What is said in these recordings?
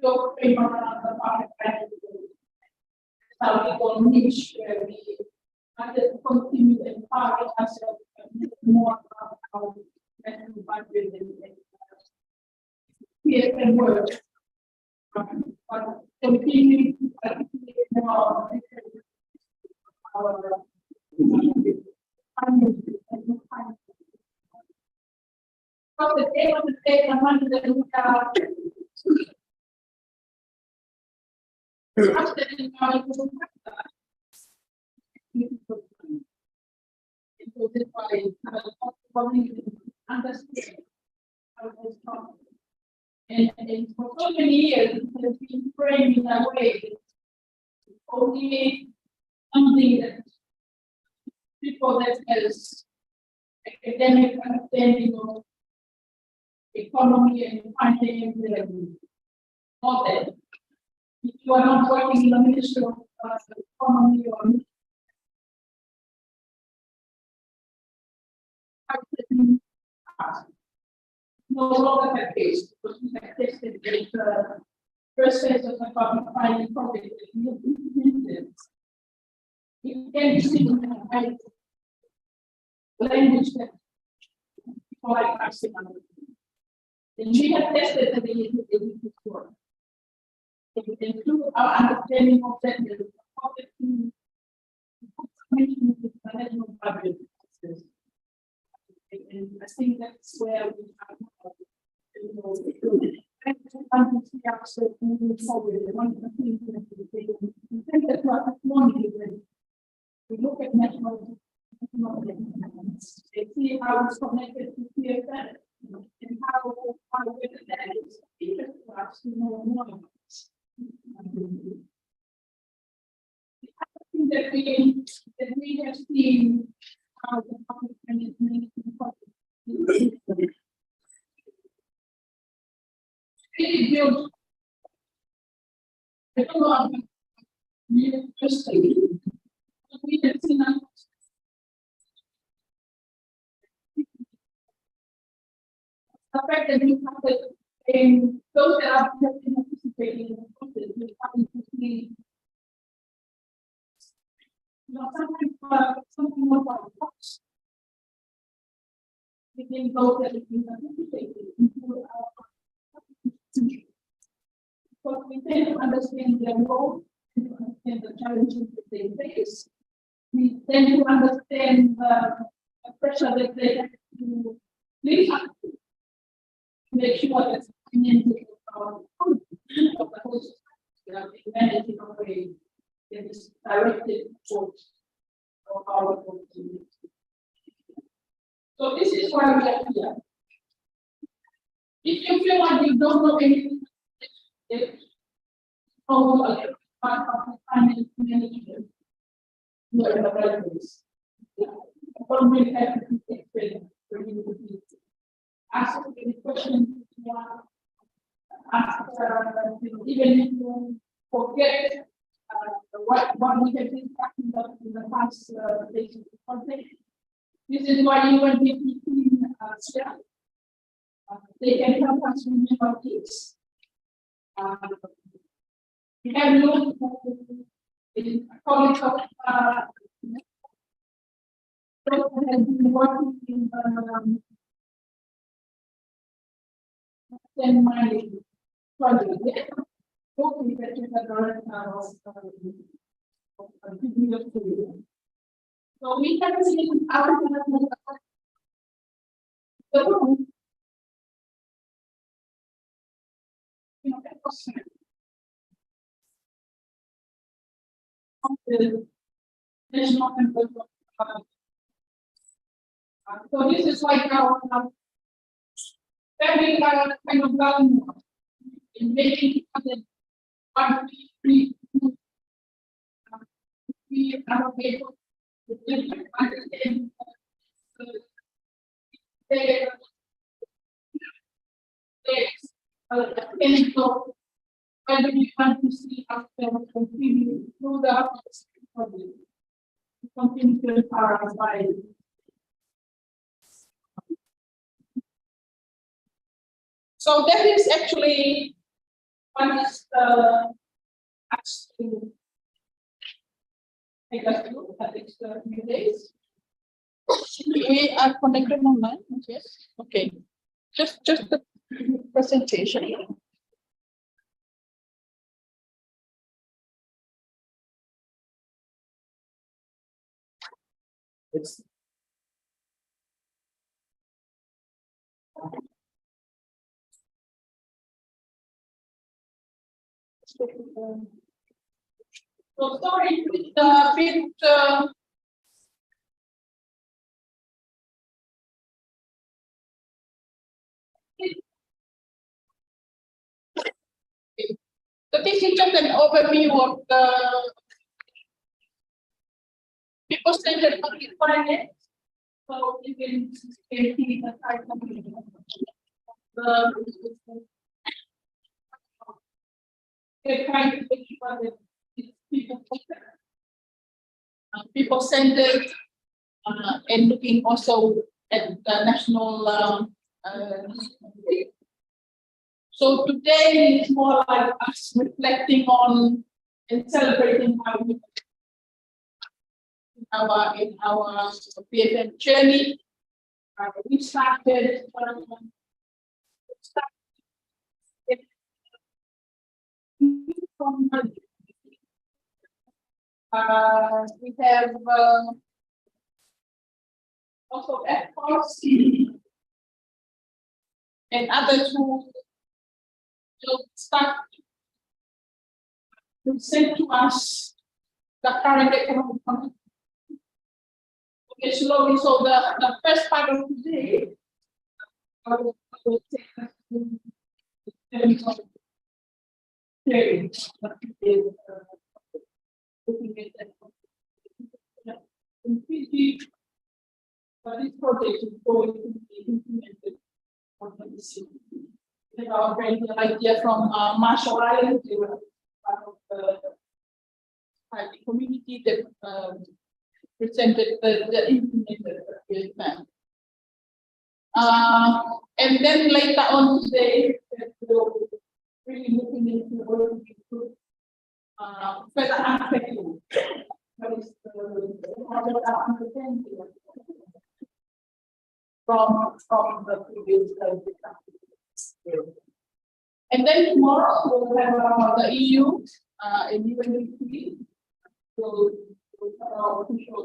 your framework around the public identity. How we go niche where we have to continue to empower ourselves more about our national budget and create a work. But continue to create more our But the day of the day, the money that we have. And for so many years, it has been framed in a way only something that people that has academic understanding of economy and finance and all that. If you are not working in the Ministry of Economy or no longer the case because we have tested the first phase of the public finance project that we have implemented. It can be seen in the language that people like us understand. And we have tested the ability to work. It includes our understanding of that the public to the national budget. And I think that's where we have see ourselves moving forward. One of the things that we think that we look at national they see how it's connected to PFN and how that is interesting to us to know more about this. The other thing that we have seen how the public finance management really built a lot of university. We have seen the fact that we have those that are participating in the process, we're having to see, something more about cost. Within those that have been participating into our because we tend to understand their role and to understand the challenges that they face. We tend to understand the pressure that they have to live up to make sure that the community of the host is managed in a way that is directed towards our community. So this is why we are here. If you feel like you don't know anything, about finance management, you are in the right place. I don't really have to explain for you to ask any questions you want. Ask, even if you forget what we have been talking about in the past days of the project. This is why you want to be staff. They can help us remember this. We have looked in college of has been working in my project. Hopefully that you have learned so we can see our the room. The national so this is like our very kind of value in making the we are able to understand whether we want to see ourselves continue through the project to continue to empower us by so that is actually One is actually take us through the next few days. We are connected online. Yes. Okay. Just the presentation. It's So sorry, with bit so this is just an overview of the people-centered public finance. So you can see the type of they're trying to make sure that it's people-centered, and looking also at the national. So today is more like us reflecting on and celebrating how we in our PFM journey. We started from we have also efforts and others who will start to send to us the current economic condition. Okay, slowly. So the first part of today, I will take us to looking at that. In Fiji, this project is going to be implemented on the city. We have our great idea from Marshall Islands. They were part of the community that presented the implemented plan. And then later on today, we'll really looking into what we could further aspecting what is from the previous and then tomorrow we'll have the EU and UNDP. So our official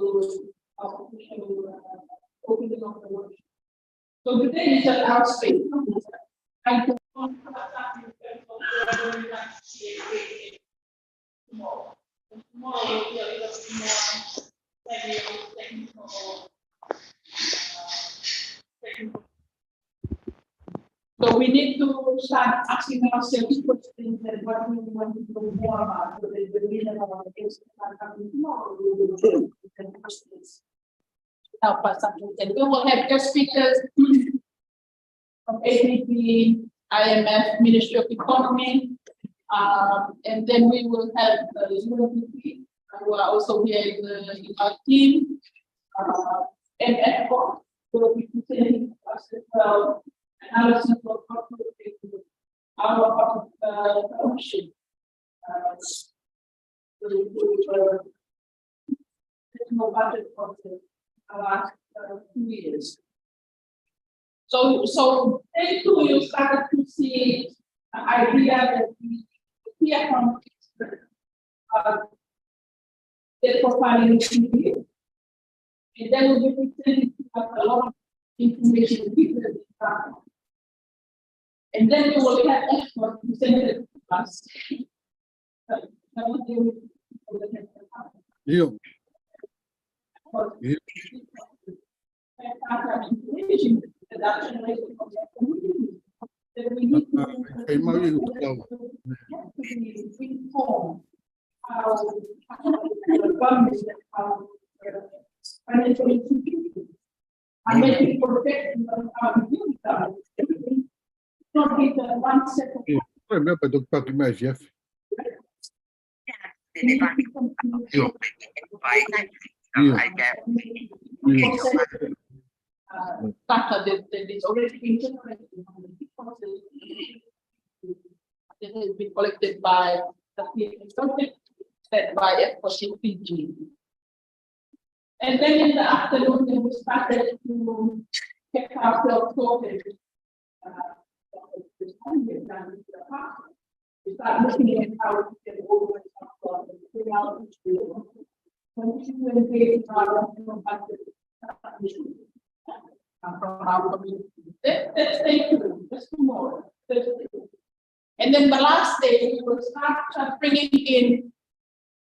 opening of the workshop. So today is at our space. I can tomorrow. Tomorrow will be a little bit more technical. So we need to start asking ourselves questions and what we want to know more about. So the reason our guests are coming tomorrow, we will do questions. Help us understand. We will have guest speakers from ADB, IMF, Ministry of Economy, and then we will have the UNDP, who are also here in our team, and ECHO will be presenting us as well analysis of our ownership. No budget process the last 2 years. So day two, you started to see an idea that we hear from the profiling TV, and then we'll be presenting a lot of information people. And then we will have experts presented to us. you. Remember the fucking match, Jeff. Data that is already been generated. that has been collected by the PhD, led by FCPG. And then in the afternoon, then we started to check ourselves sorted. We start looking at how we can organize ourselves and figure out which we want. Continue engaging our from our community. Let's stay tuned, just tomorrow. And then the last day, we will start bringing in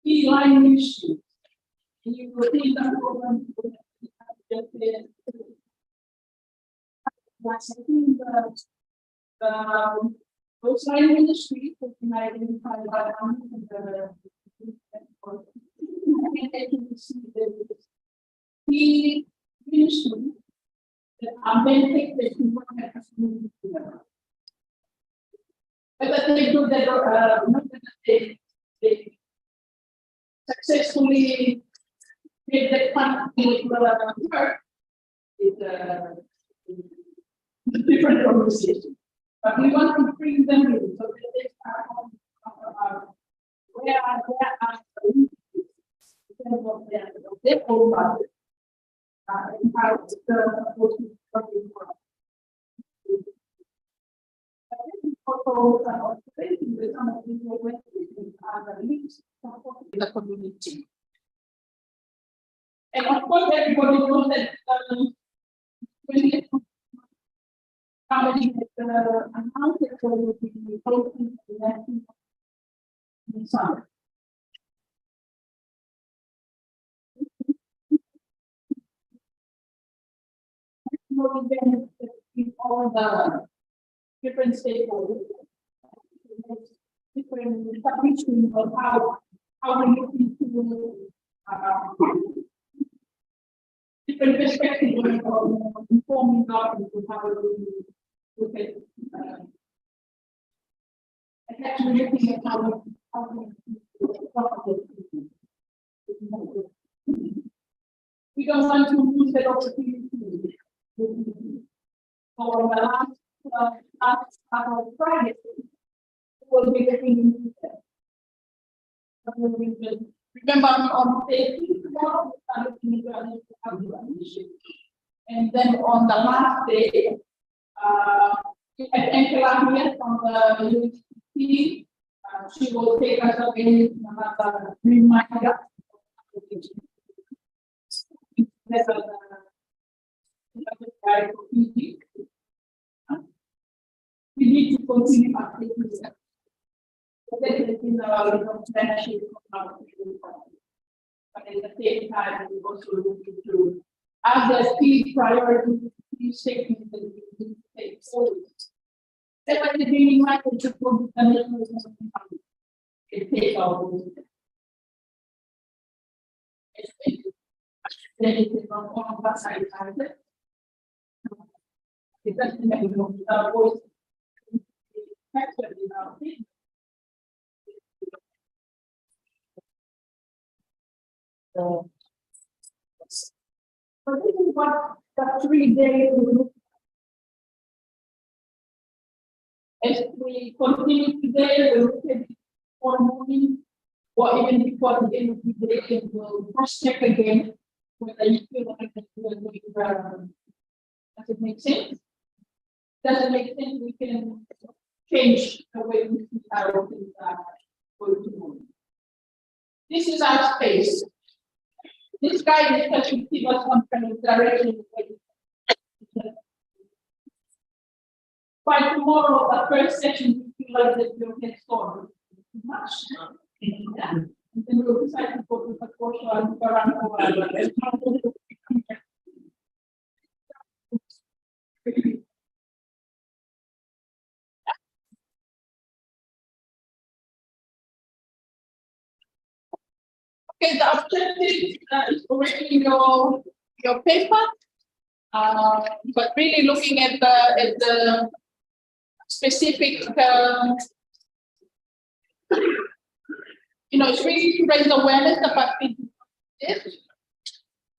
key line issues. And you will see that program. Those line in the street, that you might identify by the issues that are benefits that you want to have to together. Whether they do that, not that they successfully make that quantity work is a different conversation. But we want to bring them in so that they start where are the because of their own budget. And how it's supposed to be working for us. In the community. And of course, everybody knows that when somebody has announced that there will be hosting the election in summer. All the different stakeholders, different submissions of how we look into different perspectives of informing government of how we look at actually looking at how we don't want to lose that opportunity. For the last Friday, we'll be looking into that. Remember on the 18th tomorrow, we started looking into the issue. And then on the last day, we had Angela here from the UCT. She will take us again another reminder. We need to continue actively. But at the same time, we also look into other key priorities, key statements that we need to take forward. That's why the beginning market to put the it takes our anything on one of side it doesn't make voice actually now. So this is what the 3 days will look like. As we continue today, we'll look at for morning or even before the end of the day, and we'll first check again whether you feel like does it make sense? Does it make sense? We can change the way we see our things going to. This is our space. This guy is touching give us some kind of direction. By tomorrow, the first session, we feel like that you can store much. And then we'll decide to go to the portion and go around over. Okay, the objective is already in your paper, but really looking at the specific, it's really to raise awareness about this,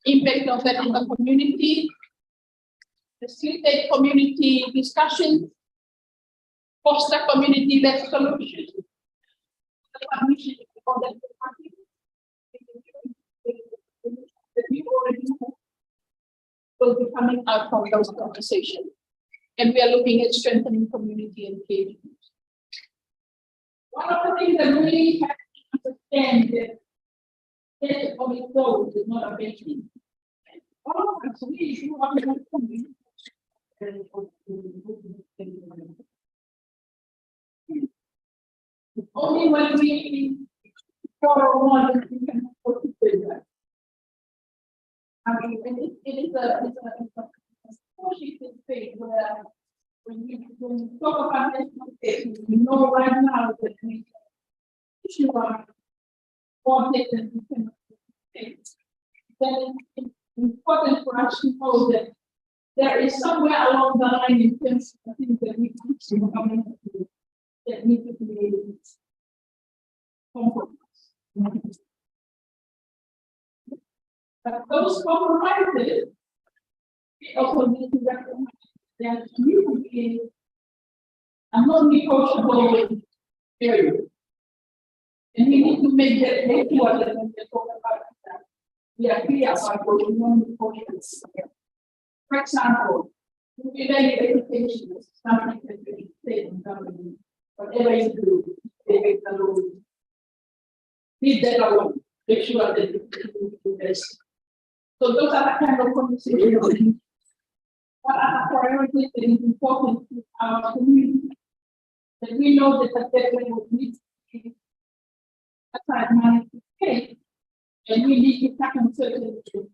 impact of that in the community, facilitate community discussions, foster community-led solutions. The partnership with other parties. That we already have will be coming out from those conversations. And we are looking at strengthening community engagement. One of the things that we have to understand that getting on its own is not a big thing. All of us, we do have to community. Only when we follow one, we can put it together. I mean, it is a pushing space where when we talk about national state, we know right now that we issue our politics and we can state. Then it's important for us to know that there is somewhere along the line in terms of things that we that need to be compromised. But those compromises, we also need to recognize that you is a non-negotiable area. And we need to make sure that when we talk about that, we are clear about those non-negotiables. For example, we value education as something that we say in government, whatever you do, they make the law. Leave that alone. Make sure that you do this. So those are the kind of conversations. What are the priorities that is important to our community? That we know that the deadline will need to be aside money to pay, and we need to tackle certain issues.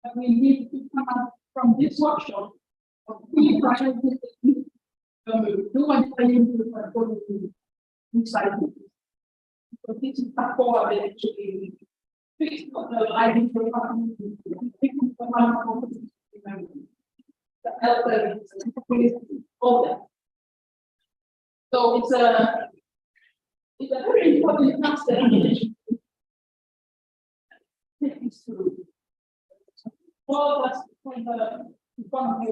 But we need to come up from this workshop of key priorities that we do and going to inside. So this is the core that actually fix the lighting for the elderly, all that. So it's a very important task that we take this through. All of us from the economy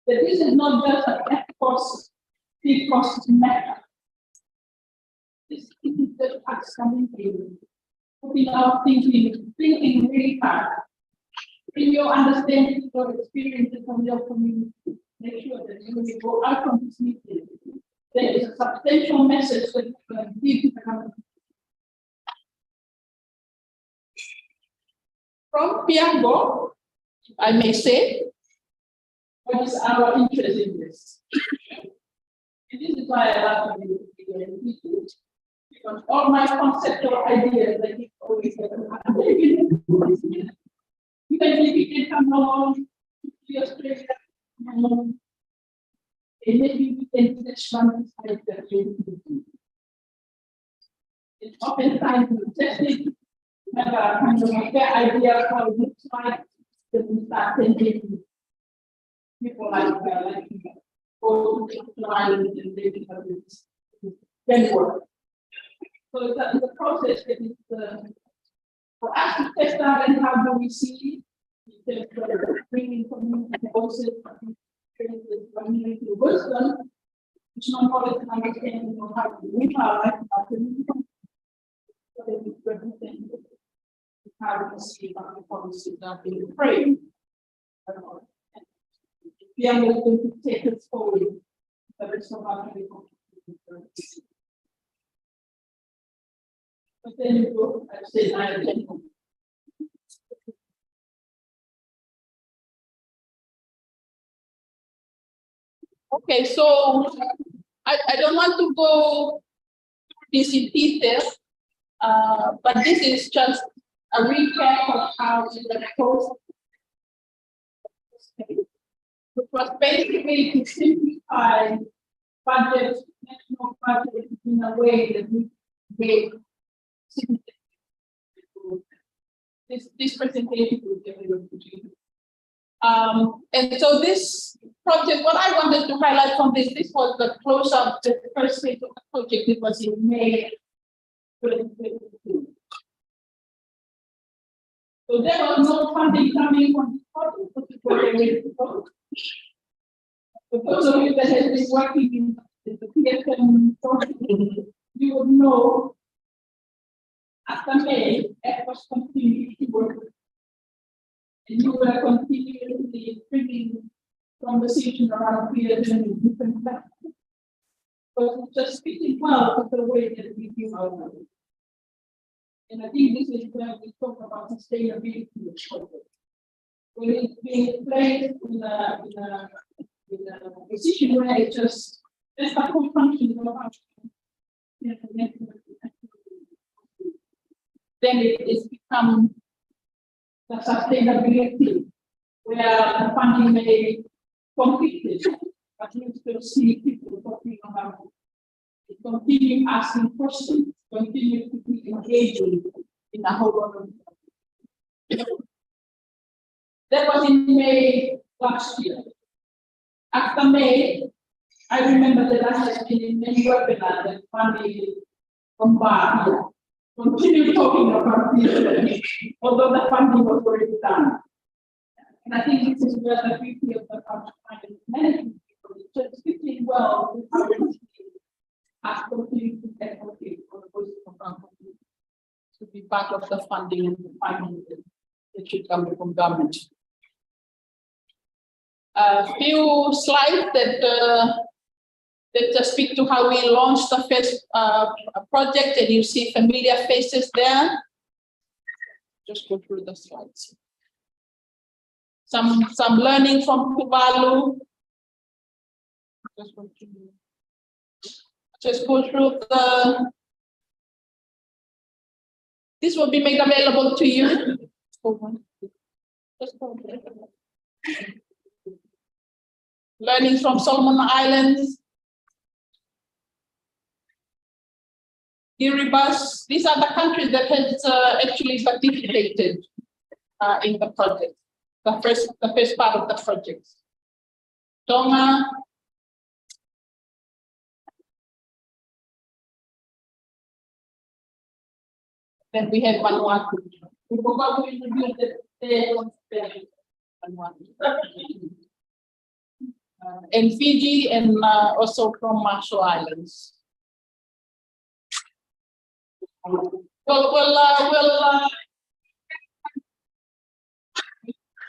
that this is not just a cost, big cost matter. This is the tax coming in. Putting our thinking really hard. In your understanding, your experiences from your community, make sure that when we go out from this meeting, there is a substantial message that you can give to the community. From Piango, I may say, what is our interest in this? And this is why I love to be here. Because all my conceptual ideas that you always have, even if you can come along to Australia, and maybe we can touch one side that you do. It's oftentimes we test it, have a kind of a fair idea of how it looks like, then we start thinking people like go to the island and they become this. Then work. So it's a process that is for us to test out and how do we see it, bringing community voices, community wisdom, which not always an understanding of how to live our life, how to live, so that we represent how we see our policies are being framed. We are going to take us forward, but it's not about to be but then you go, I say, I am. Okay, so I don't want to go through this in detail, but this is just a recap of how the post, which was basically to simplify budget, national budget in a way that we make this presentation will be available to you. And so this project, what I wanted to highlight from this was the close of the first phase of the project. It was in May 2022. So there was no funding coming from this project, which is where they were to go. For those of you that have been working in the PFM project, you would know after May, efforts continue to work. And you will continually bringing conversation around PFM in different platforms. But it's just fitting well with the way that we do our work. And I think this is where we talk about sustainability. When it's being placed in a position where it just a whole function of then it is become the sustainability where the funding may compete, but you still see people talking about it, continue asking questions, continue to be engaging in a whole lot of. That was in May last year. After May, I remember that I had been in many webinars that funding from Bar continue talking about this, although the funding was already done. And I think this is where the beauty of the funding management people is just fitting well with how we as continuing to advocate for the voice of our community to be part of the funding and the funding that should come from government. A few slides that just speak to how we launched the first project, and you see familiar faces there. Just go through the slides. Some learning from Tuvalu. Just go through the. This will be made available to you. Just go through it. Learning from Solomon Islands, Kiribati. These are the countries that has actually participated in the project, the first part of the project. Tonga, then we have Vanuatu. We forgot to introduce Vanuatu. And Fiji, and also from Marshall Islands.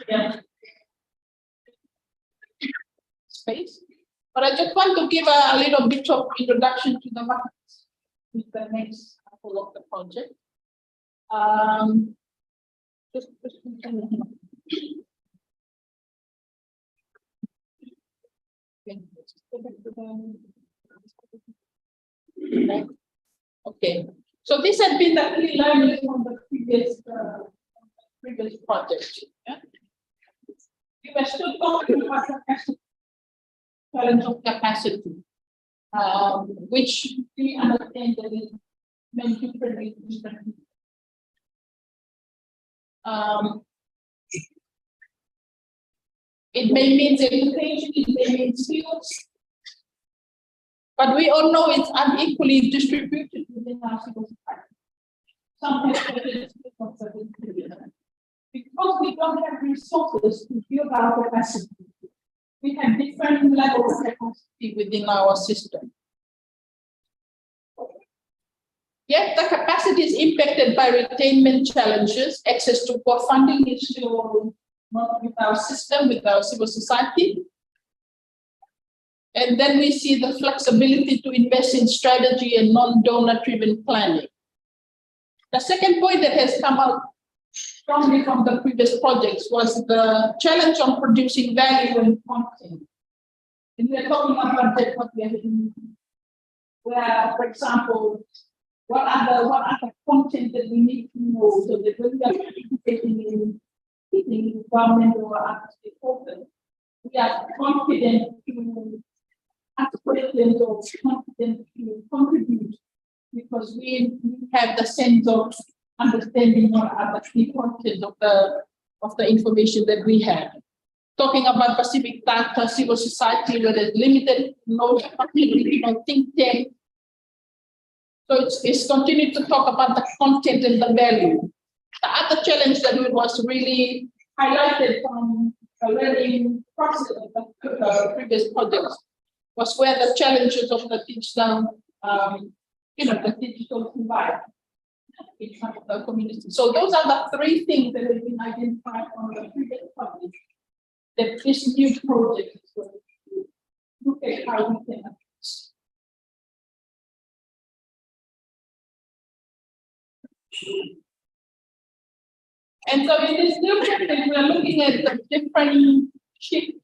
Yeah. Space. But I just want to give a little bit of introduction to the market with the next couple of the project. Okay, so this had been the key learning from the previous project. Yeah? We were still talking about capacity, challenge of capacity, which we understand that is meant to predict different. It may mean education, it may mean skills, but we all know it's unequally distributed within our civil society. Some have because we don't have resources to build our capacity. We have different levels of capacity within our system. Yet the capacity is impacted by retainment challenges. Access to core funding is still not with our system, with our civil society. And then we see the flexibility to invest in strategy and non-donor driven planning. The second point that has come out strongly from the previous projects was the challenge on producing value and content. And we're talking about that what we are doing, where, for example, what are the content that we need to know so that when we are participating in government or other stakeholders, we are confident to ask questions or confident to contribute because we have the sense of understanding what are the key content of the information that we have. Talking about Pacific Data, civil society, where there's limited knowledge, regional think tank. So it's continuing to talk about the content and the value. The other challenge that was really highlighted from the learning process of the previous projects was where the challenges of the digital, the digital divide in some of the communities. So those are the three things that have been identified on the previous project. That this new project is going to look at how we can address. And so in this new project, we are looking at the different shifts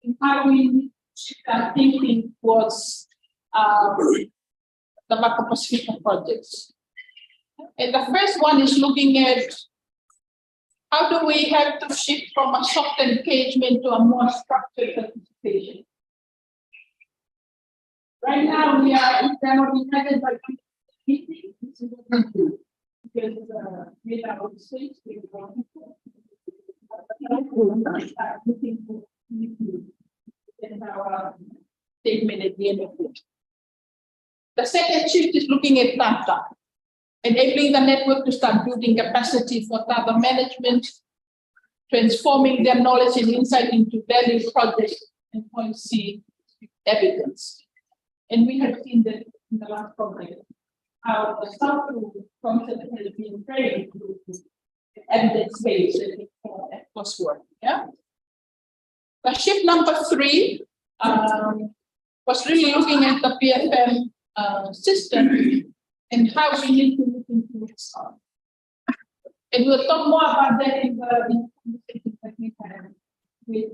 in how we shift our thinking towards the Macro Pacifica projects. And the first one is looking at how do we have to shift from a soft engagement to a more structured participation. Right now, we are organized by meetings. This is what we do. Because with our states, we want people. Looking for and our statement at the end of it. The second shift is looking at data, enabling the network to start building capacity for data management, transforming their knowledge and insight into value projects and policy evidence. And we have seen that in the last project, how the South concept has been very good evidence based and work. Yeah. The shift number 3 was really looking at the PFM system and how we need to look into it. And we'll talk more about that in the conversation that we have with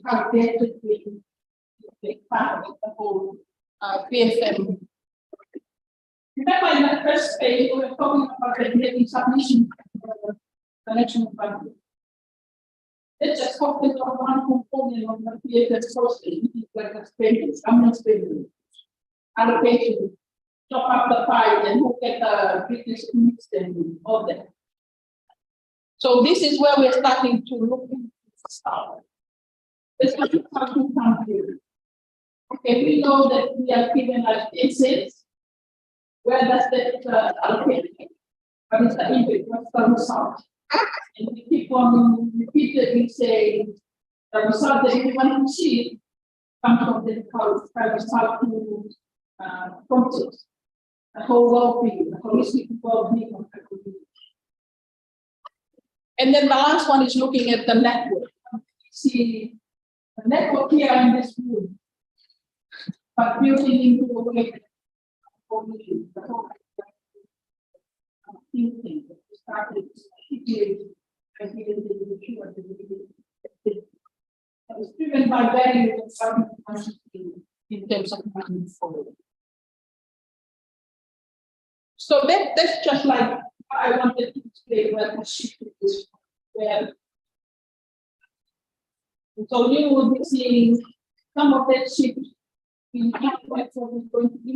how data is a part of the whole PFM. Remember in the first page, we were talking about the submission the national budget. Let's just focus on one component of the PFM process, like a spending, government spending, allocation, chop up the pie and look at the biggest needs and all that. So this is where we're starting to look into stuff. Let's look at something from here. Okay, we know that we are given like assets. Where does that allocate? What is the impact? What's the result? And we keep on repeatedly saying the result that we want to see comes from the result to projects, the whole well-being, the holistic well-being of the community. And then the last one is looking at the network. See the network here in this room, but building into a way that the whole thinking started it was driven by value and starting in terms of moving forward. So that's just like I wanted to explain where the shift is. Where so you will be seeing some of that shift in what we're going to be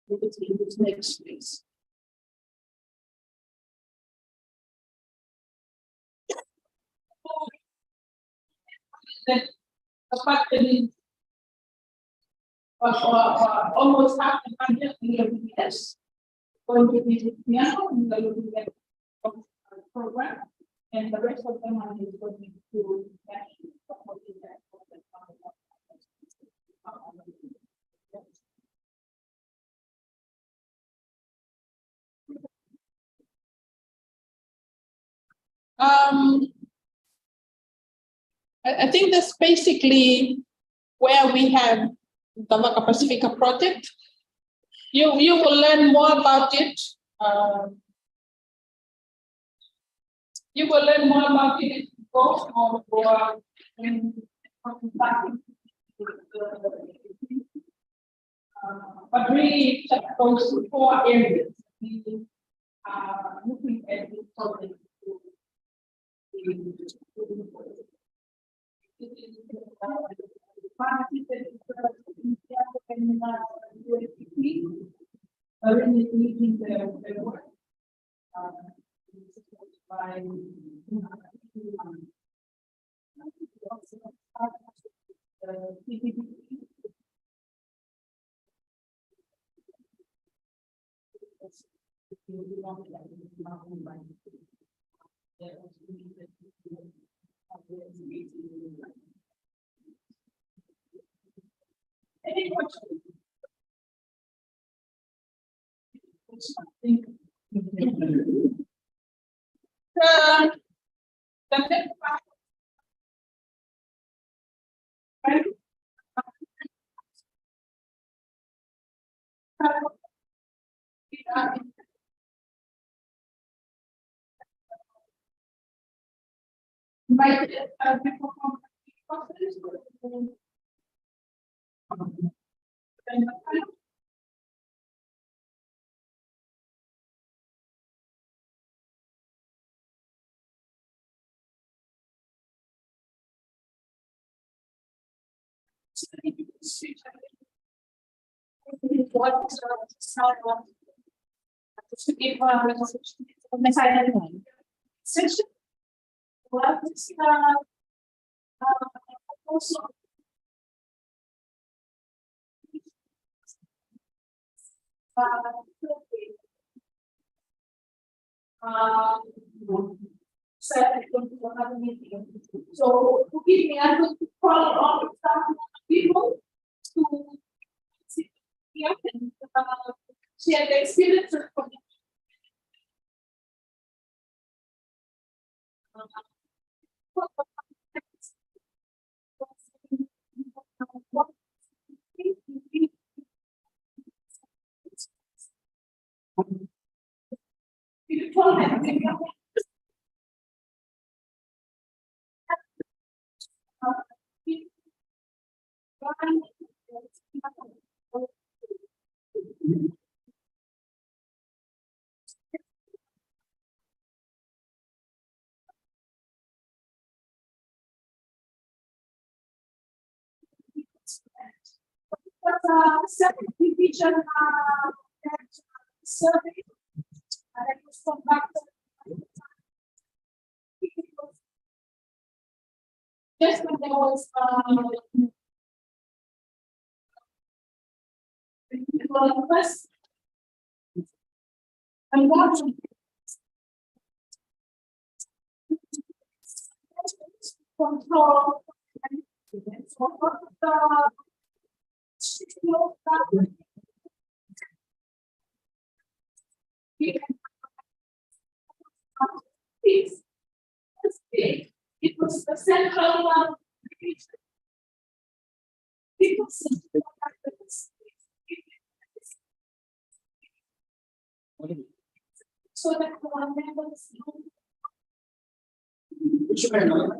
in this next phase. That the fact that is almost half the budget in the US going to be piano in the looking program, and the rest of the money is going to actually supporting that. I think that's basically where we have the Macro Pacifica project. You will learn more about it. You will learn more about it both or but really those 4 areas we are looking at this project. Any questions? The next part. Right? Invite people from Section. Well, this also. Said going to another meeting. So to give me, I'm going to call all the staff people to see here and share the experiences from you told them. But second division survey, that was from back just when there was first and watching control it was the central one. People so that the one members Which one?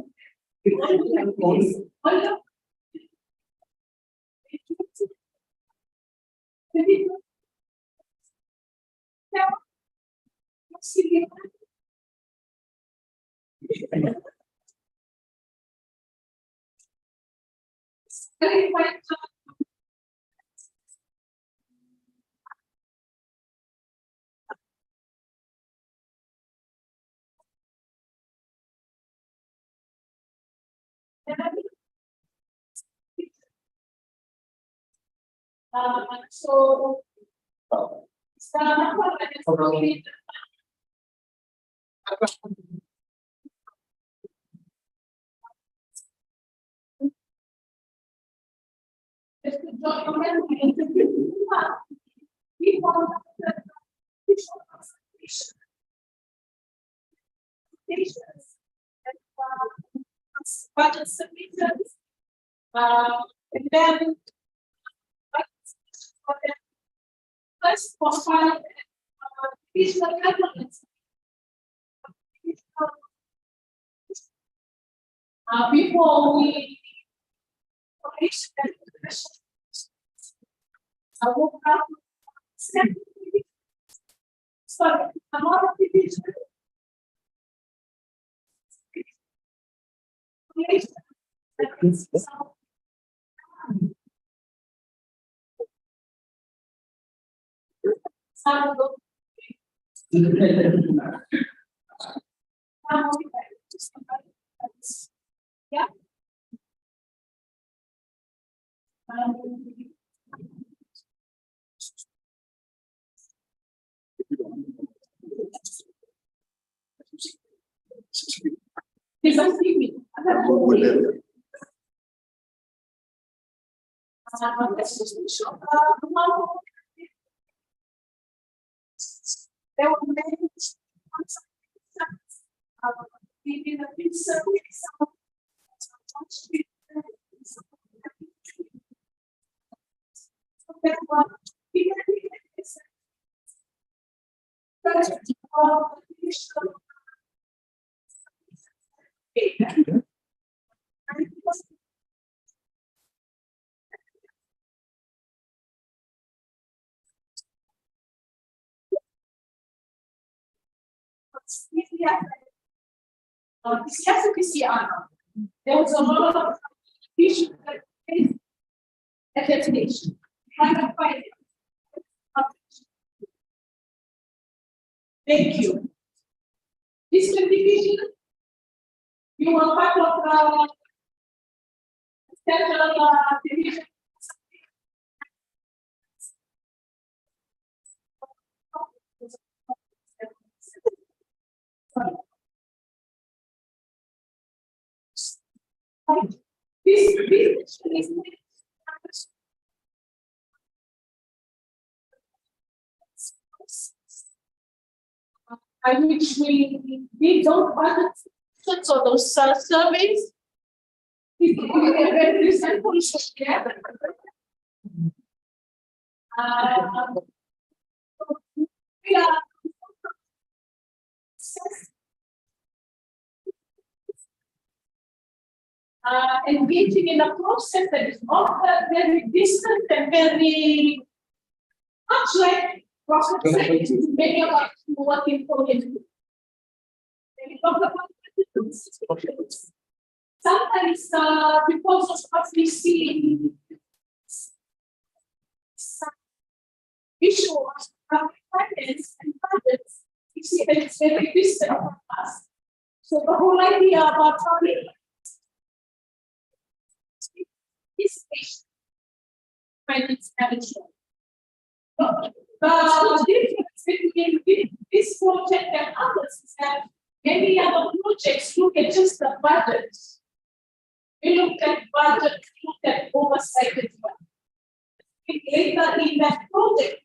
so budget submissions, and then first profile visual elements. Before we finish I will have so another division. Yeah. Let's just make sure. There were many maybe the big surveys. There was a lot of issues that faced at destination. Trying to find it. Thank you. This division, you were part of the central division. This is I wish we don't budget so those surveys. Very simple together. We are engaging in a process that is not very distant and very much like process many of us working for him. Sometimes because of what we see issue of finance and budgets, we see that it's very distant from us. So the whole idea about public finance management. The difference between this project and others is that many other projects look at just the budget. We look at budget, look at oversight as well. Later in that project,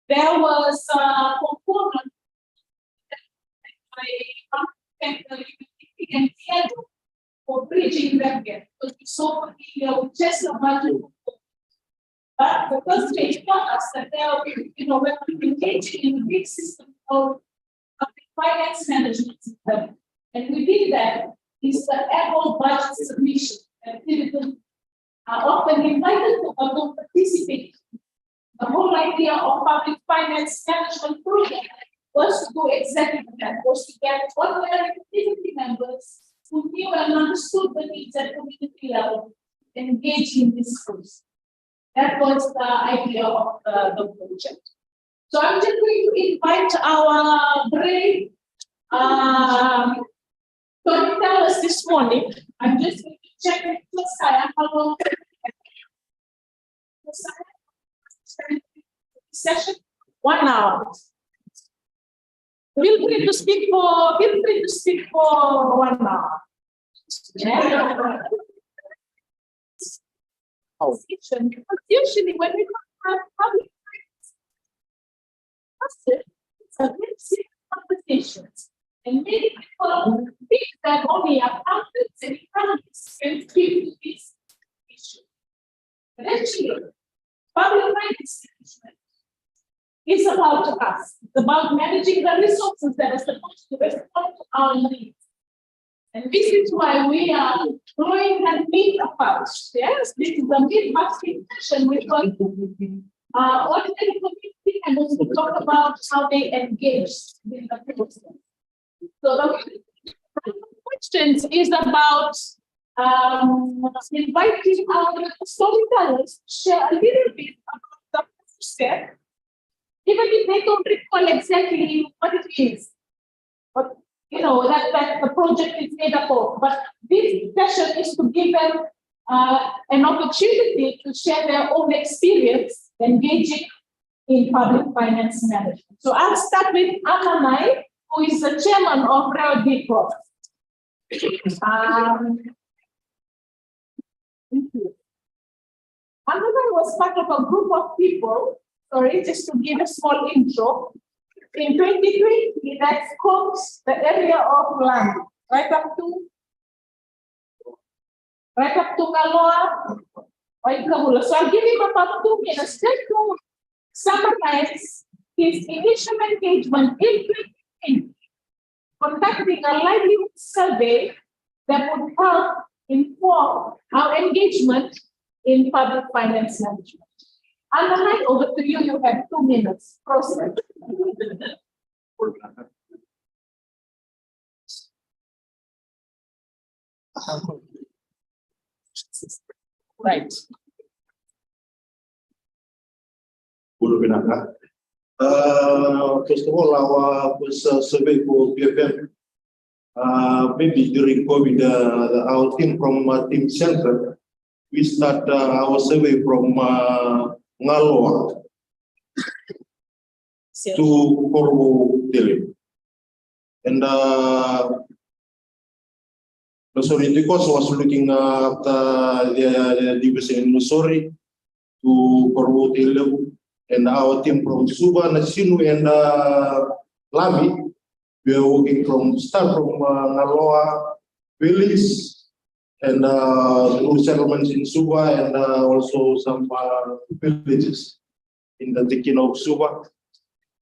there was a component that for bridging that gap, because we saw familiar with just a budget. But the first stage taught us that there are, when we engage in a big system of finance management system, and we did that, is the annual budget submission. And citizens are often invited to don't participate. The whole idea of public finance management program was to do exactly that, was to get ordinary community members who knew and understood the needs at community level, engage in this process. That was the idea of the project. So I'm just going to invite our brave storytellers this morning. I'm just going to check with Josiah how long session. 1 hour. Feel free to speak for 1 hour. Yeah. Usually when we have public it's a very serious conversations. And many people think that only accountants and economists can speak to this issue. But actually, public finance management is about us. It's about managing the resources that are supposed to respond to our needs. And this is why we are growing that meat approach. Yes, this is a meat basket session with ordinary community and also talk about how they engage in the process. So the questions is about inviting our storytellers to share a little bit about the process, even if they don't recall exactly what it is. But that the project is made up of. But this session is to give them an opportunity to share their own experience engaging in public finance management. So I'll start with Anna Nai, who is the chairman of Rio Deep. Another was part of a group of people, sorry, just to give a small intro. In 2020, that scopes the area of land right up to Kaloa, Waikabula. So I'll give him about 2 minutes just to summarize his initial engagement in 2020, conducting a livelihood survey that would help inform our engagement in public finance management. Anna, over to you. You have 2 minutes. Process. Right. First of all, our survey for PFM, maybe during COVID, our team from Team Center, we start our survey from Ngaloa to Korwo Tele. And Sorry, because I was looking after the division in Missouri to Korwo Tele, and our team from Suba, Nasinu, and Labi, we are working from Ngaloa, Village, and through settlements in Suba, and also some villages in the Tikin of Suba.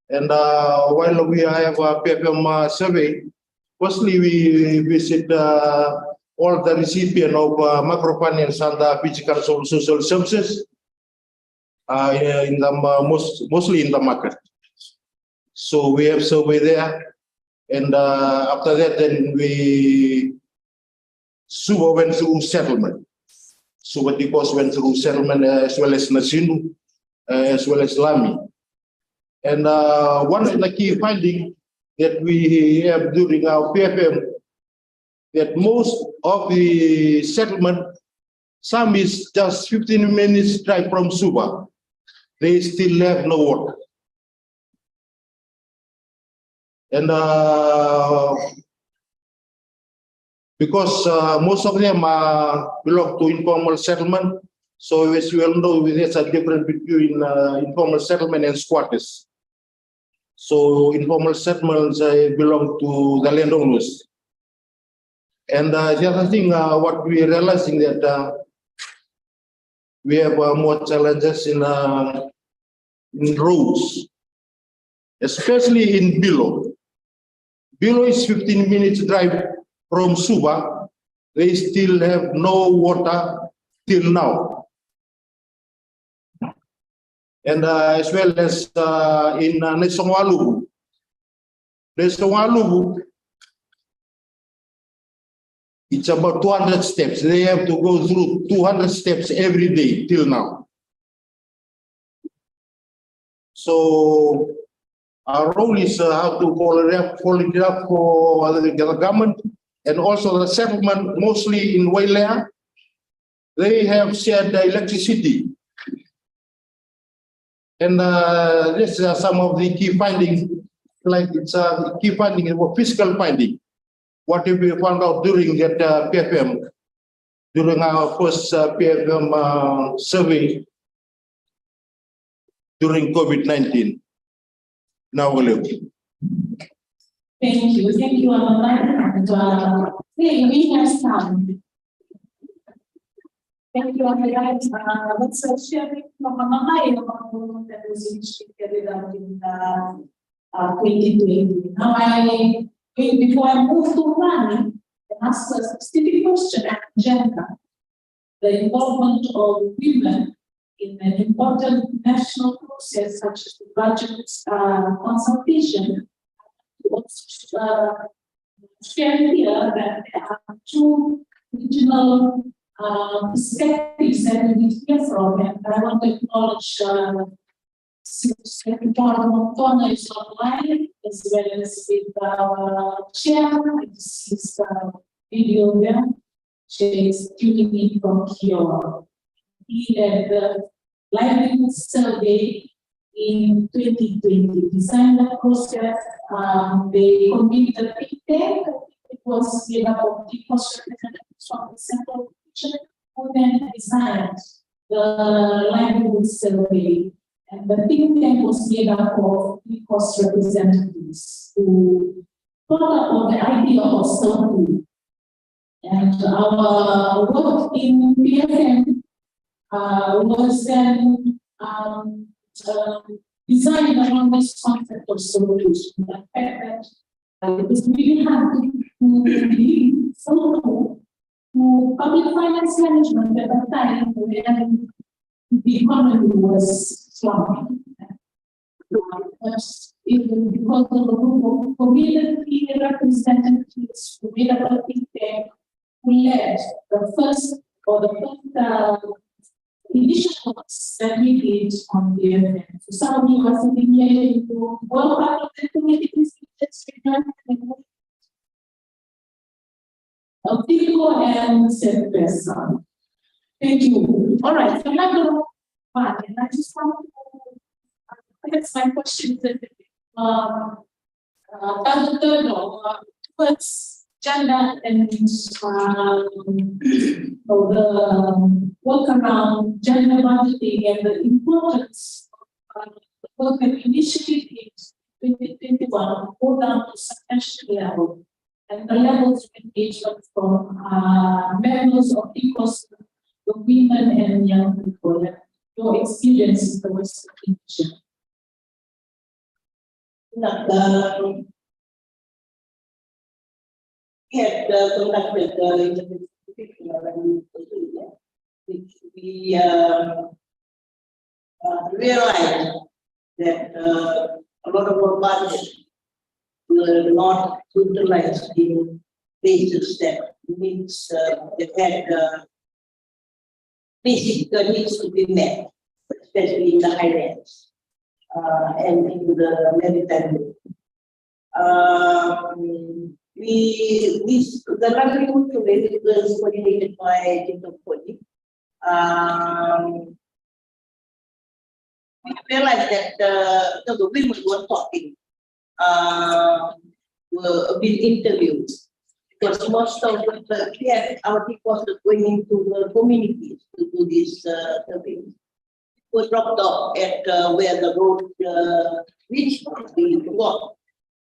And while we have a PFM survey, firstly we visit all the recipient of microfinance and physical social services in the mostly in the market. So we have survey there, and after that, then Suba went through settlement. Suba Tipos went through settlement as well as Nasinu, as well as Lami. And one of the key findings that we have during our PFM, that most of the settlement, some is just 15 minutes drive from Suba. They still have no water. And because most of them belong to informal settlement, so as you all know, there's a difference between informal settlement and squatters. So informal settlements belong to the landowners. And the other thing, what we are realizing that we have more challenges in roads, especially in Bilo. Bilo is 15 minutes drive from Suba. They still have no water till now. And as well as in Nesongwalubu. Nesongwalubu, it's about 200 steps. They have to go through 200 steps every day till now. So our role is how to follow it up for the government and also the settlement, mostly in Wailea. They have shared the electricity. And this are some of the key findings, like it's a key finding or fiscal finding. What have we found out during that PFM, during our first PFM survey during COVID-19? Now we'll look. Thank you, Anna. And we have some. Thank you, Anna. Let's share it from Anna that was initiated in 2020. Now, before I move to Rani, I ask a specific question at agenda. The involvement of women in an important national process such as the budget consultation. Also, share here that there are two regional perspectives that we need to hear from, and I want to acknowledge Secretary Montona is online, as well as with our chair. This is video there. She is tuning in from Kiowa. He had the livelihood survey in 2020, designed the process. They convened the think tank was made up of the cost representatives from the central kitchen who then designed the livelihood survey. And the think tank was made up of the cost representatives who thought about the idea of self-food. And our work in PFM was then designed around this concept of solution. The fact that because we had to self-food to public finance management at that time when the economy was slumping. But even because of the group of community representatives who made up a think tank, who led the first initiatives that we did on the event. So some of you are sitting here, you were part of the communities. Tico and Silvestre. Thank you. All right, so now go on. And I just want to, that's my question. Towards gender and the work around gender budgeting and the importance of the work that initially in 2021 go down to substantial level. And the levels of engagement from members of ECOS, the women and young people, and your experience in the Western region. We had conducted which we realized that a lot of our budget were not utilized in places that needs that had basic needs to be met, especially in the highlands and in the maritime. The livelihood survey was coordinated by Tito Poli. We realized that the women were talking. Were being interviewed because most of our people were going into the communities to do this survey. We dropped off at where the road reached. We walked.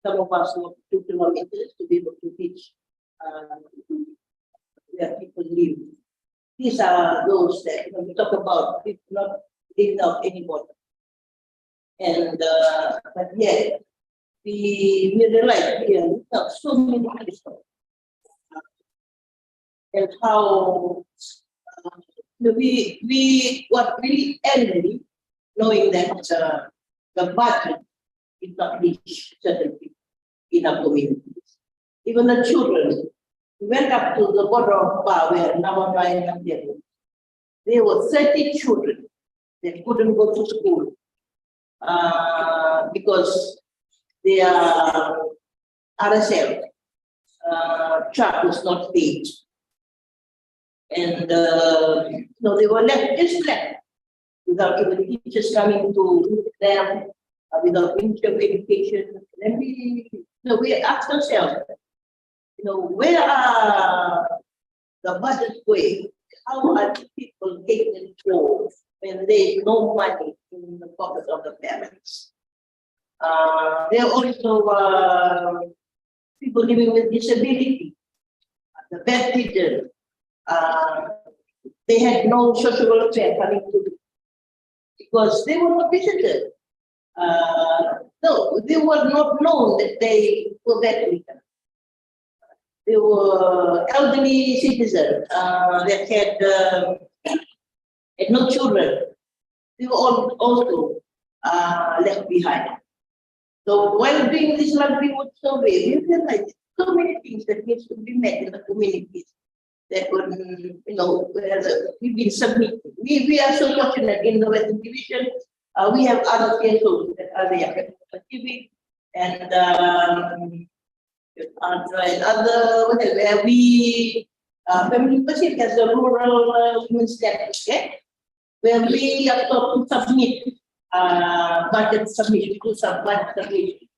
Some of us walked 2 kilometers to be able to reach where people live. These are those that when we talk about people not living out anybody. And but yet we realized here so many people and how we were really angry knowing that the budget did not reach certain people in our communities. Even the children, we went up to the border of Ba where Namadai and there. There were 30 children that couldn't go to school because their RSL truck was not paid. And no, they were just left without even teachers coming to them, without Ministry of Education. And we asked ourselves, where are the budget going? How are people getting control when there is no money in the pocket of the parents? There are also people living with disability, the bedridden. They had no social welfare coming to them because they were not visited. No, they were not known that they were bedridden. They were elderly citizens that had no children. They were all also left behind. So while doing this livelihood survey, we realized so many things that needs to be met in the communities that were, we've been submitting. We are so fortunate in the Western Division. We have other CSOs that are there, Pacific and other where we Family Pacific has a rural women's network, where we have to submit budget submission, do some budget submission.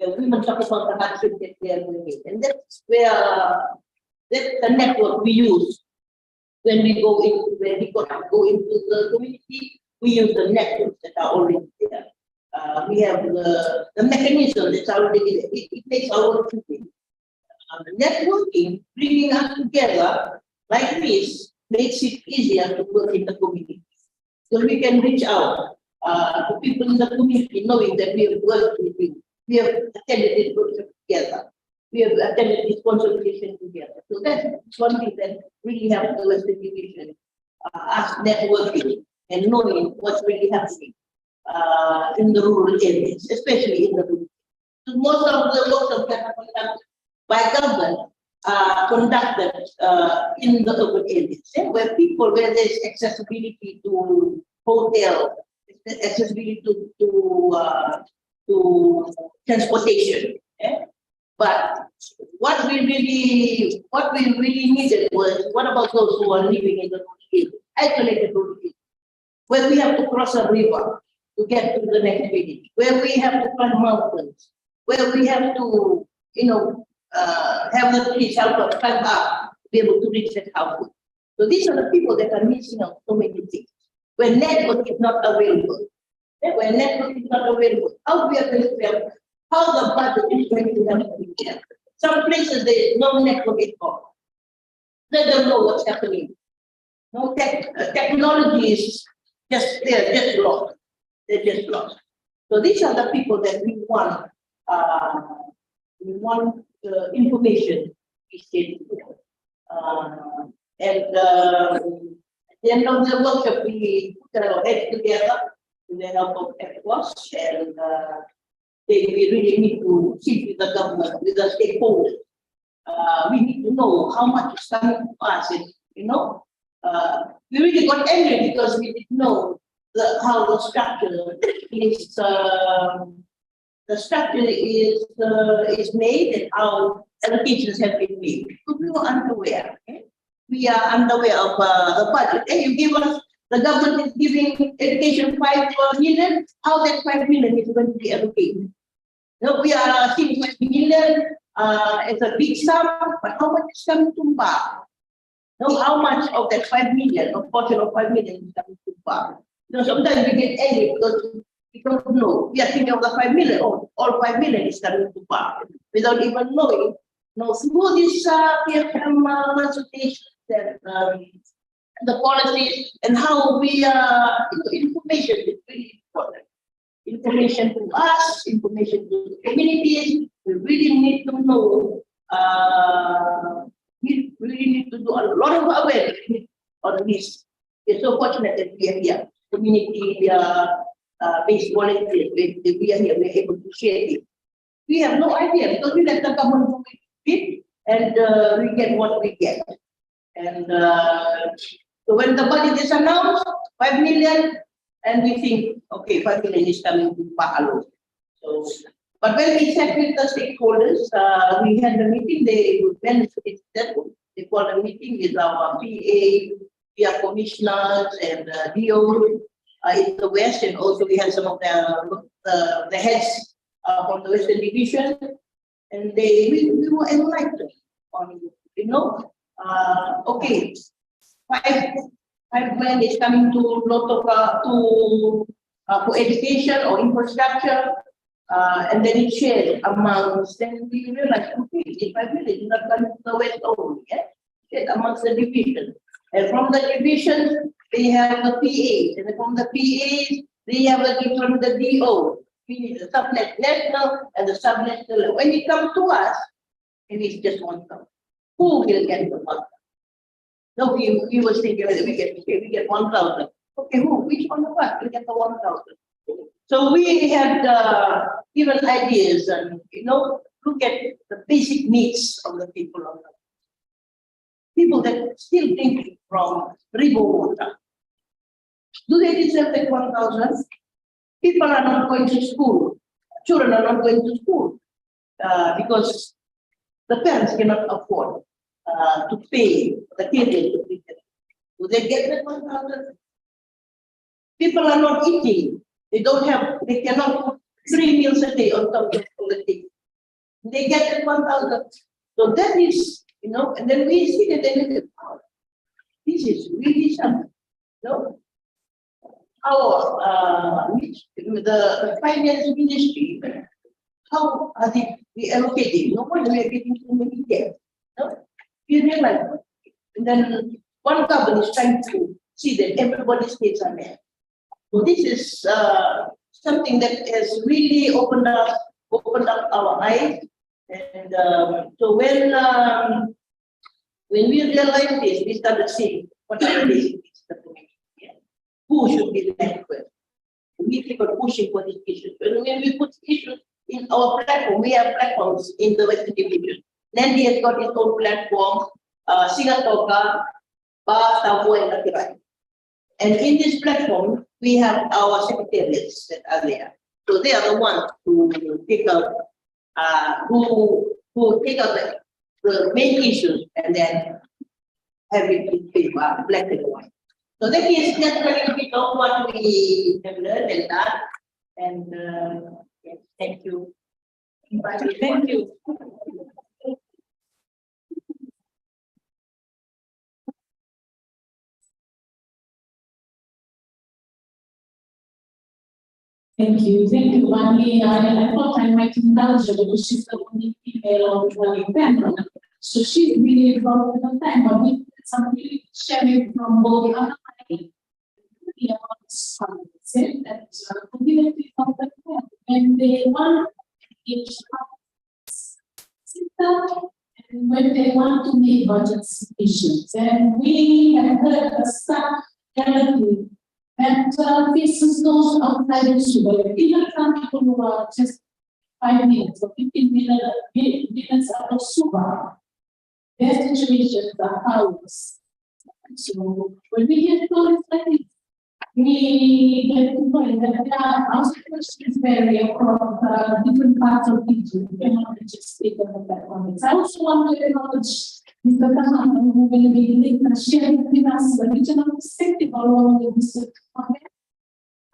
The women talk about the hardship that they are doing, and that's that's the network we use when we go into the community. We use the networks that are already there. We have the mechanism that's already there. It makes our work easy. Networking, bringing us together like this, makes it easier to work in the community. So we can reach out to people in the community, knowing that we have worked with you. We have attended this workshop together. We have attended this consultation together. So that's one thing that really helps the Western Division, us networking and knowing what's really happening in the rural areas, especially in the rural. So most of the workshops that are conducted by government conducted in the urban areas, where there's accessibility to hotel, accessibility to transportation. But what we really needed was, what about those who are living in the rural areas, isolated rural areas, where we have to cross a river to get to the next village, where we have to climb mountains, where we have to, have the trees help us climb up to be able to reach that house. So these are the people that are missing out so many things. When network is not available, when network is not available, how we are going to help, how the budget is going to help them. Some places there is no network at all. They don't know what's happening. No technology is they're just lost. They're just lost. So these are the people that we want. Information is getting and at the end of the workshop, we put our heads together with the help of ECOWAS, and we really need to sit with the government, with the stakeholders. We need to know how much is coming to us, and we really got angry because we didn't know how the structure is. The structure is made and how allocations have been made. So we were unaware. Okay? We are unaware of the budget. You give us, the government is giving education 5 million. How that 5 million is going to be allocated? We are seeing 20 million as a big sum, but how much is coming to Bar? How much of that 5 million, a portion of 5 million is coming to Bar? Sometimes we get angry because we don't know. We are thinking of the 5 million, all 5 million is coming to Bar without even knowing. Through this PFM consultation, the policies and how we information is really important. Information to us, information to the communities. We really need to know. We really need to do a lot of awareness on this. We're so fortunate that we are here, community based volunteers. We are here, we're able to share it. We have no idea because we let the government do it and we get what we get. And so when the budget is announced, 5 million, and we think, okay, 5 million is coming to Pahalo. So, but when we sat with the stakeholders, we had a meeting. They called a meeting with our PA, commissioners, and DO in the West, and also we had some of the heads from the Western Division, and we were enlightened on, okay, 5 million is coming to Lotoka for education or infrastructure, and then it's shared amongst. Then we realized, okay, 5 million is not coming to the West only, shared amongst the division, and from the division they have the PAs, and from the PAs they have from the DO. We need the subnet national and the subnet level. When it comes to us, it is just 1,000. Who will get the 1,000? No, we were thinking that we get 1,000. Okay, who? Which one of us will get the 1,000? So we had given ideas and look at the basic needs of the people on the people that still thinking from river water. Do they deserve that 1,000? People are not going to school. Children are not going to school because the parents cannot afford to pay the children to be there. Do they get that 1,000? People are not eating. They cannot put 3 meals a day on top of the table. They get the 1,000. So that is, and then we see that they look at, oh, this is really something, the finance ministry, how are they allocating? No one we are getting too many there. No, you realize, and then one government is trying to see that everybody's kids are there. So this is something that has really opened up our eyes, and so when we realized this, we started seeing what are the issues, who should be led first. We keep on pushing for these issues. And when we put issues in our platform, we have platforms in the Western Division. Nandi has got its own platform, Singatoka, Ba, Tavo, and Nakirai. And in this platform, we have our secretariats that are there. So they are the ones who take out, who take out the main issues and then have it in paper, black and white. So that is just a little bit of what we have learned and done. And yes, thank you. Thank you. Thank you, Wani. I thought I might indulge her because she's the only female on the panel. So she's really involved with the time, but we did some really sharing from both other side. That community of the panel. And they want each and when they want to make budget submissions. And we have heard the staff directly. And faces those outside of Suba. Even some people who are just 5 minutes or 15 minutes out of Suba, their situations are ours. So when we get stories like this, we get to know that our situations vary across different parts of Egypt. We cannot just take on that one. I also want to acknowledge Mr. Kahan, who will be sharing with us the regional perspective along with Mr.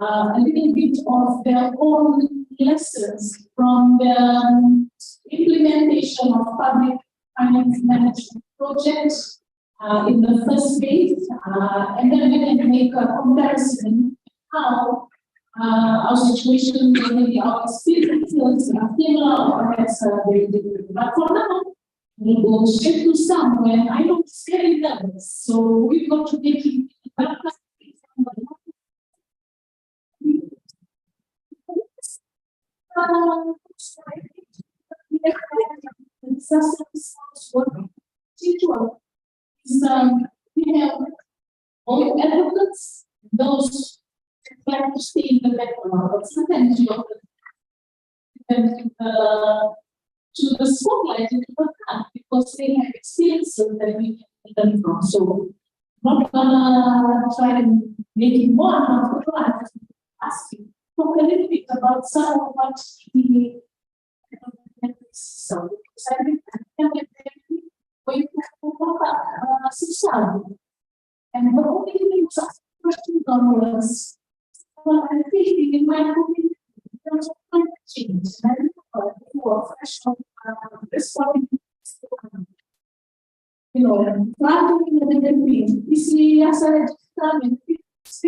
a little bit of their own lessons from the implementation of public finance management projects in the first phase, and then we can make a comparison how our situation, maybe our experiences are similar or perhaps very different. But for now, we'll go straight to somewhere. I know it's very nervous, so we've got to make it. We have all advocates, those who like to stay in the background, but sometimes you have to the spotlight into the front because they have experiences that we can learn from. So, not gonna try and make it more of the class, asking. Talk a little bit about some of what we so I think we and the only thing we ask questions on was well, I think in my opinion, there's a climate change. And I for fresh this one, planting in the green. We see as I determined, because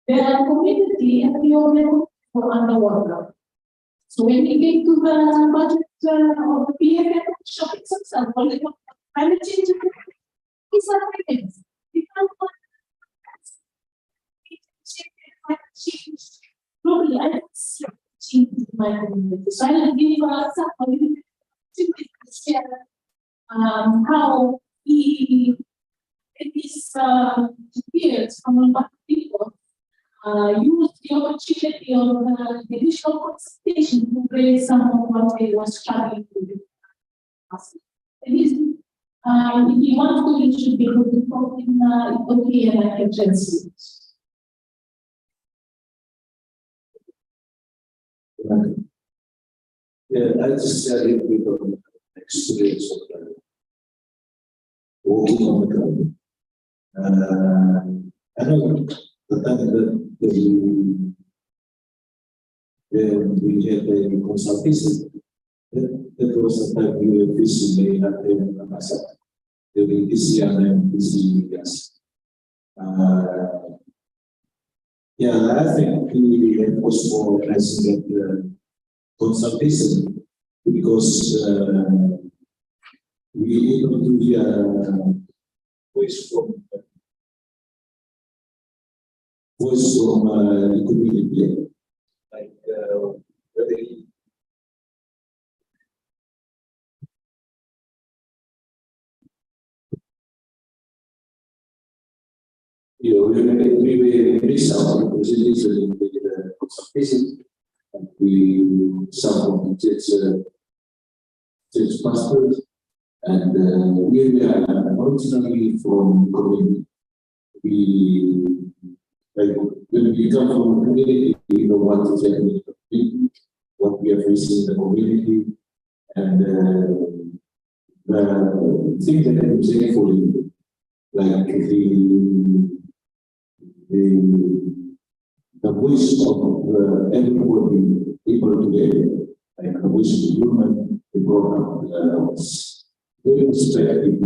their community and the organ were underwater. So when we came to the budget of the PFF shopping itself, climate change is a thing. We can't change. Probably I don't see change in my community. So I will give some to share how he in these years from a lot of people use the opportunity of the additional consultation to raise some of what they were struggling with. And if you want to, you should be able to talk in okay and I can translate. Yeah, I just share a little bit of experience of working on the ground. I know the time that we had a consultation, that was the time we were busy at the Masa. During this year and this years. Yeah, I think we had also organizing that consultation because we able to hear voice from the community, like whether we reached out to the presentation with the consultation, and we some of the church pastors, and we are originally from community. We like when we come from a community, we know what is happening in the community, what we are facing in the community, and the things that I'm saying for you, like the voice of everybody able to get, like the voice of the human, they brought up very perspective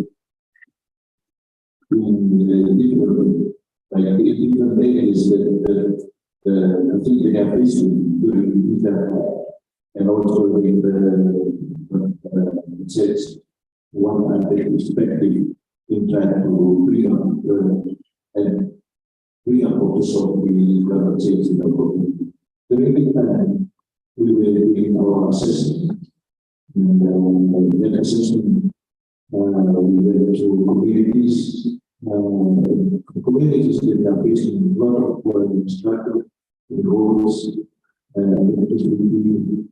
in different, like different areas that the thing they are facing during the and also in the church, one and the perspective in trying to bring up and bring up also the climate change in the community. During the time, we were doing our assessment, and that assessment, we went to communities, communities that are facing a lot of quality struggle in roads, doing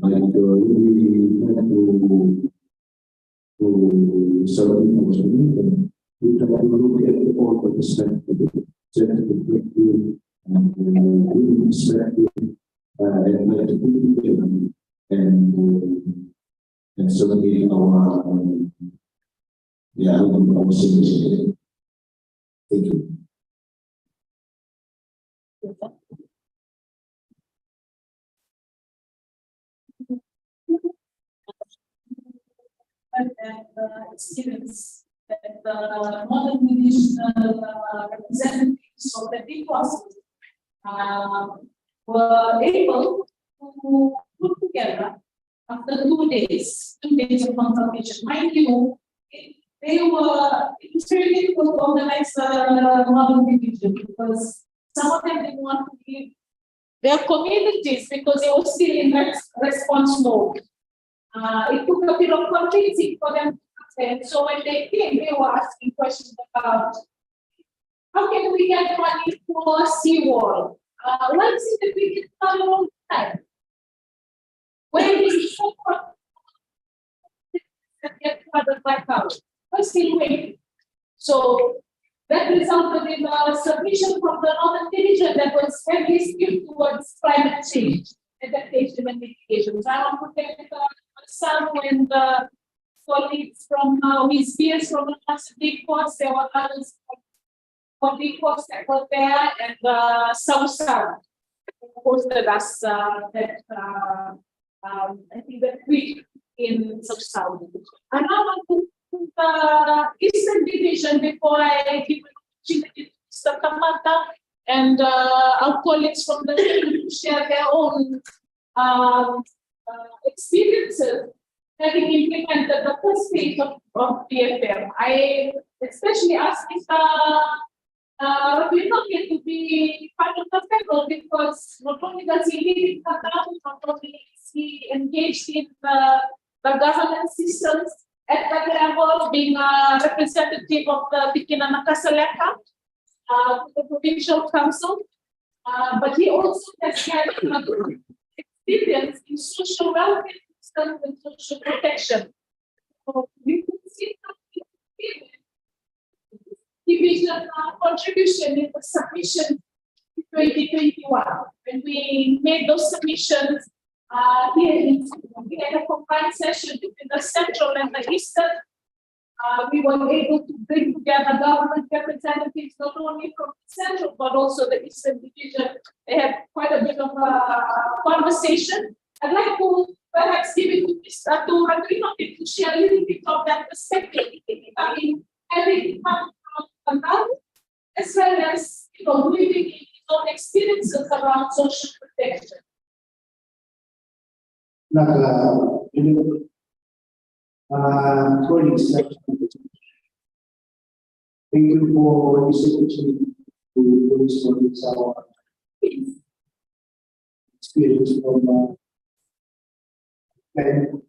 like we had to survey our community. We try to look at all the perspectives, and perspective, and like to put together and survey our our solution. Thank you. And experience that the modern traditional representatives of the people were able to put together after 2 days of consultation. Mind you, it was very difficult to organize the modern division because some of them didn't want to leave their communities because they were still in response mode. It took a bit of convincing for them to attend. So when they came, they were asking questions about how can we get money for a seawall? Why is it that we get money all the time? When we get flooded by power, we're still waiting. So that resulted in a submission from the Northern Division that was heavily skewed towards climate change, adaptation and mitigation. So I want to thank Sam and colleagues from his peers from the big course. There were others from big course that were there, and South hosted us I think that week in South. And I want to the Eastern Division before I give an opportunity to Mr. Kamata and our colleagues from the to share their own experiences having implemented the first stage of PFM. I especially asked Mr. Rafinaki to be part of the panel because not only does he live in Qatar, not only is he engaged in the governance systems at that level, being a representative of the Bikina Nakasaleka, the provincial council, but he also has had experience in social welfare systems and social protection. So we could see division contribution in the submission in 2021. When we made those submissions here, we had a combined session between the central and the eastern we were able to bring together government representatives, not only from the central, but also the Eastern Division. They had quite a bit of conversation. I'd like to perhaps give it to Mr. Rodrigo to share a little bit of that perspective. I mean, having come from Malawi, as well as, living in his own experiences around social protection. Colleagues, thank you for this opportunity to discuss our experience from and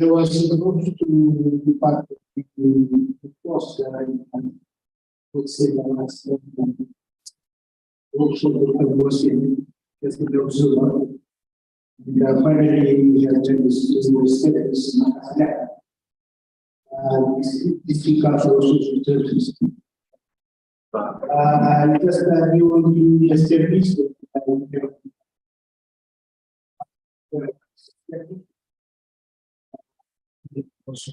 I was supposed to be part of the course and would say that last also I was in as the observer. And finally, we have to studies this becomes also services. Just you will be established. Also,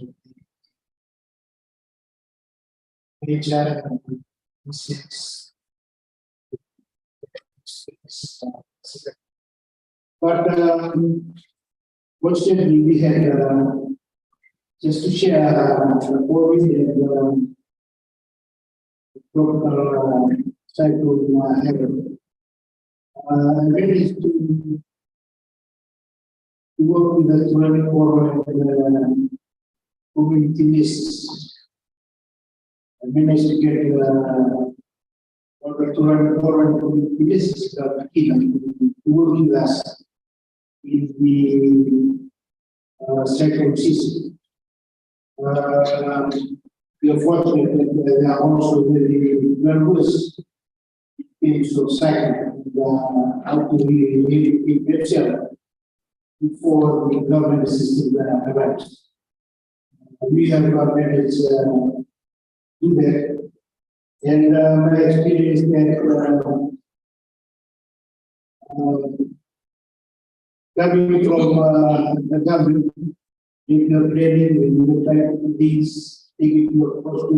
HR and six. But fortunately, we had just to share what we did local cycle in my head. I really to work with the 24 community lists. I managed to get over 24 community lists to work with us in the cycle system. We are fortunate that they are also very nervous in terms of cycle how to be themselves before the government system arrives. We have managed to do that, and my experience that coming from the government, in the planning, in the type of these, taking your course to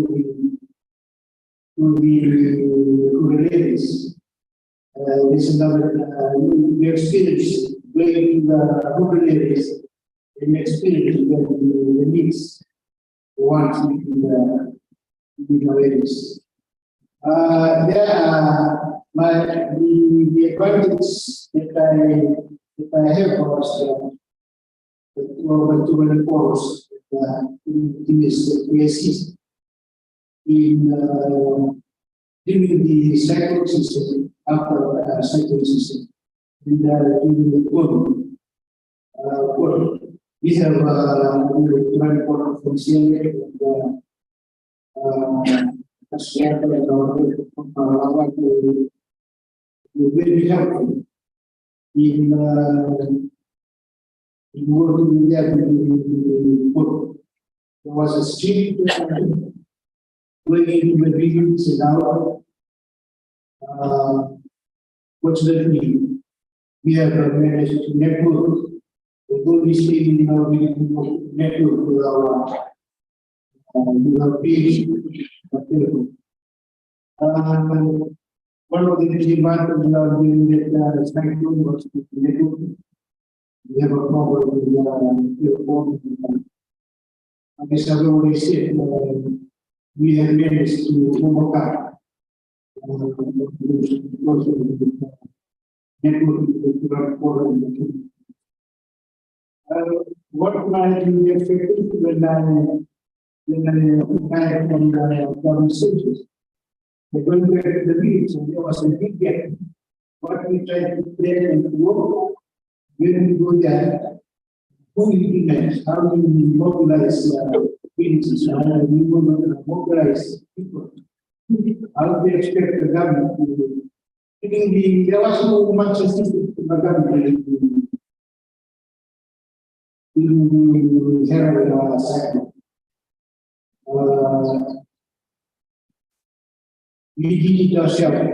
the ladies. This is another the experience going to the rural areas and experience the needs want in the areas. There are the advantage that I have was the course in this PSC in giving the cycle system after cycle system in the code. We have very important from CLA very helpful in working with them. There was a street going into the regions and out. Fortunately, we have managed to network. The goal is taking our network with our page. One of the advantages of doing that spectrum was to network. We have a problem with your phone. As I've already said, we have managed to overcome what might be expected when I from the conversations? They're going back to the beach, and there was a big gap. What we tried to plan and to work, when we go there, who implements, how do we mobilize villages, how do we mobilize people? How do we expect the government to do? There was so much assistance from the government to handle our cycle. We did it ourselves.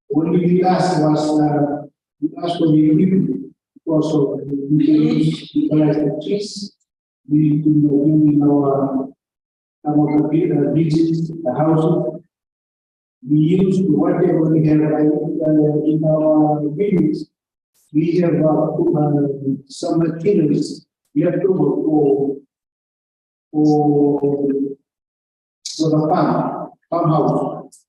What we asked was we asked for the equipment because of utilize the trees. We need to bring in our some of the bridges, the houses. We use whatever we have in our buildings. We have some materials left over for the farmhouse.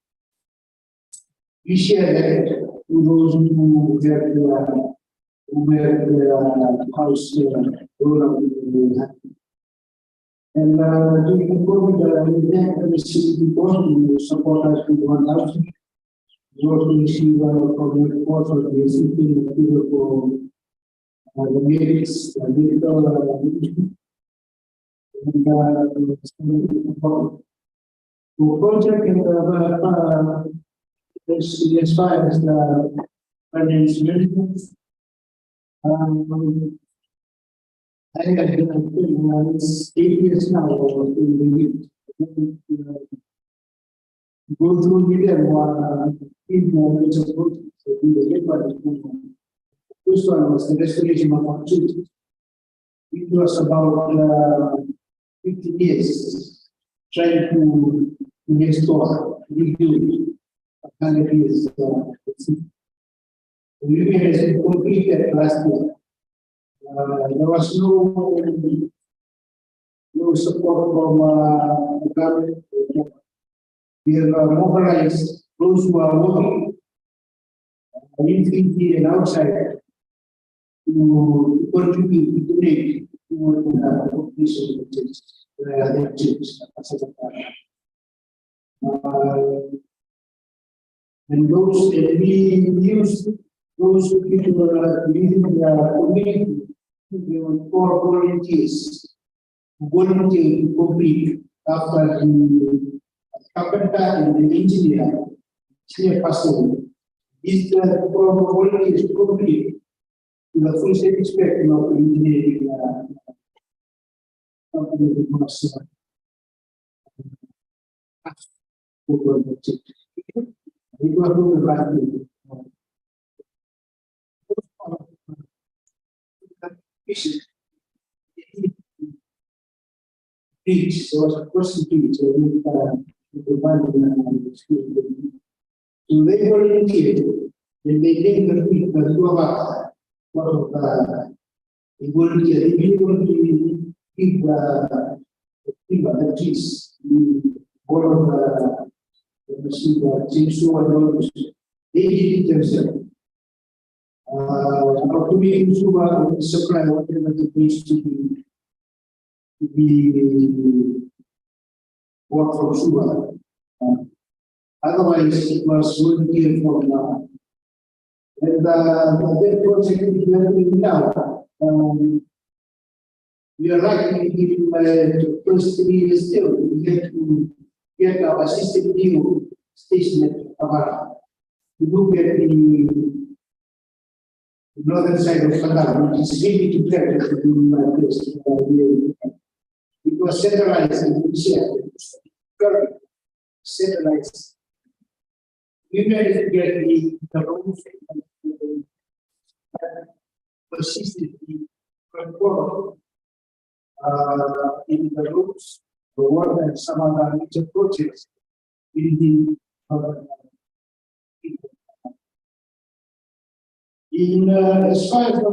We share that to those who have the house grown up. And during the COVID, we have received the support us with 1,000. We also received from the report of the existing material for the medics, medical the project as far as the financial management. I have been it's 8 years now. Go through First one was the restoration of opportunity. It was about 50 years trying to restore, rebuild 100 years. The living has been completed last year. There was no support from the government. We have mobilized those who are working in Fiji and outside to contribute, to donate to the completion of the church. And those that we use, those people living in the community, they were 4 volunteers who volunteer to complete after the carpenter and the engineer, senior person. These 4 volunteers to complete to the full satisfaction of the engineering company that was it was the right thing. Beach, there was a person beach, so they volunteered, and they came to the 2 of us. They volunteered, they really want to give the trees, all of the machine, chainsaw, and all this. They did it themselves. Our community supply whatever the needs to be bought from Suba. Otherwise, it was volunteer from and the project is developing now. We are likely in the first 3 years still. We have to get our assistant new station at Havana. We look at the northern side of Qatar, which is really to get in my place. It was centralized in Asia, centralized. We managed to get the roads persistently control in the roads, the water, and some other major projects in the as far as the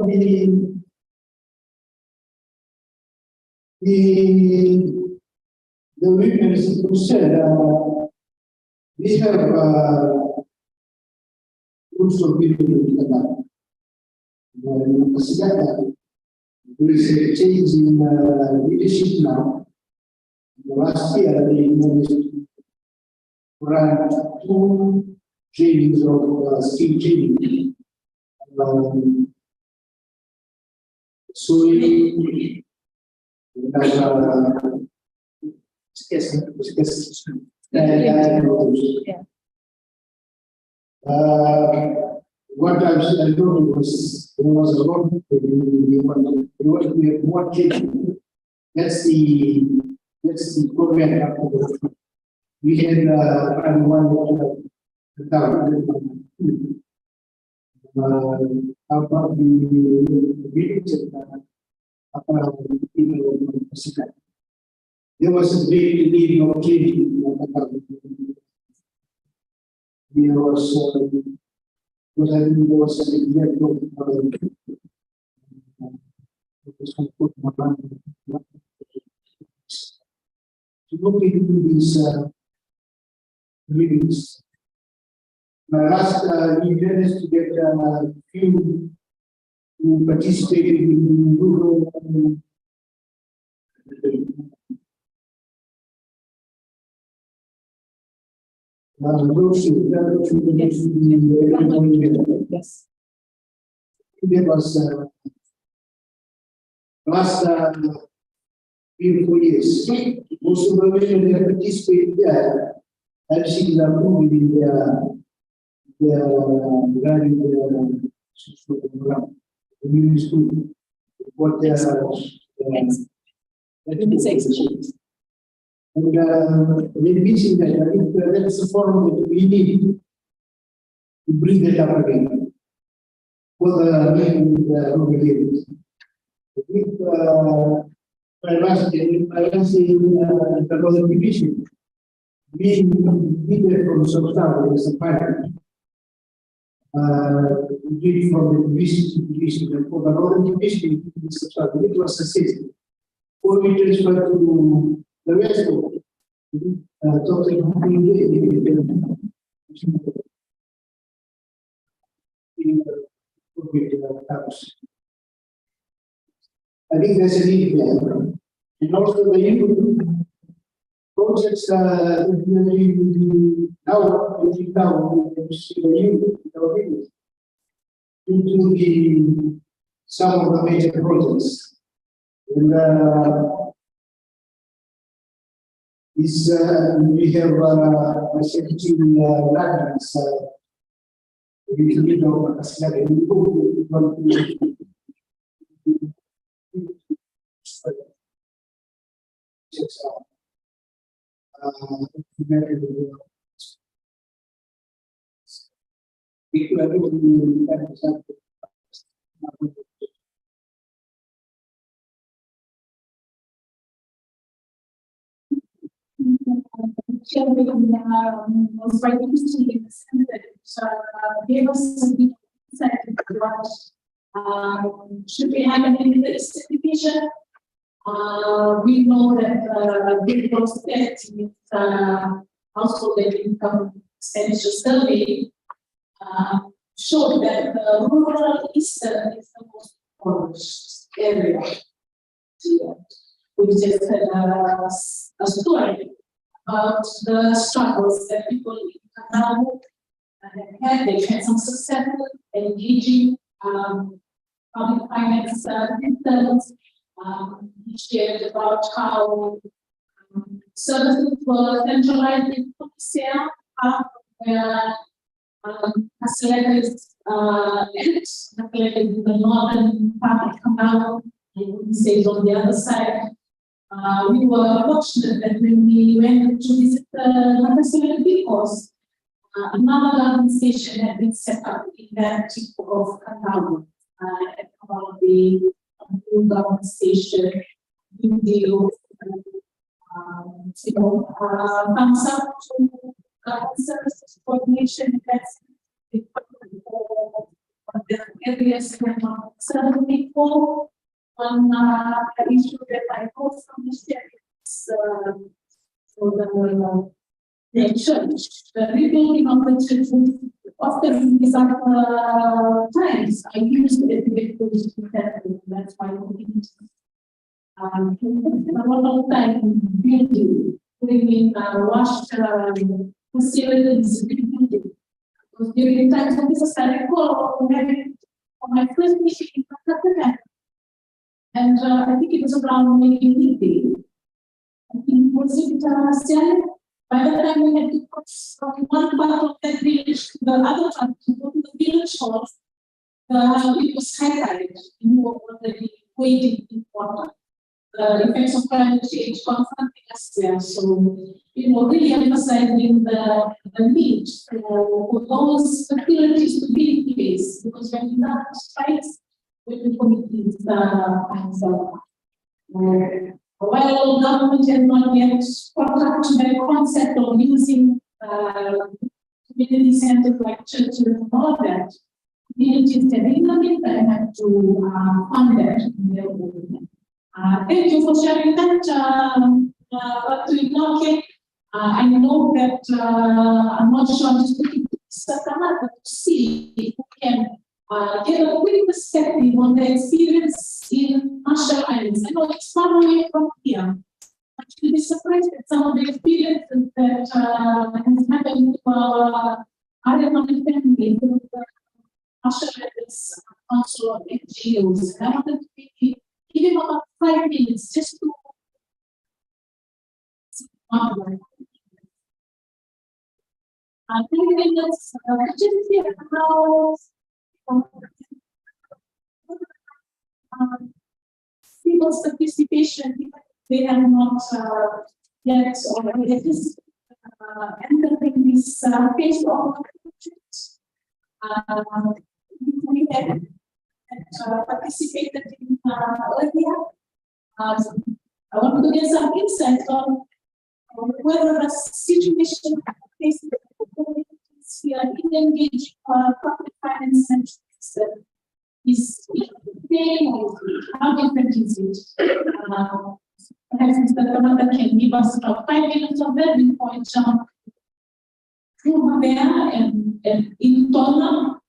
women is concerned, we have groups of people in Qatar. There is a change in leadership now. Last year, they managed to run 2 trainings of skill training. So we what I told was there was a lot of we have more training. That's the program. We had one about the meetings there was a great need of change. There was a example to look into these meetings. My last event is to get a few who participated in rural Yes. there was last 3 or 4 years. Most of the women that participated there had seen the movie in regarding the community school. What they are. And we're missing that. I think that's a forum that we need to bring that up again. For the men with the I think my last in the Northern Division, we did from Southtown as a pilot. We did from the division to division, and for the Northern Division, it was a system. Or we transferred to the rest of I think there's a need there. And also the youth projects now into the some of the major projects. And we have a secretary guidance. We can get over a slide. Chairman was very interesting in the sense that gave us some insight into what should we have an implicit division. We know that the prospect with household income expenditure survey showed that the rural eastern is the most impoverished area. We just had a story about the struggles that people in Kanal had. They had some successful engaging public finance systems. He shared about how services were centralized in Policia, where Hasleta is in the northern part of Kanal, and stays on the other side. We were fortunate that when we went to visit the facility because another government station had been set up in that tip of Kanal, at the new government station, new deal, thumbs up to government services coordination. That's the areas that certainly for. One issue that I got from the church, the rebuilding of the church, often these are times I used it to get those to happen. That's why we need a lot of time building, bringing washed facilities, rebuilding. Because during times of this, I recall on my first mission in Pakistan. And I think it was around maybe midday. I think was it by the time we had to cross from one part of that village to the other part to go to the village hall, it was high tide. You were already waiting in water. the effects of climate change confronting us there. So, really emphasizing the need for those facilities to be in place, because when that strikes, when the communities finds out. While government has not yet caught up to the concept of using community centers like churches and all that, communities have been and have to fund that in their own. Thank you for sharing that, Dr. Inoke. I know that I'm not sure I'm just looking to see if we can get a quick perspective on the experience in Marshall Islands. I know it's far away from here. But you'll be surprised at some of the experiences that has happened to our Areman family, to the Marshall Islands Council of NGOs. And I wanted to give him about 5 minutes just to just hear how people's participation, they have not yet already entering this phase of we had participated in earlier. I want to get some insight on whether the situation facing the communities here in engaging corporate finance centers is how different is it? Perhaps Mr. Kamata can give us about 5 minutes of that before I jump through there and in Tona.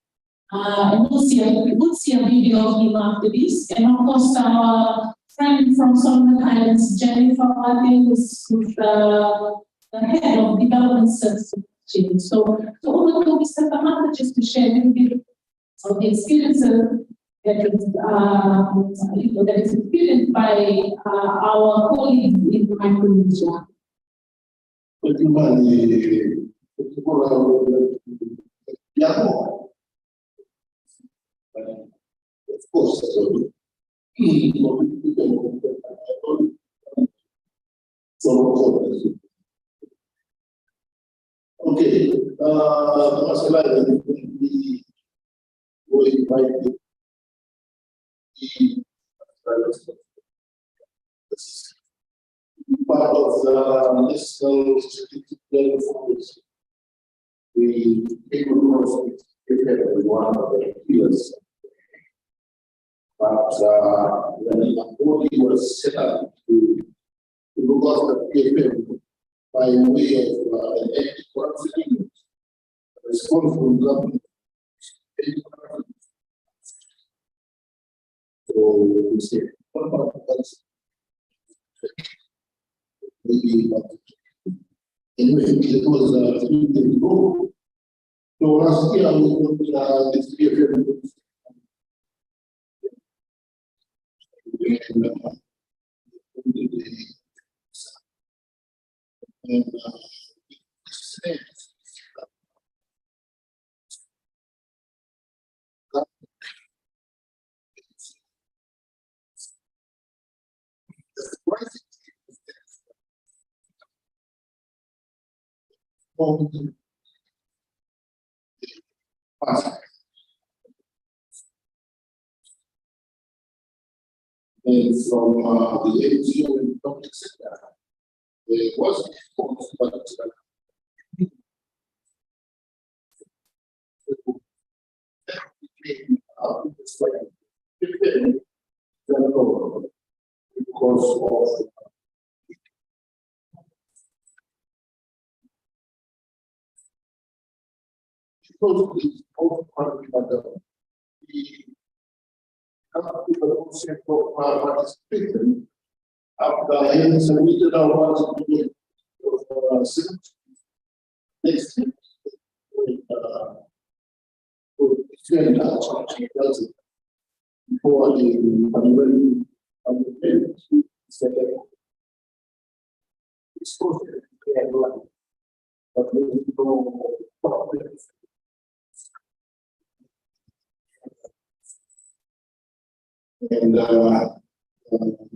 And we'll see a video of him after this. And of course, our friend from Solomon Islands, Jennifer Martin, who's the head of development services. So over to Mr. Kamata just to share a little bit of the experiences that is experienced by our colleagues in Micronesia. Of course, okay, masalah yang boleh baik part of the national strategic plan focus. We take a lot of it one of the pillars. But when the body was set up to look after PFM by way of an anti-corruption response from government. So we say, what about that? Maybe, but anyway, it was a few days ago. So last year, we got this PFM. And from the NGO and public sector, there was a response, but because of people who participated after having submitted our next for the but and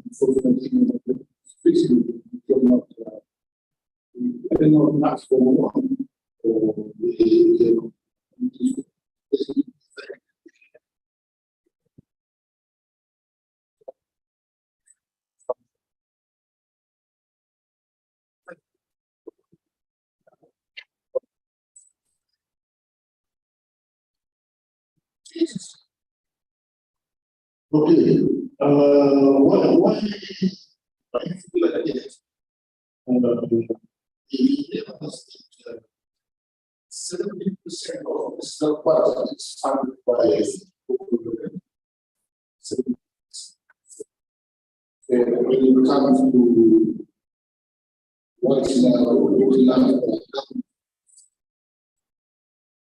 unfortunately, basically, we cannot ask for more. Or okay, what I feel like this, the 70% of the surplus is funded by and when it comes to what's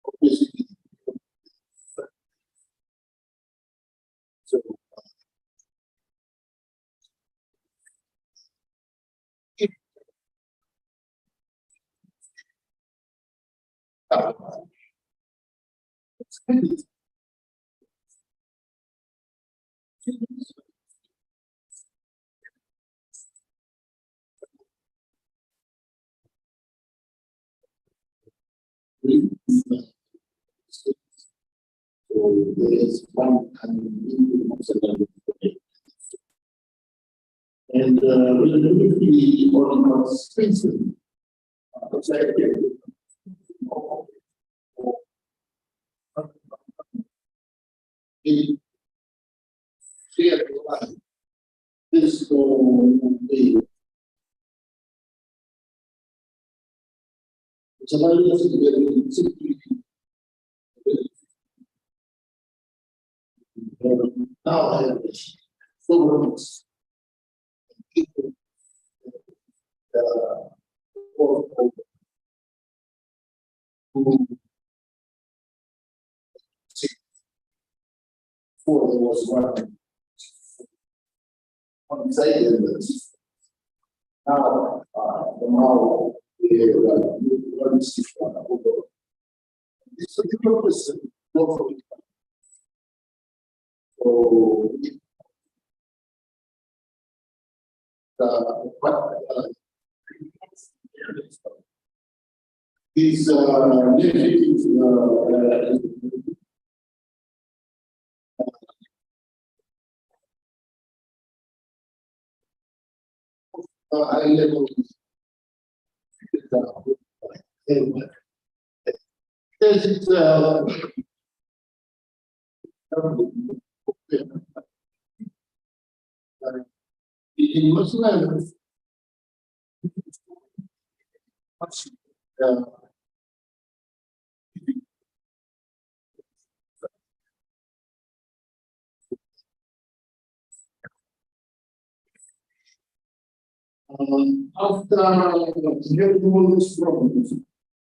obviously, so so there is one and relatively on expensive. In share this the now I have so people who before there was one side that now now one this particular person go for it. So these negatives high level this is in Muslim after having all these problems,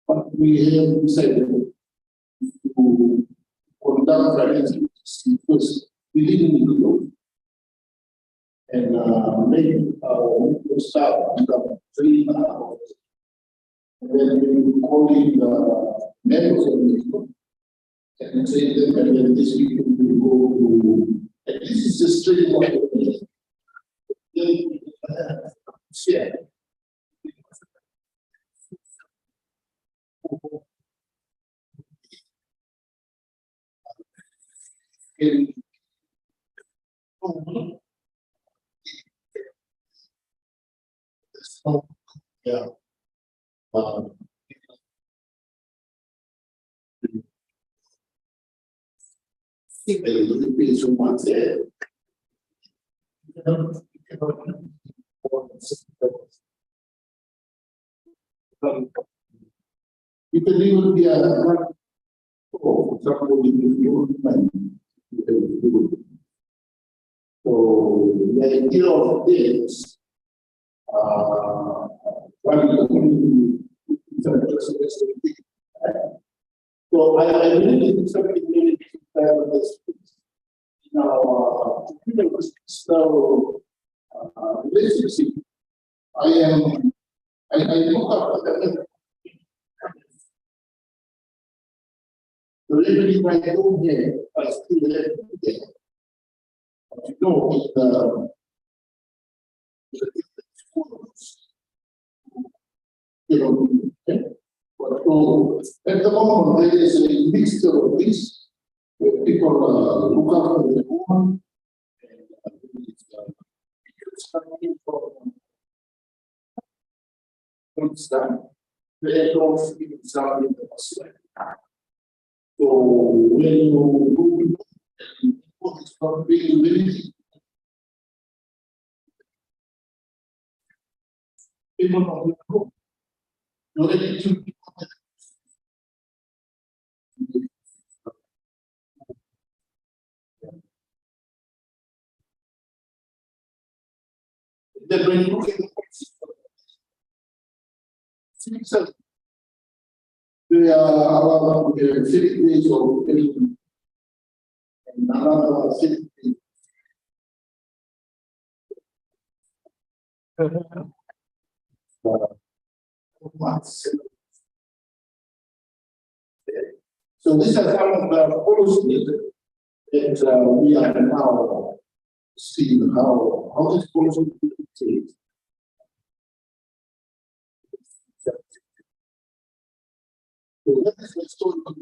but we have decided to conduct forensics because we didn't go and make our staff become 3 hours. And then we will call in the members of the group and say them, and then these people will go to, and this is the straight way. Yeah. Yeah. Think a little bit so much there. You can even be a for example, so the idea of this, so I really think something really this. Now, so relationship, I look up the relationship I don't have, I still have there. But you know, you know, so at the moment, there is a mixture of this, where people look after the woman. Understand? They don't feel something in the hospital. So when you go, it's not being limited. People don't go. You already took then when you look at the so they are around 50 days of and another 50 days. Months. So these are some of the policies that we are now seeing how this policy is. So that is the story of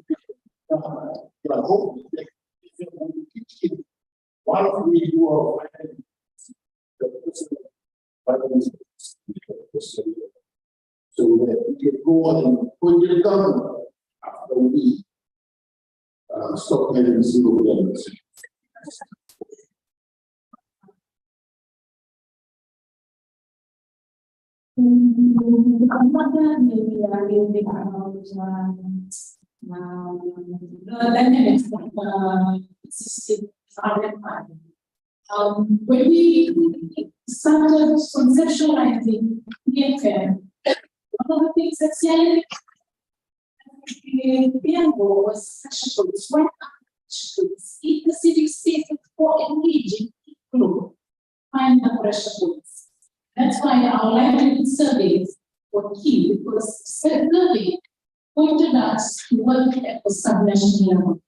the hope that if you teach one of we who are the person so that we can go on and put it down after we stop having zero balance. Maybe I will be about the dynamics of existing when we started conceptualizing PFM, one of the things that was sessions, when in the civic space for engaging people, find the pressure points. That's why our livelihood surveys were key, because survey pointed us to work at the subnational level.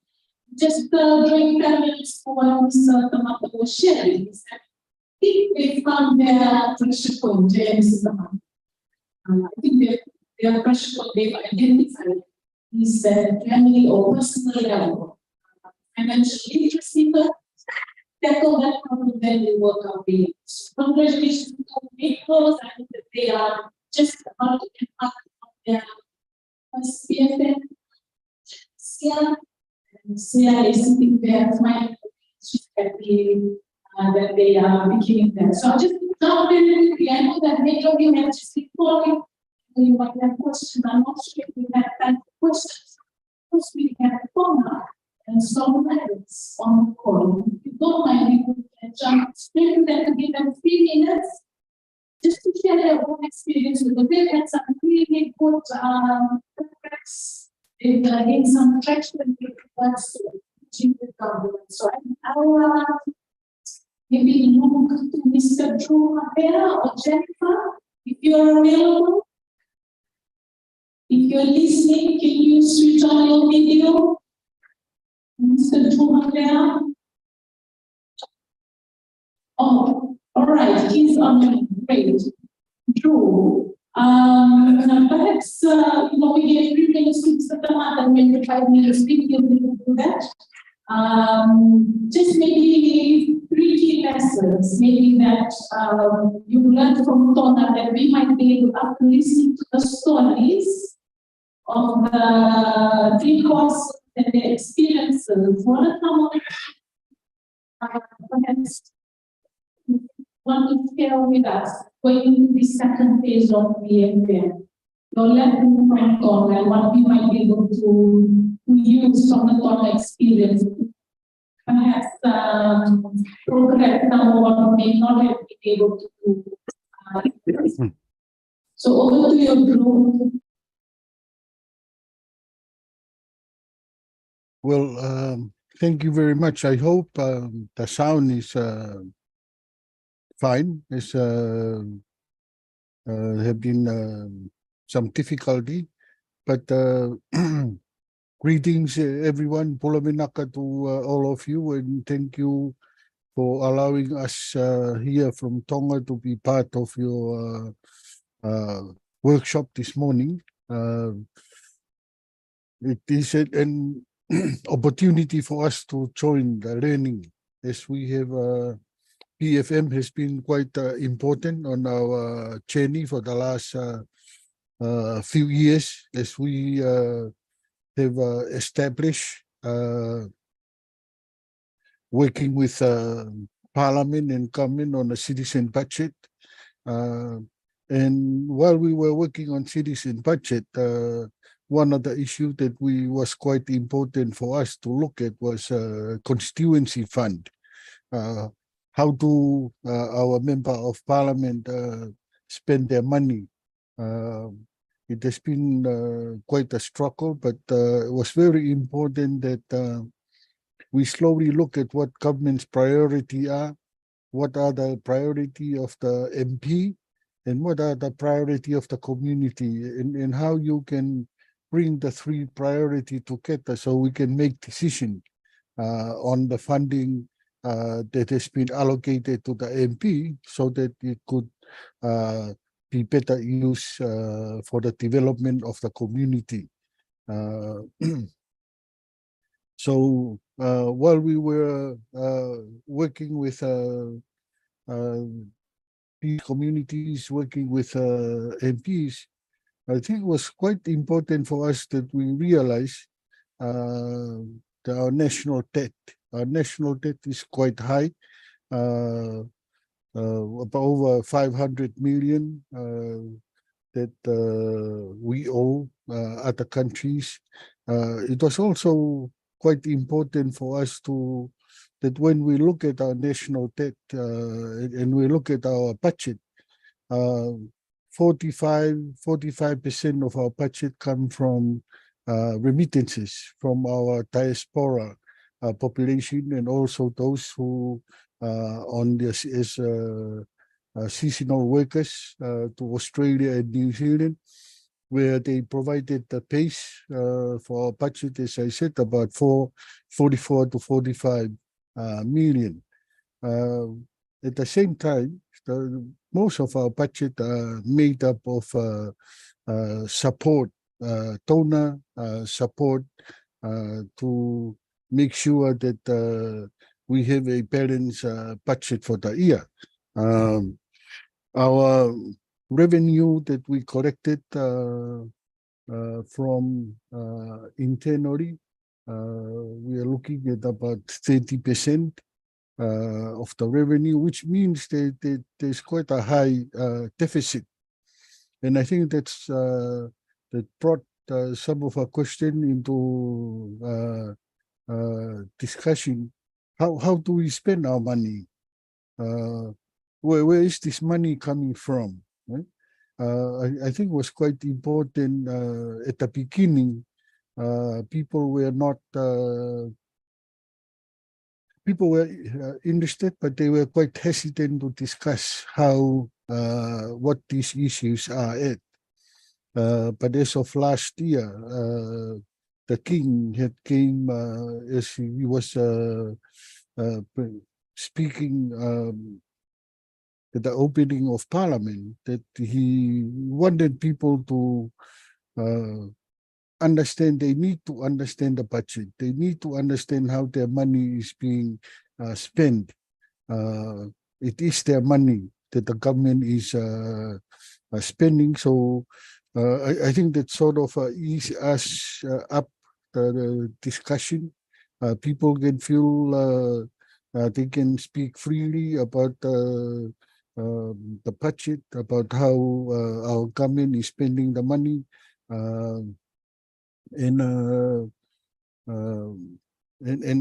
Just during 10 minutes for Mr. Tamata was sharing, is that if they found their pressure point, I think their pressure point they've identified is family or personal level. Financial literacy, tackle that problem, then they work out the congratulations to people. I think that they are just about to impact on their PFM. SIA is sitting there, smiling, she's happy that they are beginning that. So just now, very quickly, I know that many of you have just been following. You might have questions. I'm not sure if we have time for questions. Of course, we have a phone now and some matters on the call. If you don't mind, we can jump straight to them to give them 3 minutes just to share their own experience with the they've had some really good practice. They've gained some traction with regards to teaching the government. So I'll maybe look to Mr. Drew Mapera or Jennifer, if you're available. If you're listening, can you switch on your video? Mr. Drew Mapera? Oh, all right, he's on. Great. Drew, perhaps, we get 3 minutes to Mr. Tamata and maybe 5 minutes to speak, you'll be able to do that. Just maybe 3 key lessons, maybe that you learned from Tona that we might be able, after listening to the stories of the 3 courses and their experiences, what are some of perhaps want to share with us going into the second phase of PFM? Your lesson from Tona and what we might be able to use from the Tona experience, perhaps progress some of what we may not have been able to do. So over to your group. Well, thank you very much. I hope the sound is fine. It's have been some difficulty, but greetings everyone. Pulaminaka to all of you, and thank you for allowing us here from Tonga to be part of your workshop this morning. It is an opportunity for us to join the learning, as we have PFM has been quite important on our journey for the last few years, as we have established working with Parliament and government on a citizen budget. And while we were working on citizen budget, one of the issues that was quite important for us to look at was constituency fund. How do our member of Parliament spend their money? It has been quite a struggle, but it was very important that we slowly look at what government's priority are, what are the priority of the MP, and what are the priority of the community, and how you can bring the three priority together so we can make decision on the funding that has been allocated to the MP, so that it could be better used for the development of the community. So while we were working with these communities, working with MPs, I think it was quite important for us that we realize that our national debt is quite high, about over 500 million that we owe other countries. It was also quite important for us that when we look at our national debt and we look at our budget, 45% of our budget come from remittances from our diaspora population, and also those who on this as seasonal workers to Australia and New Zealand, where they provided the base for our budget, as I said, about 44 to 45 million. At the same time, most of our budget are made up of support, donor support to make sure that we have a balanced budget for the year. Our revenue that we collected from internally, we are looking at about 30% of the revenue, which means that there's quite a high deficit. And I think that brought some of our question into discussion. How do we spend our money? Where is this money coming from? Right? I think it was quite important at the beginning. People were not people were interested, but they were quite hesitant to discuss how what these issues are at. But as of last year, the king had came as he was speaking at the opening of Parliament, that he wanted people to understand. They need to understand the budget. They need to understand how their money is being spent. It is their money that the government is spending. So I think that sort of ease us up the discussion. People can feel they can speak freely about the budget, about how our government is spending the money, and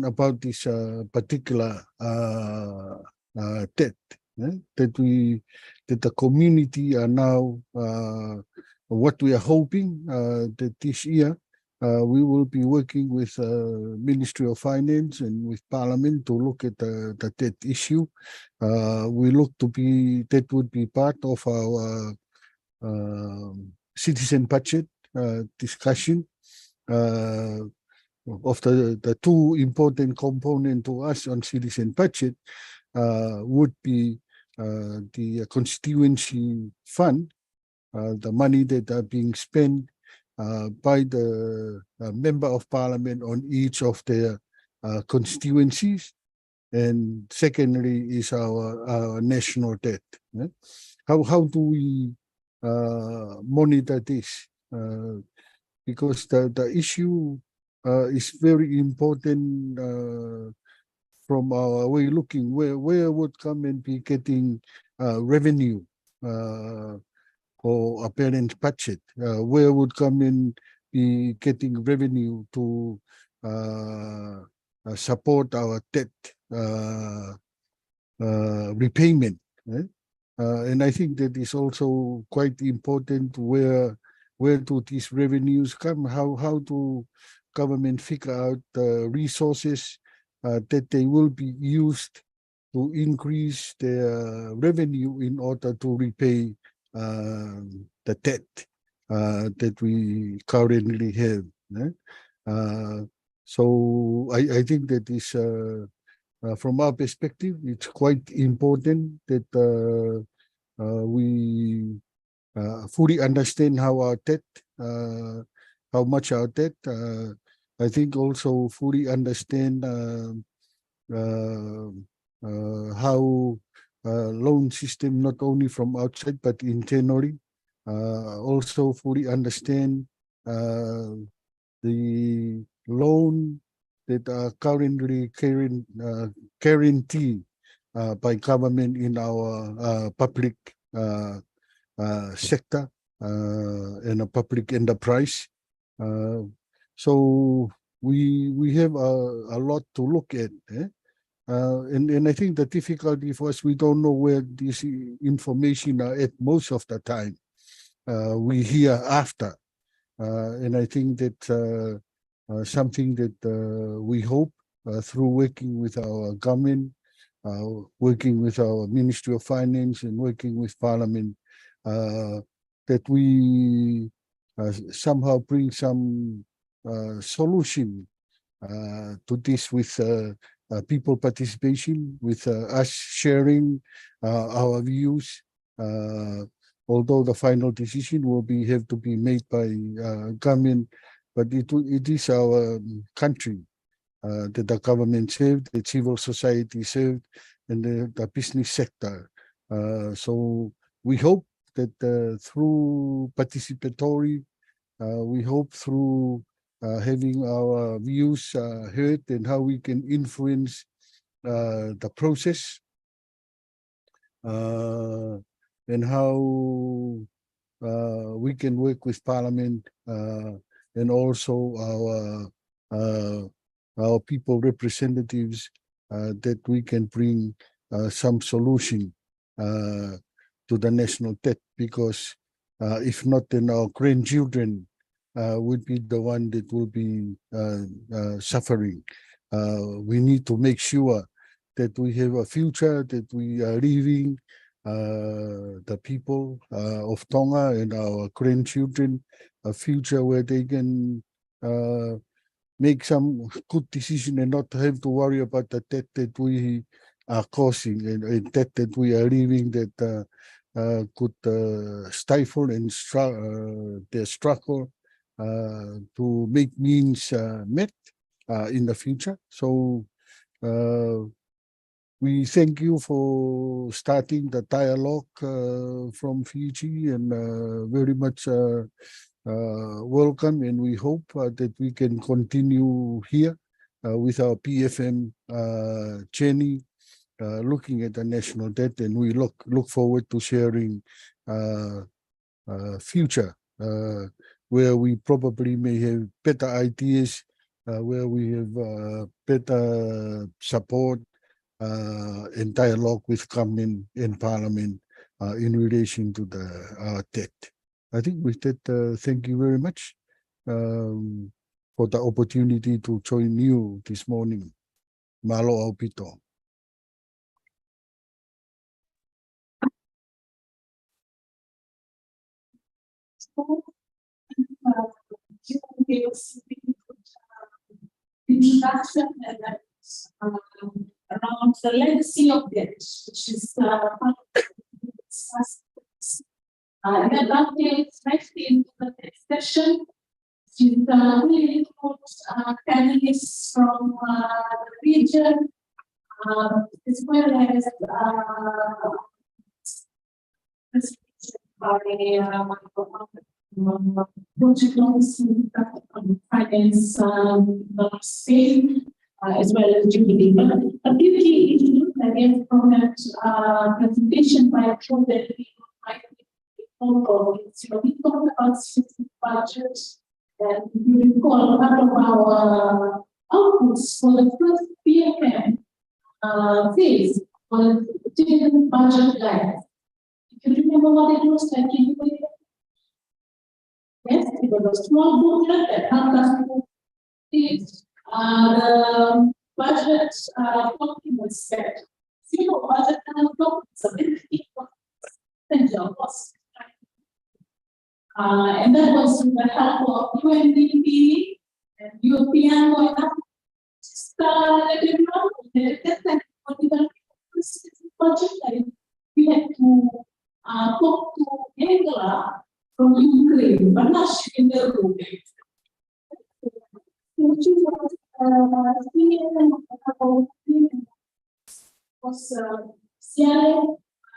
about this particular debt that the community are now. What we are hoping that this year we will be working with Ministry of Finance and with Parliament to look at the debt issue. We look to be that would be part of our citizen budget discussion. Of the two important components to us on citizen budget would be the constituency fund the money that are being spent by the member of parliament on each of their constituencies. And secondly is our national debt. How do we monitor this? Because the issue is very important from our way looking where would come and be getting revenue or a balanced budget, where would come and be getting revenue to support our debt repayment. And I think that is also quite important where do these revenues come, how do government figure out the resources that they will be used to increase their revenue in order to repay the debt that we currently have. So I think that is from our perspective, it's quite important that we fully understand how our debt, how much our debt. I think also fully understand how loan system, not only from outside but internally, also fully understand the loan that are currently guaranteed by government in our public sector and a public enterprise. So we have a lot to look at. And I think the difficulty for us, we don't know where this information are at most of the time. We hear after. And I think that something that we hope through working with our government, working with our Ministry of Finance and working with Parliament, that we somehow bring some solution to this with people participation, with us sharing our views, although the final decision will have to be made by government, but it is our country that the government served, the civil society served, and the business sector. So we hope that through participatory, we hope through having our views heard and how we can influence the process and how we can work with Parliament and also our people representatives that we can bring some solution to the national debt, because if not, then our grandchildren would be the one that will be suffering. We need to make sure that we have a future, that we are leaving the people of Tonga and our grandchildren a future where they can make some good decision and not have to worry about the debt that we are causing and debt that we are leaving that could stifle and their struggle to make means met in the future. So we thank you for starting the dialogue from Fiji, and very much welcome, and we hope that we can continue here with our PFM journey, looking at the national debt, and we look forward to sharing future where we probably may have better ideas, where we have better support and dialogue with government and Parliament in relation to the debt. I think with that, thank you very much for the opportunity to join you this morning. Malo au pito. You gave us introduction and around the legacy of debt, which is And then that takes nicely into the next session. With really includes panelists from the region, as well as presentation by project officer on finance Spain, as well as Jubilee. But a few key issues again from that presentation by a show that we might be we talked about system budget, and if you recall, part of our outputs for the first PFM phase was different budget lines. If you remember what it was like in the yes, it was a small booklet that helped us to these the budget documents set. Zero budget documents are very cost. And that was with the help of UNDP and European budget line. We had to talk to Angela from Ukraine, but not in the room. Was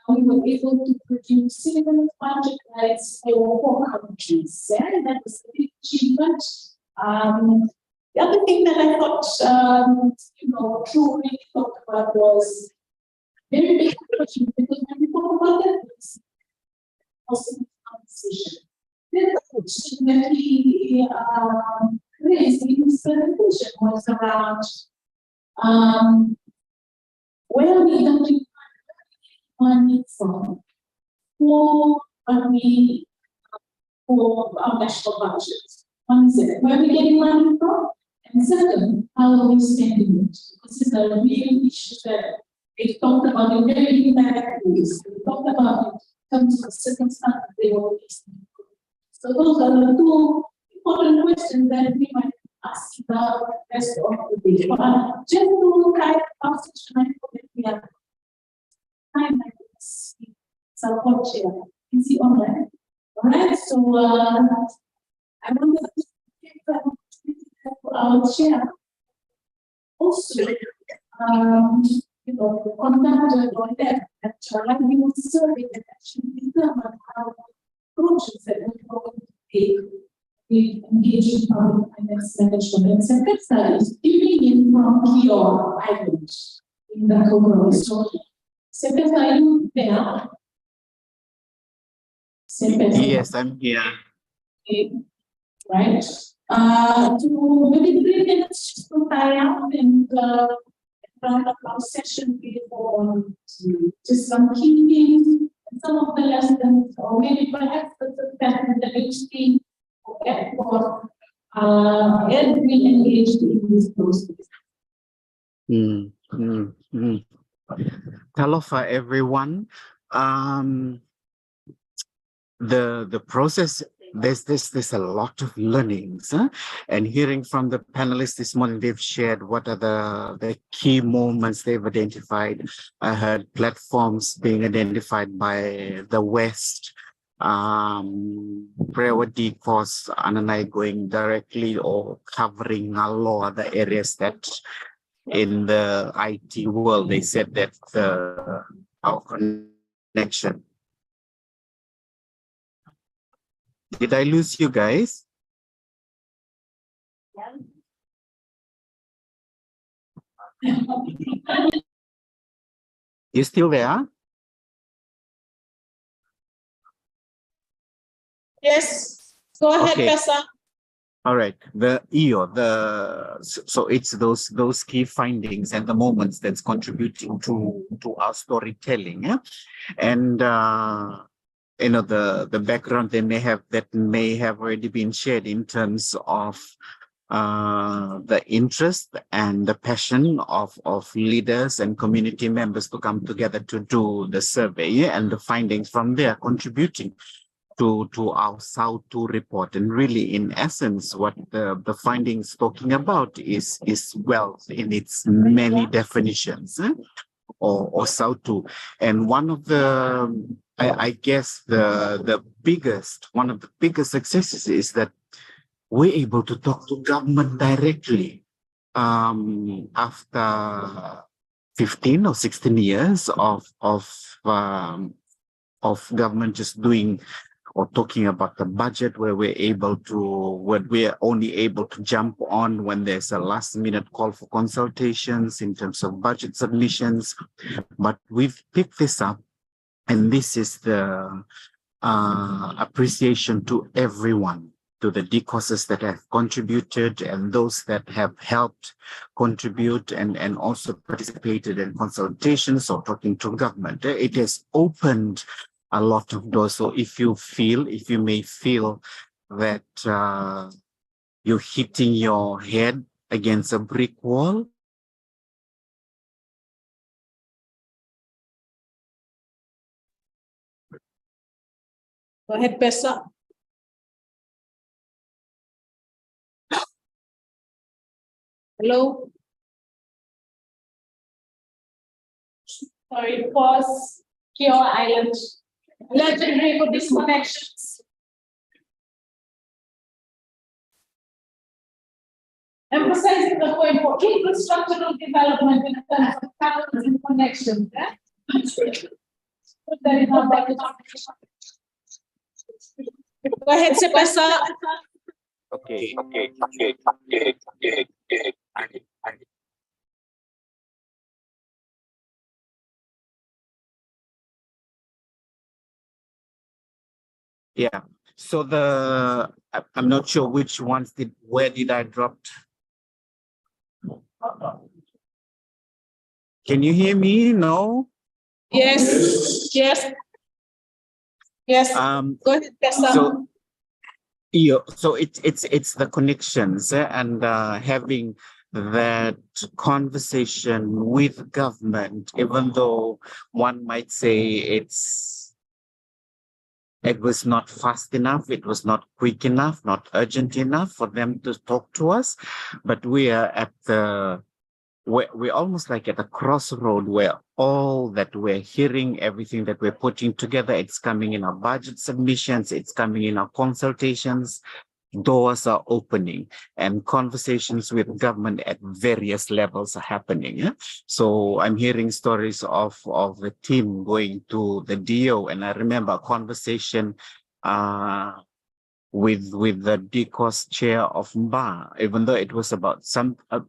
we were able to produce 7 budget guides for 4 countries. And that was a big achievement. The other thing that I thought, Drew really talked about was very big question, because when we talk about that, it's also a conversation. The question that he raised in his presentation was around where we don't get money from for our national budget. One is it, where are we getting money from? And second, how are we spending it? This is a real issue that they talked about in very direct ways. They talked about it in terms of circumstances they were facing. So those are the 2 important questions that we might ask the rest of the day. But just to kind of session, we have time like this. Support chair. You see online. All right. So I want to give that to our chair. Also, the conduct or that we will survey that actually determine how approaches that we're going to take with engaging public finance management. And second study is giving in from Kior Island in the overall story. Second study there. Yes, I'm here. Okay. Right. To maybe 3 minutes just to tie out and round up our session before just some key things, some of the lessons, or maybe perhaps the pattern that we've seen for as we engaged in this process. Talofa, everyone. The process, there's a lot of learnings, and hearing from the panelists this morning, they've shared what are the key moments they've identified. I heard platforms being identified by the West, Prewadi course, Ananai going directly or covering a lot of the areas that in the IT world, they said that our connection. Did I lose you guys? You still there? Yes, go ahead, Okay. Pesa. All right. So it's those key findings and the moments that's contributing to our storytelling, yeah? And the background that may have already been shared in terms of the interest and the passion of leaders and community members to come together to do the survey, and the findings from there contributing to our South 2 report. And really, in essence, what the findings talking about is wealth in its many definitions. or Sautu. And one of the, I guess one of the biggest successes is that we're able to talk to government directly after 15 or 16 years of government just doing or talking about the budget, where we're only able to jump on when there's a last minute call for consultations in terms of budget submissions. But we've picked this up, and this is the appreciation to everyone, to the DCOSs that have contributed and those that have helped contribute and also participated in consultations or talking to government. It has opened a lot of doors. So if you may feel that you're hitting your head against a brick wall, Go ahead, Pesa. Hello? Sorry, pause. Kiowa Island. Legendary for disconnections. Emphasizing the point for infrastructural development in terms of towns and connections. Put that in our budget. Go ahead, Sepesa. Okay. Yeah. So I'm not sure which ones where did I drop? Can you hear me? No? Yes. Go ahead, Pesa. So it's the connections and having that conversation with government, even though one might say it was not fast enough, it was not quick enough, not urgent enough for them to talk to us, but we are we're almost like at a crossroad where all that we're hearing, everything that we're putting together, it's coming in our budget submissions, it's coming in our consultations, doors are opening and conversations with government at various levels are happening. Yeah? So I'm hearing stories of the team going to the DO, and I remember a conversation with the DCOS chair of MBA, even though it was about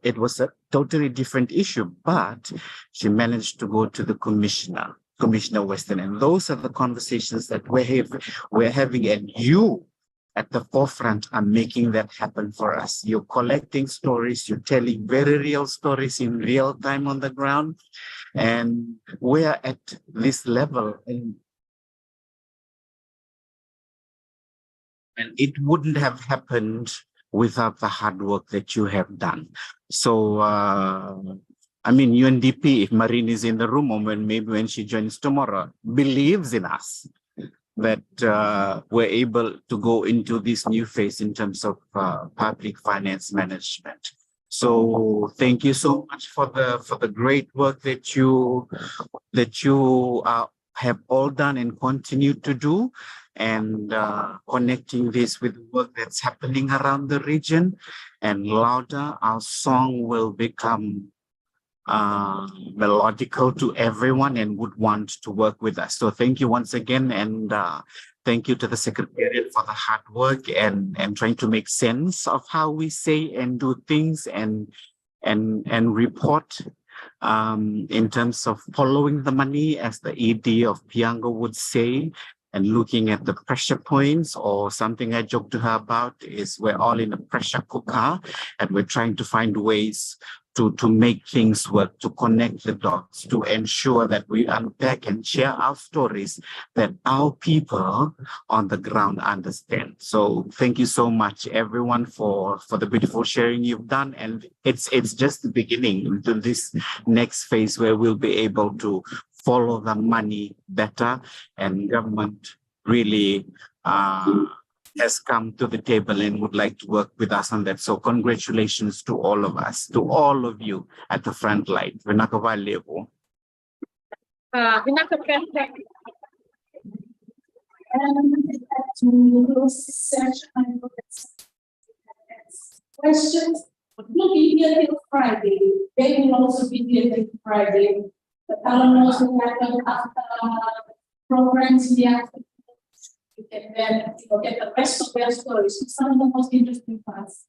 it was a totally different issue, but she managed to go to the Commissioner Weston, and those are the conversations that we're having, and you at the forefront are making that happen for us. You're collecting stories, you're telling very real stories in real time on the ground, and we're at this level, and it wouldn't have happened without the hard work that you have done. So, I mean, UNDP, if Marine is in the room, or maybe when she joins tomorrow, believes in us that we're able to go into this new phase in terms of public finance management. So thank you so much for the great work that you have all done and continue to do, and connecting this with the work that's happening around the region. And louder, our song will become melodical to everyone and would want to work with us. So thank you once again, and thank you to the Secretariat for the hard work and trying to make sense of how we say and do things and report in terms of following the money, as the ED of Piango would say, and looking at the pressure points. Or something I joked to her about is we're all in a pressure cooker and we're trying to find ways to make things work, to connect the dots, to ensure that we unpack and share our stories that our people on the ground understand. So thank you so much, everyone, for the beautiful sharing you've done. And it's just the beginning into this next phase where we'll be able to follow the money better, and government really has come to the table and would like to work with us on that. So congratulations to all of us, to all of you at the front line. to session and questions. Will be here till Friday. They will also be here till Friday. The Talon also happen after programs in the afternoon. You can then get the rest of their stories, some of the most interesting parts.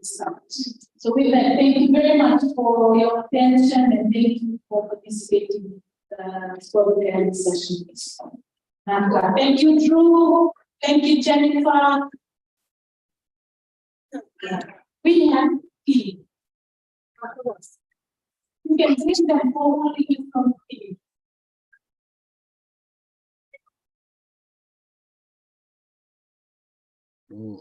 So with that, thank you very much for your attention and thank you for participating in the storytelling session. Thank you, Drew. Thank you, Jennifer. We have tea. You can drink that only from tea. Mm.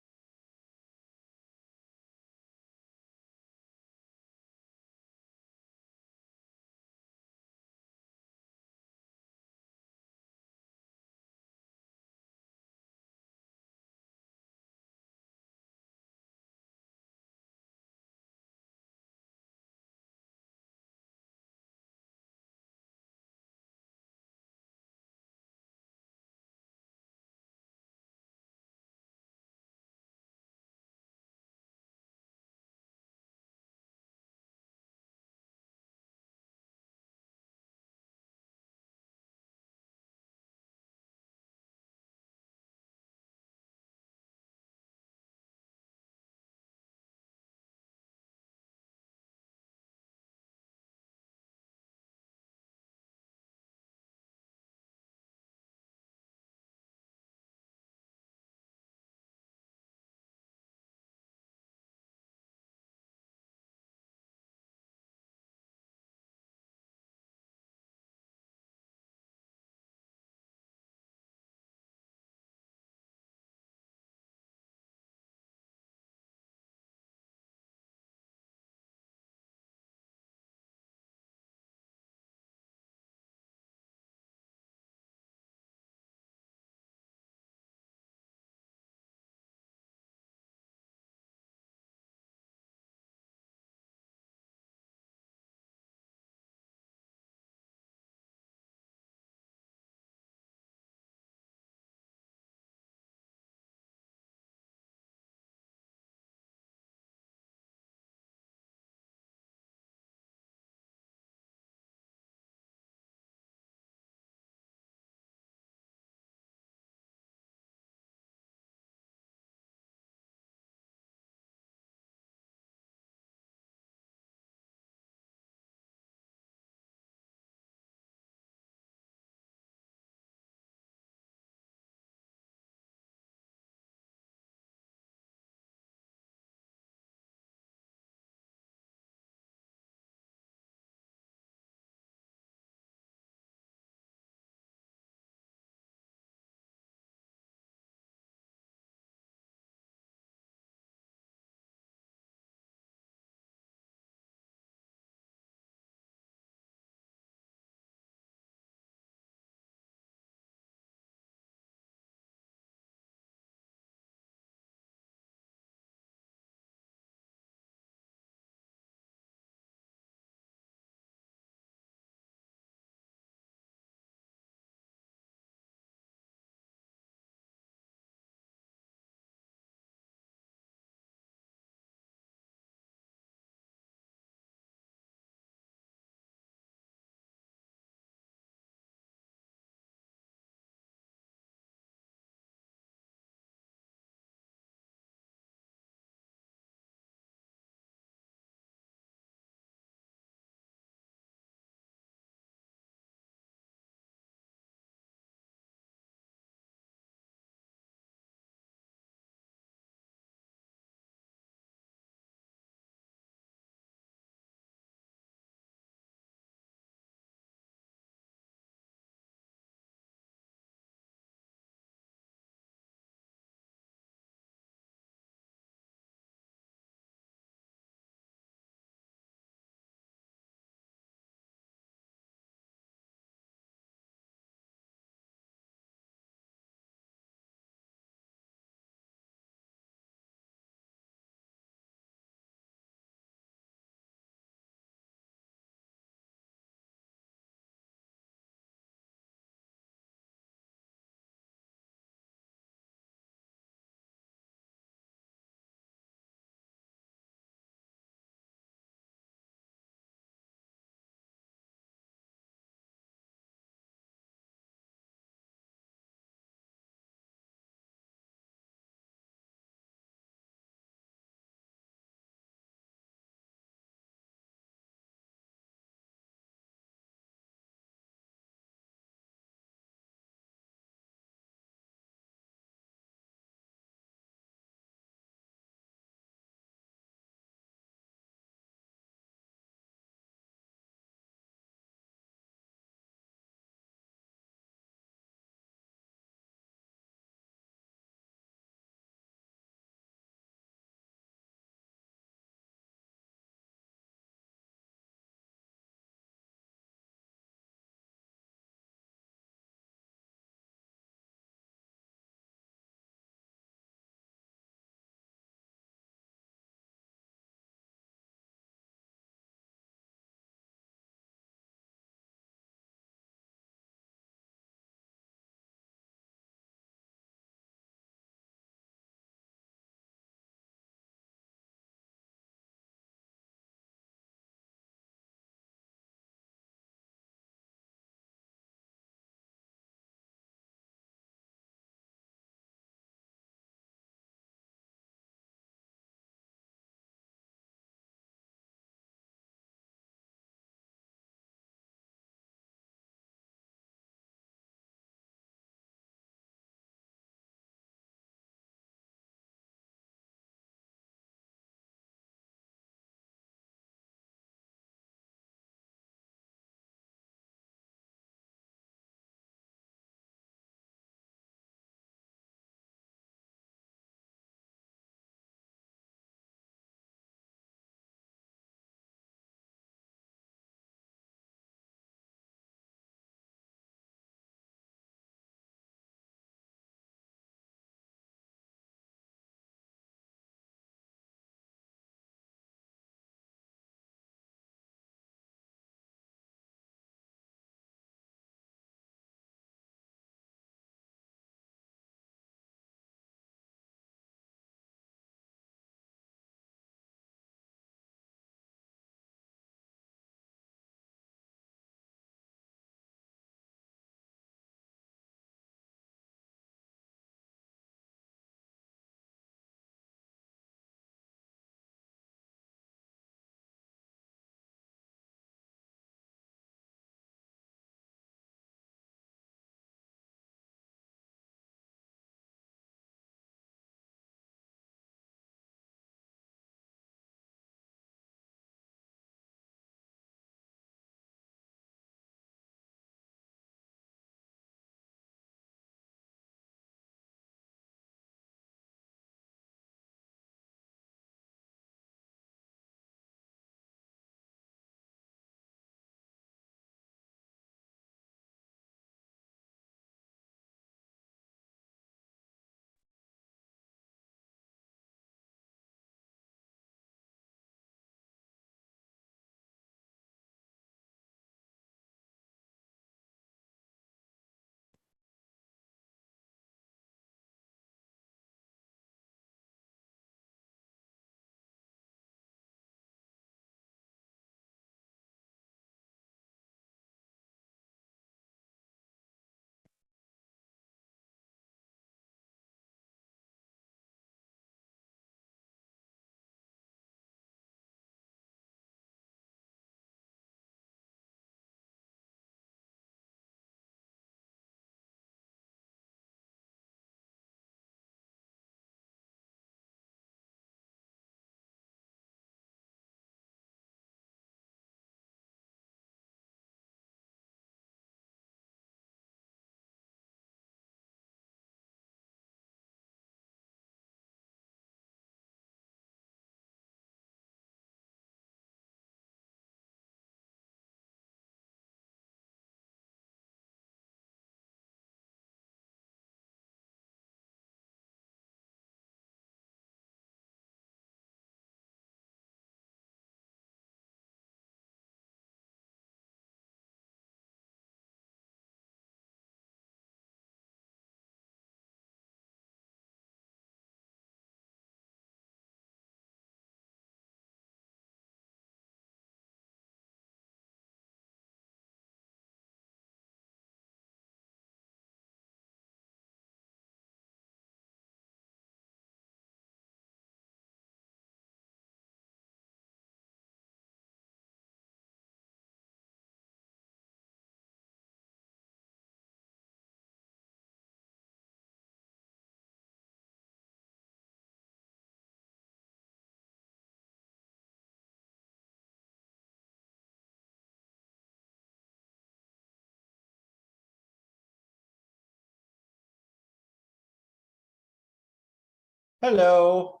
Hello.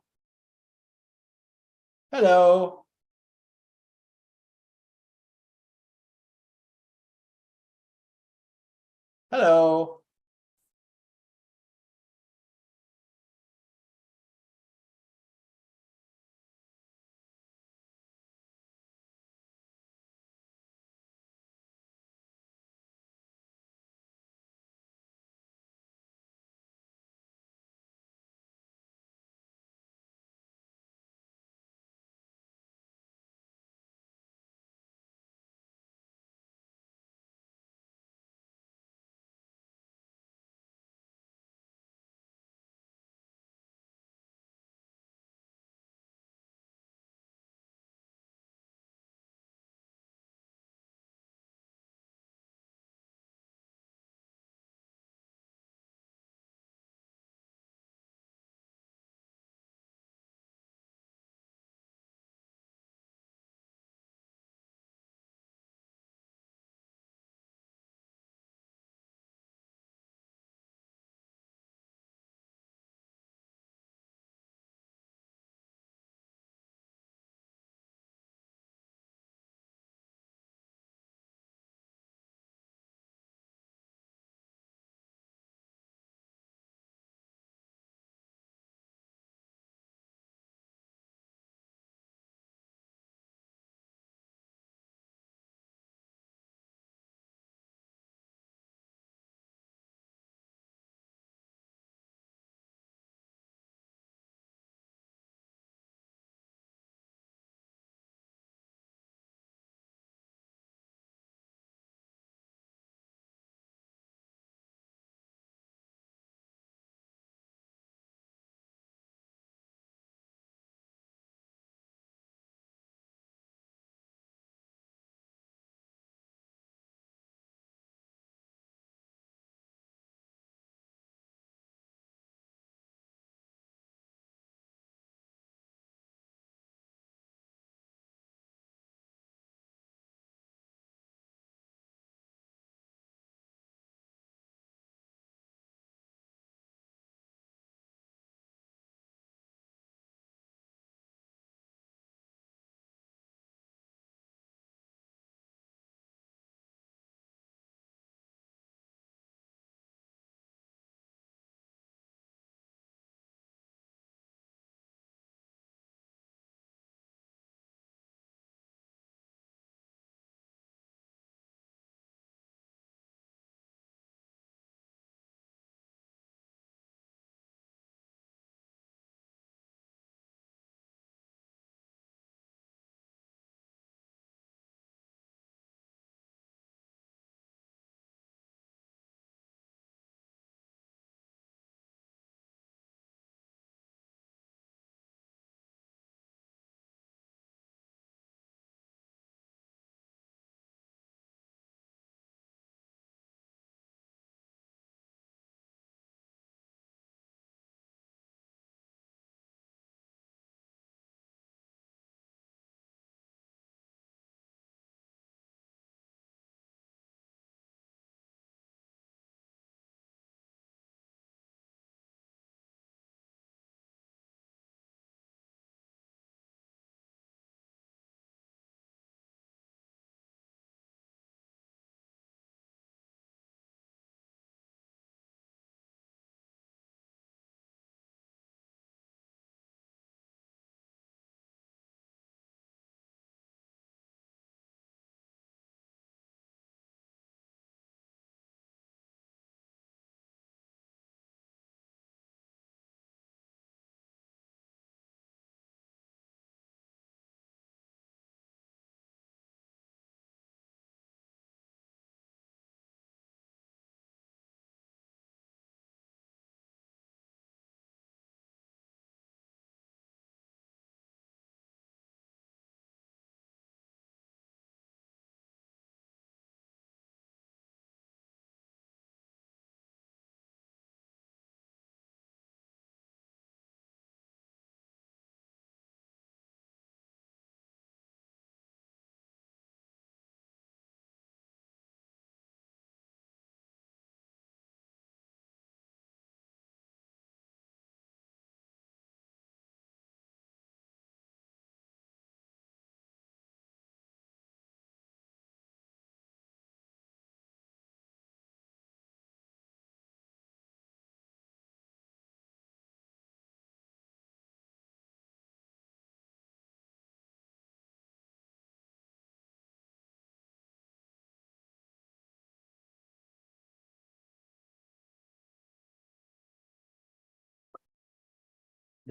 Hello. Hello.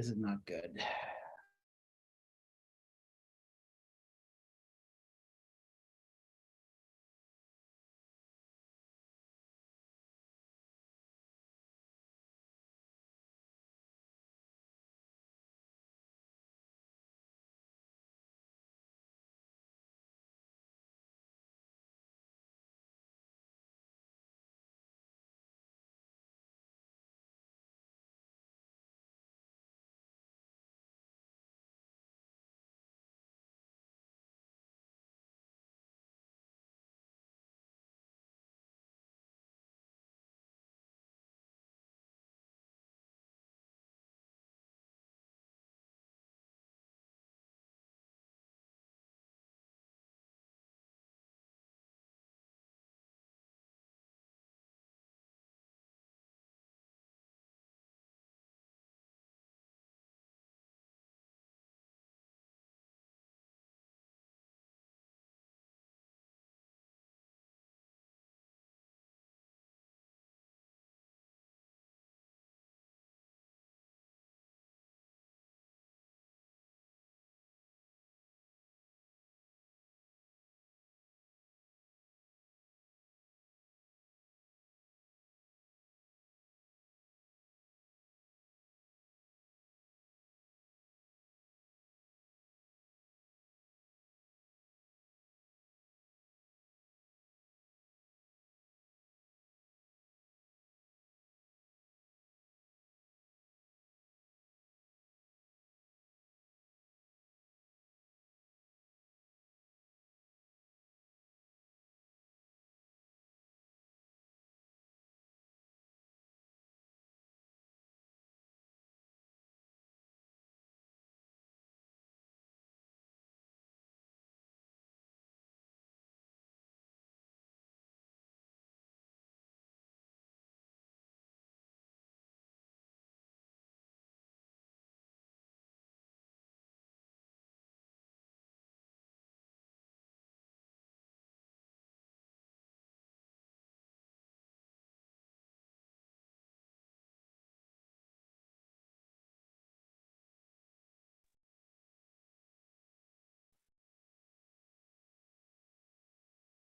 This is not good.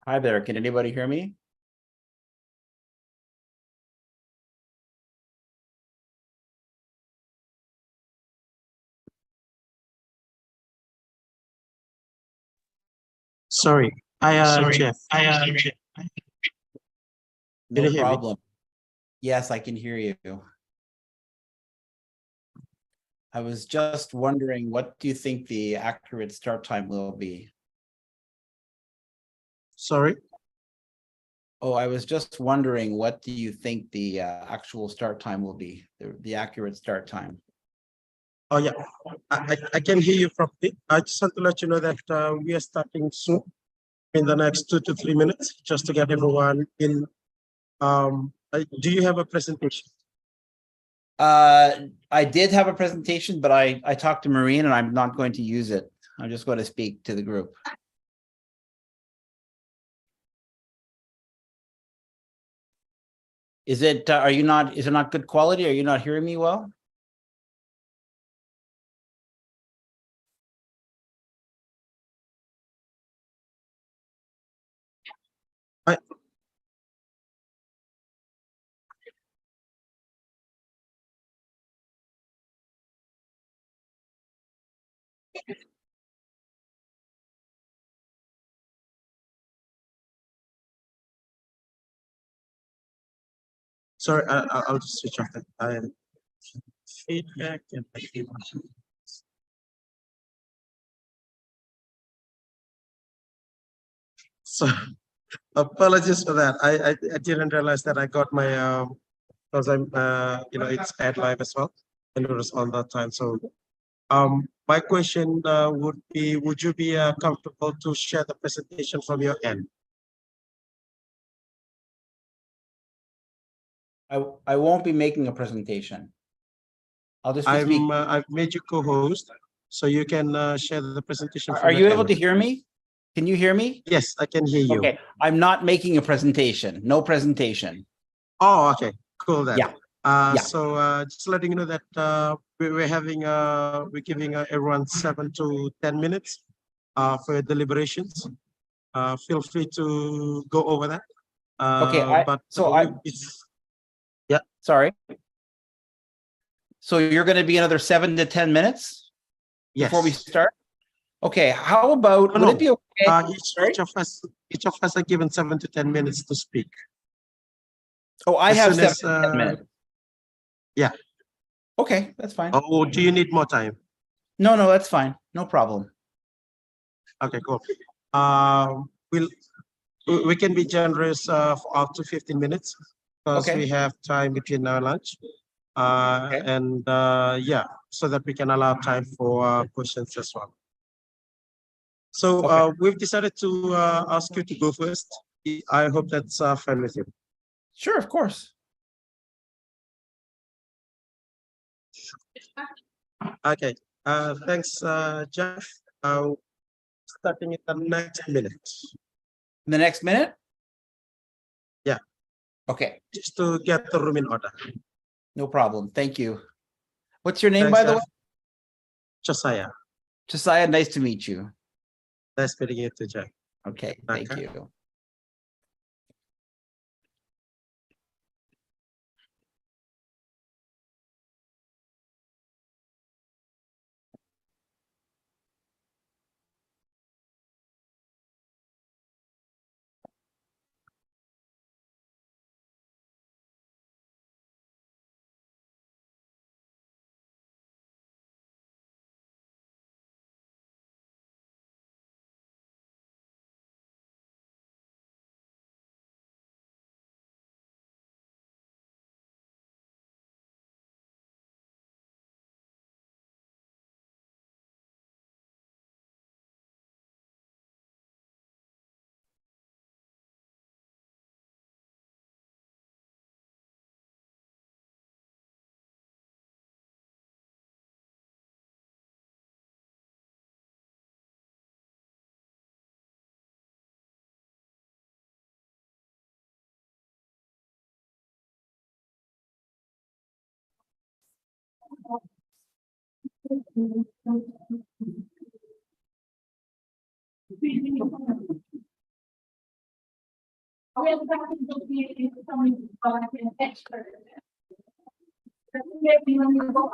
Hi there, can anybody hear me? Sorry, Jeff. Can No you hear me? problem. Yes, I can hear you. I was just wondering, what do you think the accurate start time will be? Sorry. Oh, I was just wondering, what do you think the actual start time will be, the accurate start time? Oh, yeah. I can hear you properly. I just want to let you know that we are starting soon in the next 2 to 3 minutes, just to get everyone in. Do you have a presentation? I did have a presentation, but I talked to Maureen and I'm not going to use it. I'm just going to speak to the group. Is it, is it not good quality? Are you not hearing me well? Sorry, I'll just switch off that. Feedback and so apologies for that. I didn't realize that I got my because I'm it's ad live as well, and it was on that time. So my question would be, would you be comfortable to share the presentation from your end? I won't be making a presentation. I'll just be speaking. I've made you co-host, so you can share the presentation. Are you able to hear me? Can you hear me? Yes, I can hear you. Okay, I'm not making a presentation. No presentation. Oh, okay, cool then. Yeah. So just letting you know that we're having, we're giving everyone 7 to 10 minutes for deliberations. Feel free to go over that. Okay, But it's, sorry. So you're going to be another 7 to 10 minutes yes. before we start? Okay, how about, No, would no. it be okay? Each of us are given 7 to 10 minutes to speak. Oh, I as have soon 7 to 10 minutes. Yeah. Okay, that's fine. Or do you need more time? No, that's fine. No problem. Okay, cool. We can be generous for up to 15 minutes because Okay. we have time between our lunch. Okay. And yeah, so that we can allow time for questions as well. So Okay. we've decided to ask you to go first. I hope that's fine with you. Sure, of course. Okay, thanks, Jeff. Starting in the next minute. In the next minute? Yeah. Okay, Just to get the room in order. no problem. Thank you. What's your name, Thanks, by the Jeff. way? Josiah. Josiah, nice to meet you. Nice meeting you too, Jeff. Okay, thank Okay. you. We are talking to be coming back in expert. Maybe when you go.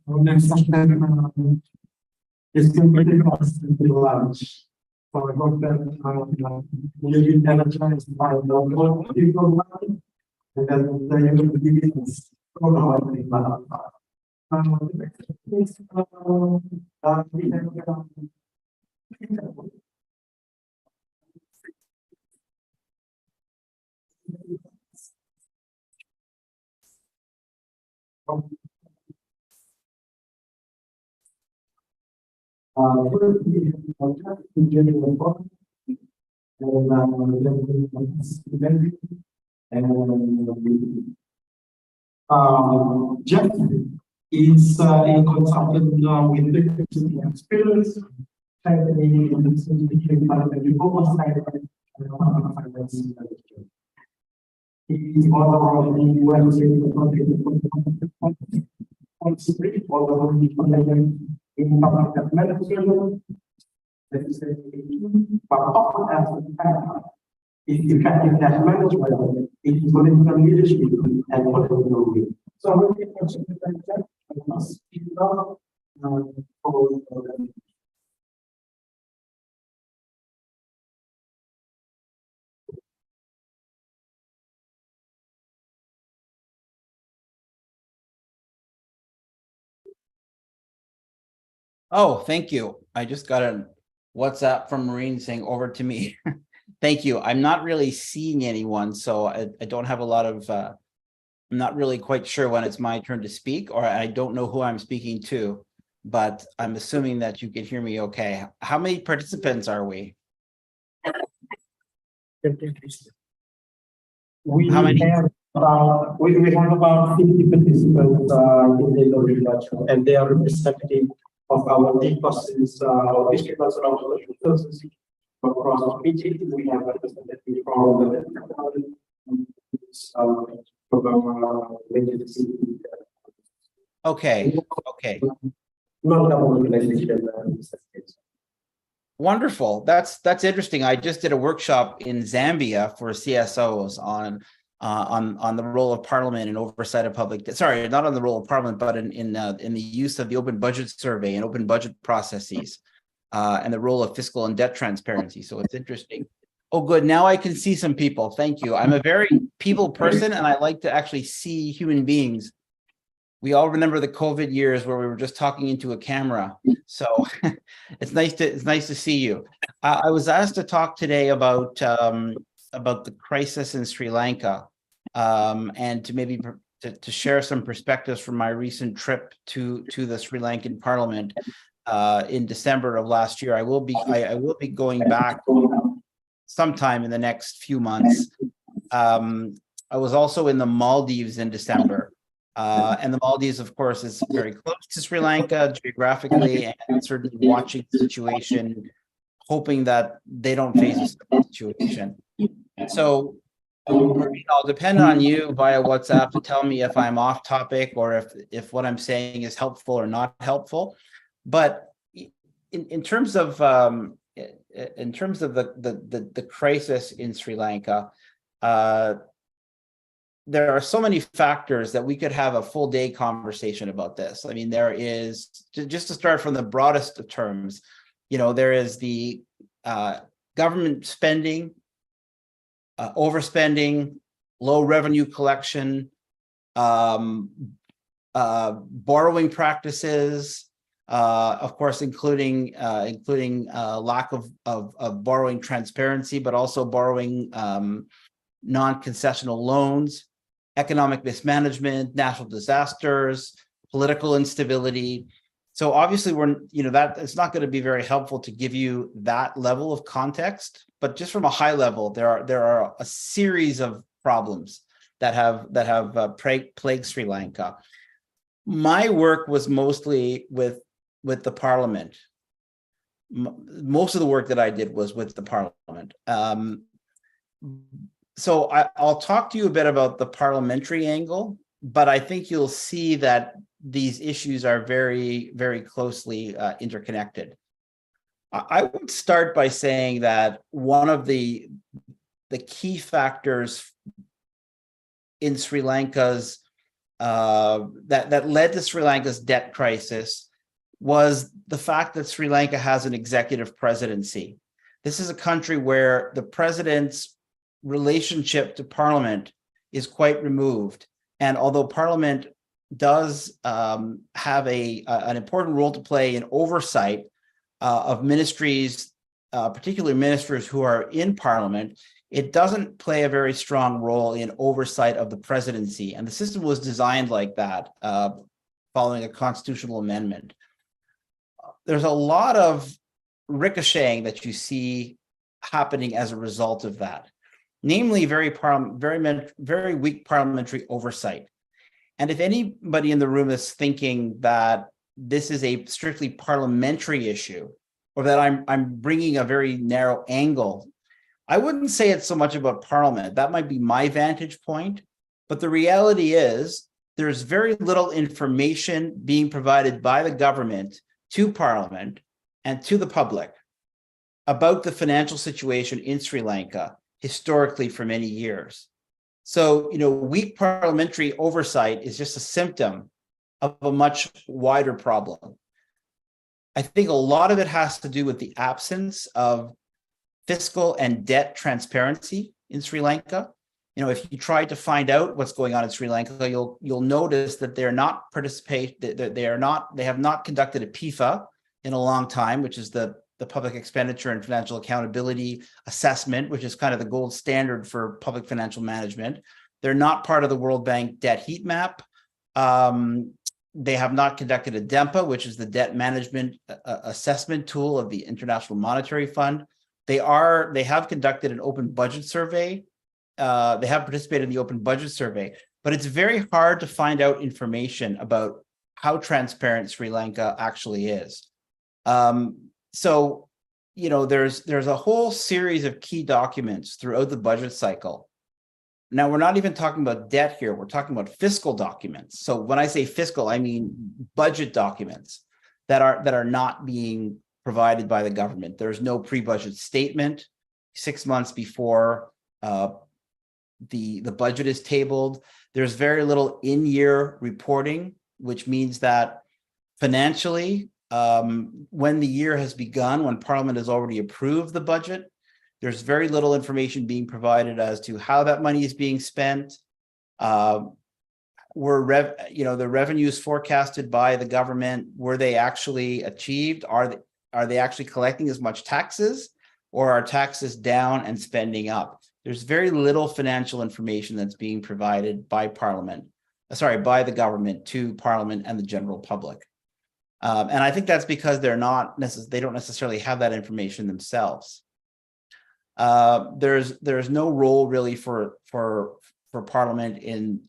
Next session is completely large. So I hope that you'll be energized by the whole people and then they will be Jeff is a consultant with the experience. He is one of the in public administration legislative, but often as a factor is effectiveness management, it's political leadership and political will. So when we consider that, I must be not for Oh, thank you. I just got a WhatsApp from Maureen saying over to me. Thank you. I'm not really seeing anyone, so I don't have a lot of, I'm not really quite sure when it's my turn to speak, or I don't know who I'm speaking to, but I'm assuming that you can hear me okay. How many participants are we? We How many? have we have about 50 participants in the Lori virtual, and they are representative of our deposits, district council of social services across PG. We have representative from the Okay, okay. non-government organization. Wonderful. That's interesting. I just did a workshop in Zambia for CSOs on the role of Parliament and oversight of public. Sorry, not on the role of Parliament, but in the use of the open budget survey and open budget processes, and the role of fiscal and debt transparency. So it's interesting. Oh, good. Now I can see some people. Thank you. I'm a very people person, and I like to actually see human beings. We all remember the COVID years where we were just talking into a camera. So it's nice to see you. I was asked to talk today about the crisis in Sri Lanka, and to maybe to share some perspectives from my recent trip to the Sri Lankan Parliament in December of last year. I will be going back sometime in the next few months. I was also in the Maldives in December. And the Maldives, of course, is very close to Sri Lanka geographically, and certainly watching the situation, hoping that they don't face a similar situation. So I'll depend on you via WhatsApp to tell me if I'm off topic or if what I'm saying is helpful or not helpful. But in terms of the crisis in Sri Lanka, there are so many factors that we could have a full day conversation about this. I mean, there is, just to start from the broadest of terms, there is the government spending, overspending, low revenue collection, borrowing practices, of course, including lack of borrowing transparency, but also borrowing non-concessional loans, economic mismanagement, natural disasters, political instability. So obviously that it's not going to be very helpful to give you that level of context, but just from a high level, there are a series of problems that have plagued Sri Lanka. My work was mostly with the Parliament. Most of the work that I did was with the Parliament. So I'll talk to you a bit about the parliamentary angle, but I think you'll see that these issues are very, very closely interconnected. I would start by saying that one of the key factors in Sri Lanka's that led to Sri Lanka's debt crisis was the fact that Sri Lanka has an executive presidency. This is a country where the president's relationship to Parliament is quite removed. And although Parliament does have an important role to play in oversight of ministries, particularly ministers who are in Parliament, it doesn't play a very strong role in oversight of the presidency. And the system was designed like that, following a constitutional amendment. There's a lot of ricocheting that you see happening as a result of that. Namely, very weak parliamentary oversight. And if anybody in the room is thinking that this is a strictly parliamentary issue, or that I'm bringing a very narrow angle, I wouldn't say it's so much about Parliament. That might be my vantage point. But the reality is there's very little information being provided by the government to Parliament and to the public about the financial situation in Sri Lanka historically for many years. So, weak parliamentary oversight is just a symptom of a much wider problem. I think a lot of it has to do with the absence of fiscal and debt transparency in Sri Lanka. If you try to find out what's going on in Sri Lanka, you'll notice that they have not conducted a PIFA in a long time, which is the Public Expenditure and Financial Accountability Assessment, which is kind of the gold standard for public financial management. They're not part of the World Bank debt heat map. They have not conducted a DEMPA, which is the debt management assessment tool of the International Monetary Fund. They have conducted an open budget survey. They have participated in the open budget survey, but it's very hard to find out information about how transparent Sri Lanka actually is. So, there's a whole series of key documents throughout the budget cycle. Now, we're not even talking about debt here. We're talking about fiscal documents. So when I say fiscal, I mean budget documents that are not being provided by the government. There's no pre-budget statement 6 months before the budget is tabled. There's very little in-year reporting, which means that financially, when the year has begun, when Parliament has already approved the budget, there's very little information being provided as to how that money is being spent. The revenues forecasted by the government, were they actually achieved? Are they actually collecting as much taxes, or are taxes down and spending up? There's very little financial information that's being provided by the government to Parliament and the general public. And I think that's because they don't necessarily have that information themselves. There's no role really for Parliament in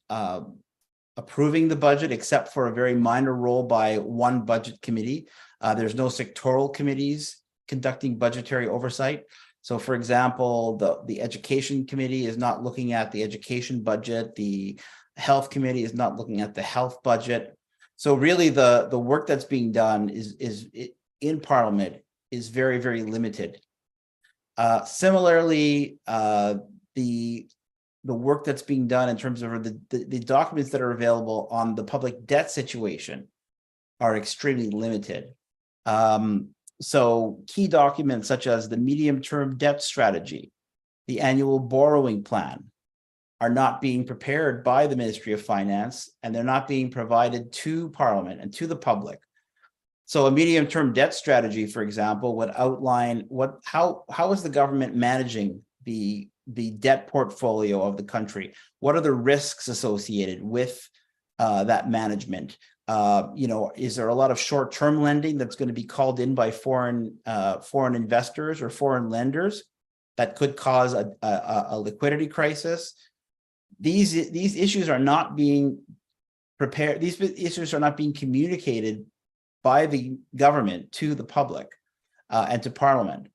approving the budget, except for a very minor role by one budget committee. There's no sectoral committees conducting budgetary oversight. So, for example, the Education Committee is not looking at the education budget. The Health Committee is not looking at the health budget. So really the work that's being done is in Parliament is very, very limited. Similarly, the work that's being done in terms of the documents that are available on the public debt situation are extremely limited. So key documents such as the medium-term debt strategy, the annual borrowing plan, are not being prepared by the Ministry of Finance, and they're not being provided to Parliament and to the public. So a medium-term debt strategy, for example, would outline how is the government managing the debt portfolio of the country? What are the risks associated with that management? Is there a lot of short-term lending that's going to be called in by foreign investors or foreign lenders that could cause a liquidity crisis? These issues are not being prepared. These issues are not being communicated by the government to the public and to Parliament.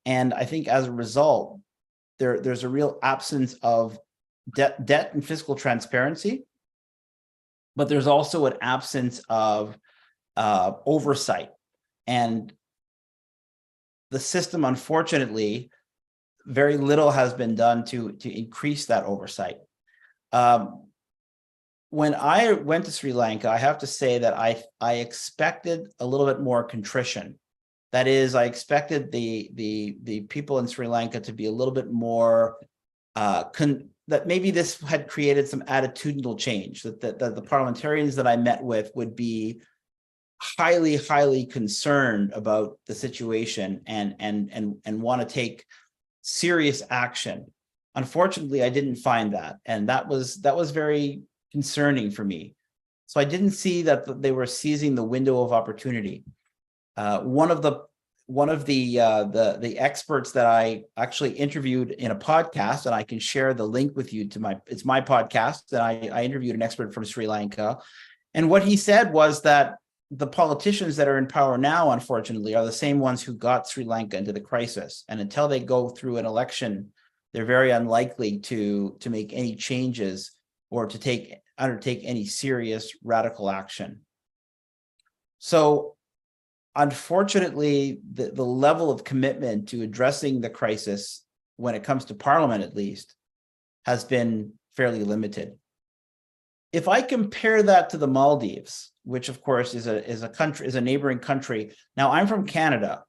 And I think as a result, there's a real absence of debt and fiscal transparency, but there's also an absence of oversight. And the system, unfortunately, very little has been done to increase that oversight. When I went to Sri Lanka, I have to say that I expected a little bit more contrition. That is, I expected the people in Sri Lanka to be a little bit more that maybe this had created some attitudinal change, that the parliamentarians that I met with would be highly concerned about the situation and want to take serious action. Unfortunately, I didn't find that, and that was very concerning for me. So I didn't see that they were seizing the window of opportunity. One of the experts that I actually interviewed in a podcast, and I can share the link with you to it's my podcast, that I interviewed an expert from Sri Lanka. And what he said was that the politicians that are in power now, unfortunately, are the same ones who got Sri Lanka into the crisis. And until they go through an election, they're very unlikely to make any changes or to undertake any serious radical action. So unfortunately, the level of commitment to addressing the crisis, when it comes to Parliament at least, has been fairly limited. If I compare that to the Maldives, which of course is a neighboring country. Now, I'm from Canada,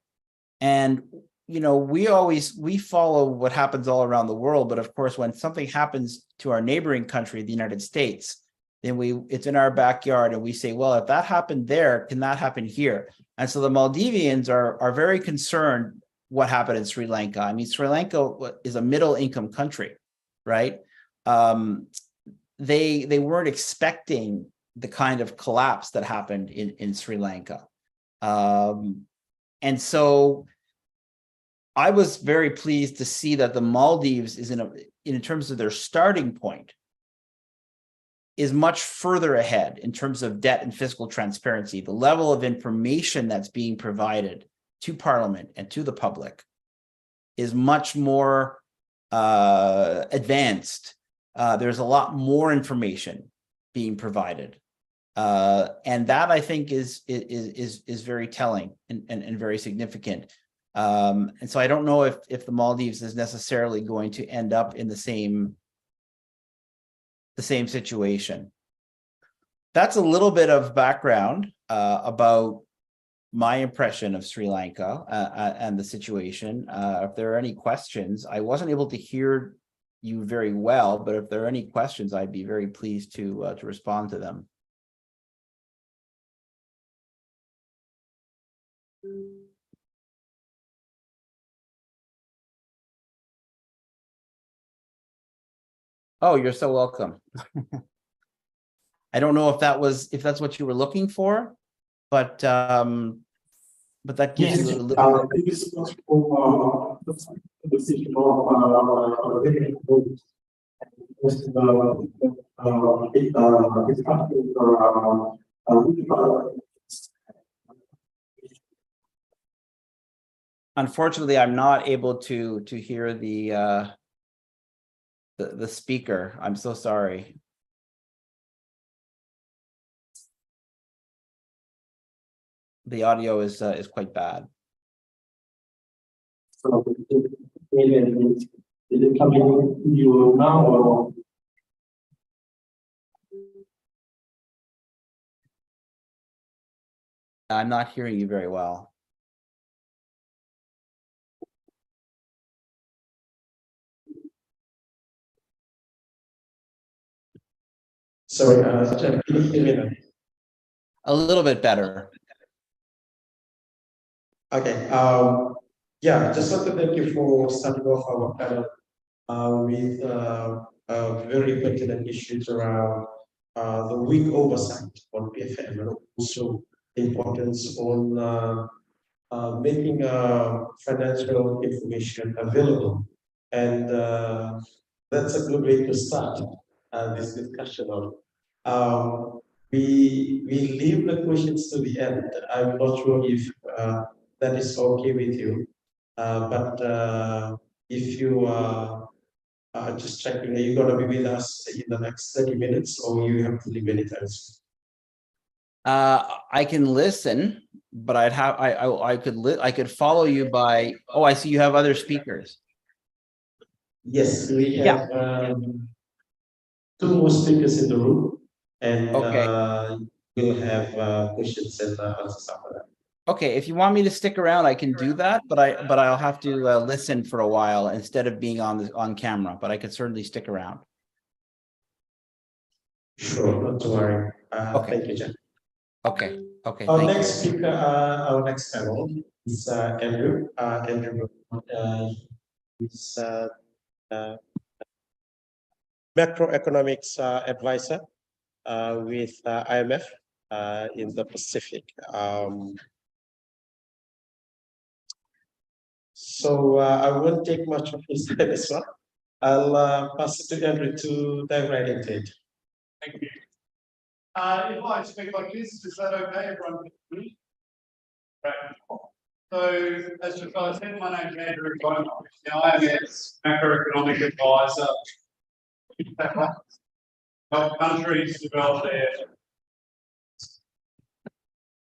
and we follow what happens all around the world, but of course, when something happens to our neighboring country, the United States, then it's in our backyard, and we say, well, if that happened there, can that happen here? And so the Maldivians are very concerned what happened in Sri Lanka. I mean, Sri Lanka is a middle income country, right? They weren't expecting the kind of collapse that happened in Sri Lanka. And so I was very pleased to see that the Maldives is in terms of their starting point, is much further ahead in terms of debt and fiscal transparency. The level of information that's being provided to Parliament and to the public is much more advanced. There's a lot more information being provided. And that, I think, is very telling and very significant. And so I don't know if the Maldives is necessarily going to end up in the same situation. That's a little bit of background about my impression of Sri Lanka and the situation. If there are any questions, I wasn't able to hear you very well, but if there are any questions, I'd be very pleased to respond to them. Oh, you're so welcome. I don't know if that's what you were looking for, but that gives you a little. This is for the decision of Unfortunately, I'm not able to hear the speaker. I'm so sorry. The audio is quite bad. So, is it coming to you now or? I'm not hearing you very well. Sorry, can you hear me now? A little bit better. Okay. Yeah, just want to thank you for starting off our panel with very pertinent issues around the weak oversight on PFM, and also the importance on making financial information available. And that's a good way to start this discussion on. We leave the questions to the end. I'm not sure if that is okay with you, but if you are just checking, are you going to be with us in the next 30 minutes, or you have to leave anytime soon? I can listen, but I could follow you by. Oh, I see you have other speakers. Yes, we have two more speakers in the room, and we'll have questions and answers after that. Okay, if you want me to stick around, I can do that, but I'll have to listen for a while instead of being on camera. But I could certainly stick around. Sure, not to worry. Okay. Thank you, Jack. Okay. Our next speaker, our next panel is Andrew. Andrew is macroeconomics advisor with IMF in the Pacific. So I won't take much of his time as well. I'll pass it to Andrew to dive right into it. Thank you. If I speak like this, is that okay? Everyone can hear me? Right. So, as the fellow said, my name is Andrew Gomez. Now, I am a macroeconomic advisor. Help countries develop their.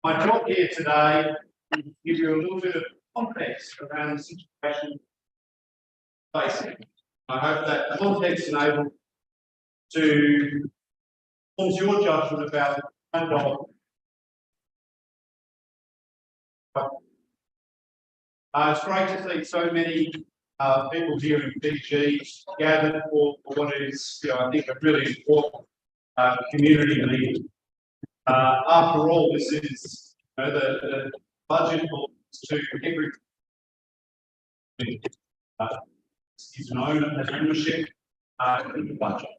My talk here today to give you a little bit of context around the situation facing. I hope that context enables to form your judgment about it's great to see so many people here in Fiji gathered for what is, I think, a really important community meeting. After all, this is the budget belongs to every is known as ownership in the budget.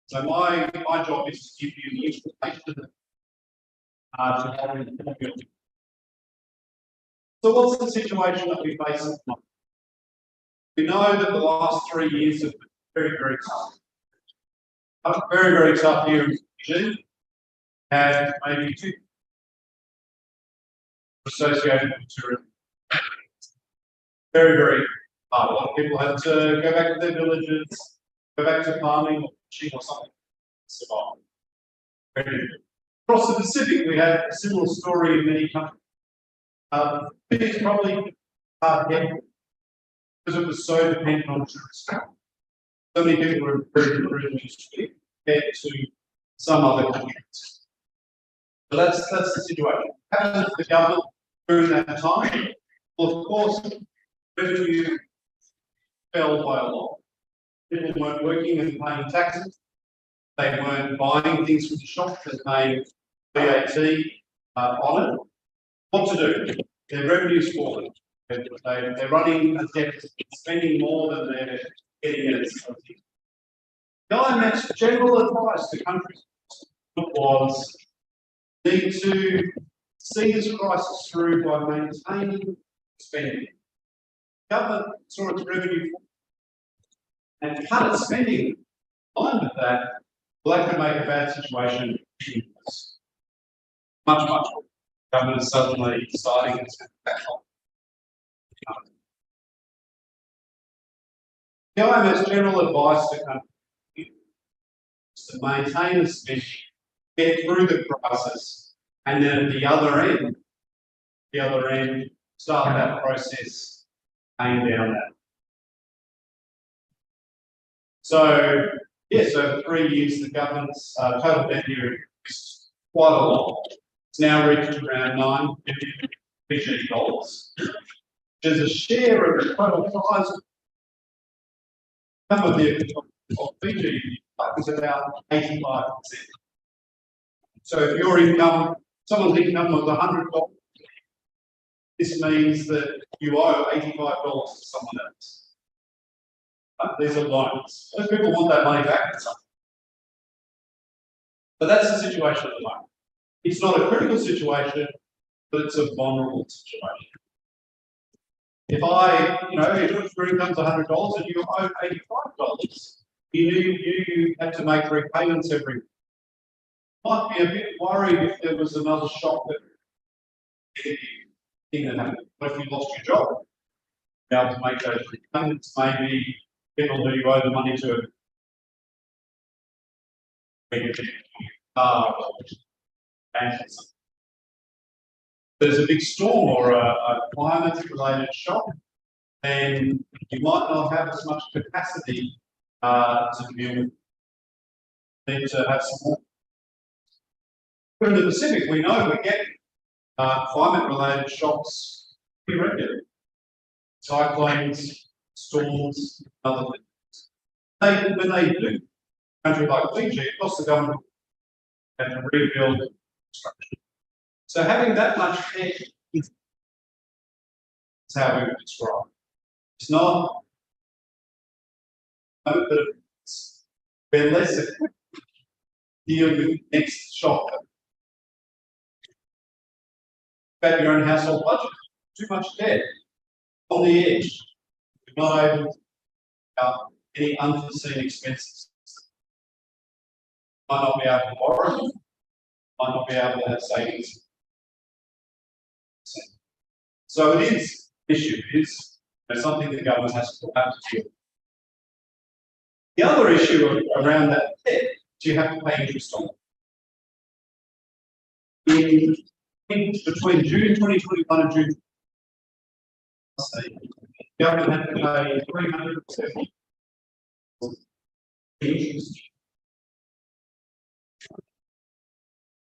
So my job is to give you the information So what's the situation that we face at the moment? We know that the last 3 years have been very, very tough. Very, very tough here in Fiji, and maybe two associated with tourism. Very, very hard. A lot of people had to go back to their villages, go back to farming or fishing or something to survive. Across the Pacific, we have a similar story in many countries. It's probably hard hit because it was so dependent on tourism. So many people were very privileged compared to some other countries. So that's the situation. How does the government during that time? Well, of course, revenue fell by a lot. People weren't working and paying taxes. They weren't buying things from the shop and paying VAT on it. What to do? Their revenue's falling. They're running a deficit, spending more than they're getting in. The IMF's general advice to countries was need to see this crisis through by maintaining spending. Government saw its revenue and cut its spending. Line with that, well, that could make a bad situation much worse. Government is suddenly deciding it's going to back off. The IMF's general advice to countries is to maintain the spending, get through the crisis, and then at the other end, start that process, paying down that. So, yes, over 3 years, the government's total debt here is quite a lot. It's now reached around 9 billion Fiji dollars. There's a share of the total size of Fiji is about 85%. So if your income, someone's income was $100, this means that you owe $85 to someone else. These are loans. Those people want that money back. But that's the situation at the moment. It's not a critical situation, but it's a vulnerable situation. If if your income's $100 and you owe $85, you had to make repayments every week. Might be a bit worried if there was another shock that happened. What if you lost your job? Be able to make those repayments, maybe people who you owe the money to. There's a big storm or a climate-related shock, then you might not have as much capacity to deal with. Need to have some more. But in the Pacific, we know we get climate-related shocks pretty regularly. Cyclones, storms, other things. When they do, a country like Fiji, it costs the government and to rebuild structure. So having that much debt is how we would describe it. It's not, but we're less equipped to deal with the next shock. About your own household budget, too much debt on the edge. You're not able to any unforeseen expenses. Might not be able to borrow, might not be able to have savings. So it is an issue. It is something the government has to have to deal with. The other issue around that debt is you have to pay interest on it. In between June 2021 and June, government had to pay 370.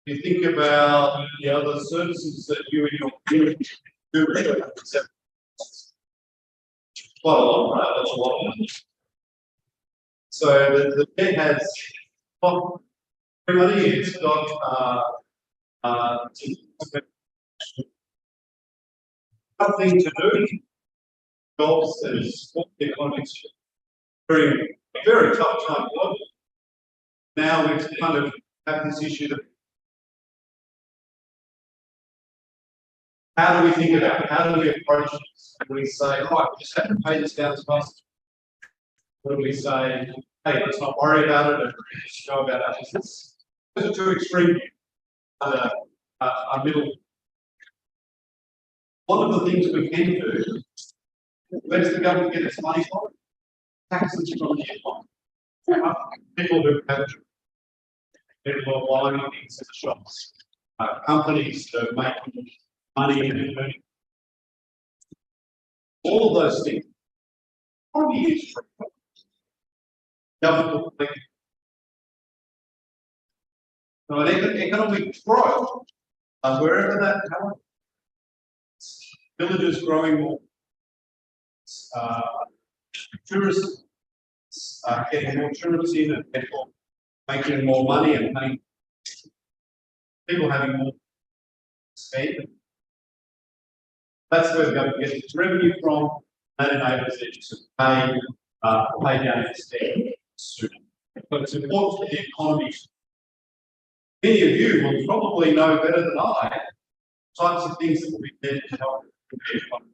You think about the other services that you and your community do regularly. Quite a lot, right? That's a lot of money. So the debt has money, it's got nothing to do. Jobs and support the economy. Very, very tough time. Now we've kind of have this issue that how do we think about it? How do we approach this? Do we say, right, we just have to pay this down as fast? Or do we say, hey, let's not worry about it and just go about our business? Those are two extreme views. A middle. One of the things we can do, where does the government get its money from? Taxes from the economy. People who have people are buying things in the shops. Companies that are making money and earning. All of those things. Economy is free. Government will make it. So an economic growth, wherever that comes, villages growing more, tourists getting more tourists in and people making more money and paying, people having more spend. That's where the government gets its revenue from. That enables it to pay down its debt sooner. But it's important for the economy. Many of you will probably know better than I types of things that will be there to help the economy.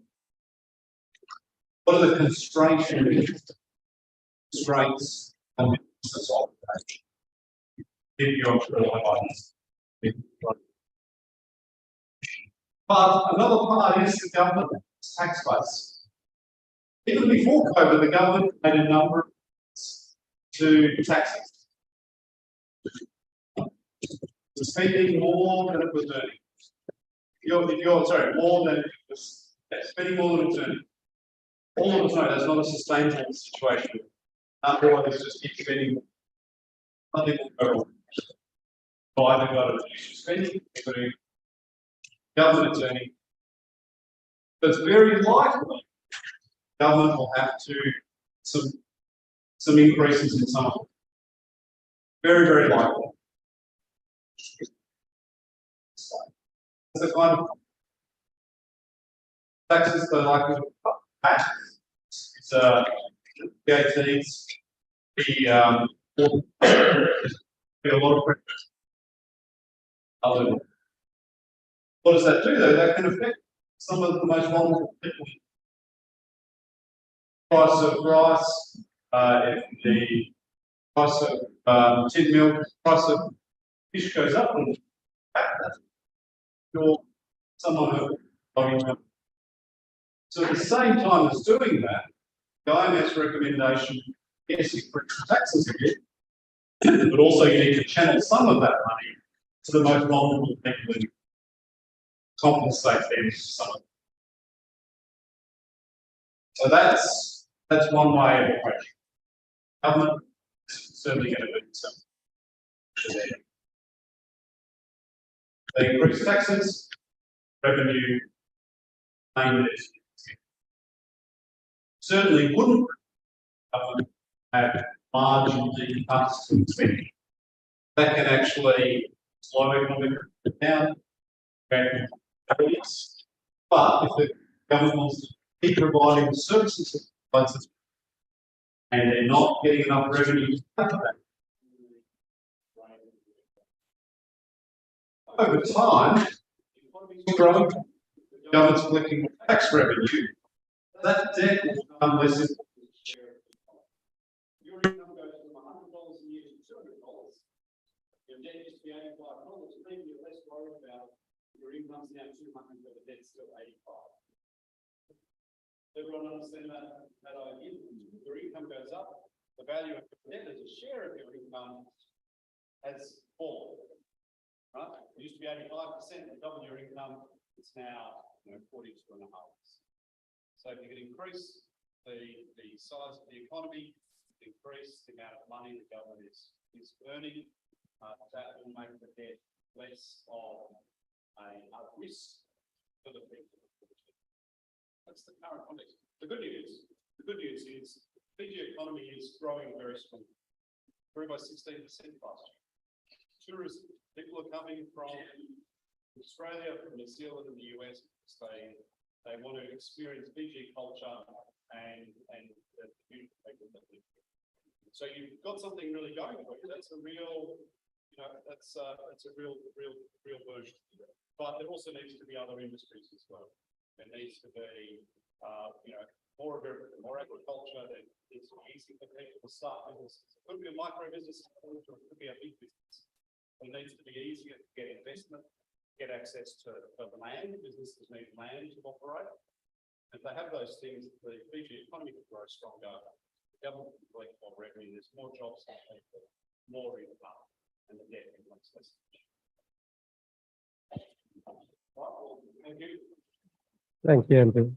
What are the constraints on business operation? If you're but another part is the government's tax base. Even before COVID, the government made a number of to taxes. To spending more than it was earning. More than it was spending more than it's earning. All of the time, that's not a sustainable situation. Otherwise, just keep spending. Nothing will go wrong. So either got to reduce spending, including government earning. But it's very likely government will have to some increases in some of them. Very, very likely. It's a kind of taxes that are likely to cut. It's VATs, be a lot of pressure. What does that do though? That can affect some of the most vulnerable people. Price of rice, if the price of tin milk, price of fish goes up, and you're someone who. So at the same time as doing that, the IMF's recommendation, yes, increase taxes again, but also you need to channel some of that money to the most vulnerable people and compensate them for some of it. So that's one way of approaching. Government is certainly going to do something. They increase taxes, revenue, mainly. Certainly wouldn't have marginally cuts to spending. That can actually slow economic down. But if the government wants to keep providing the services and they're not getting enough revenue to cover that, over time, the economy is growing, the government's collecting tax revenue, that debt will become less important. Your income goes from $100 a year to $200. Your debt used to be $85, maybe you're less worried about your income's now $200, but the debt's still $85. Everyone understand that idea? Your income goes up, the value of your debt as a share of your income has fallen. right? It used to be 85%, you double your income, it's now 42.5%. So if you can increase the size of the economy, increase the amount of money the government is earning, that will make the debt less of a risk for the people. That's the current context. The good news is the Fiji economy is growing very strongly. Grew by 16% last year. Tourism, people are coming from Australia, from New Zealand and the US because they want to experience Fiji culture and the beautiful people that live here. So you've got something really going for you. That's a real, that's a real version. But there also needs to be other industries as well. There needs to be, more of everything, more agriculture. It's easy for people to start businesses. It could be a micro business, or it could be a big business. It needs to be easier to get investment, get access to land. Businesses need land to operate. If they have those things, the Fiji economy will grow stronger. The government will collect more revenue. There's more jobs for people, more income, and the debt becomes less. Thank you. Thank you, Andrew.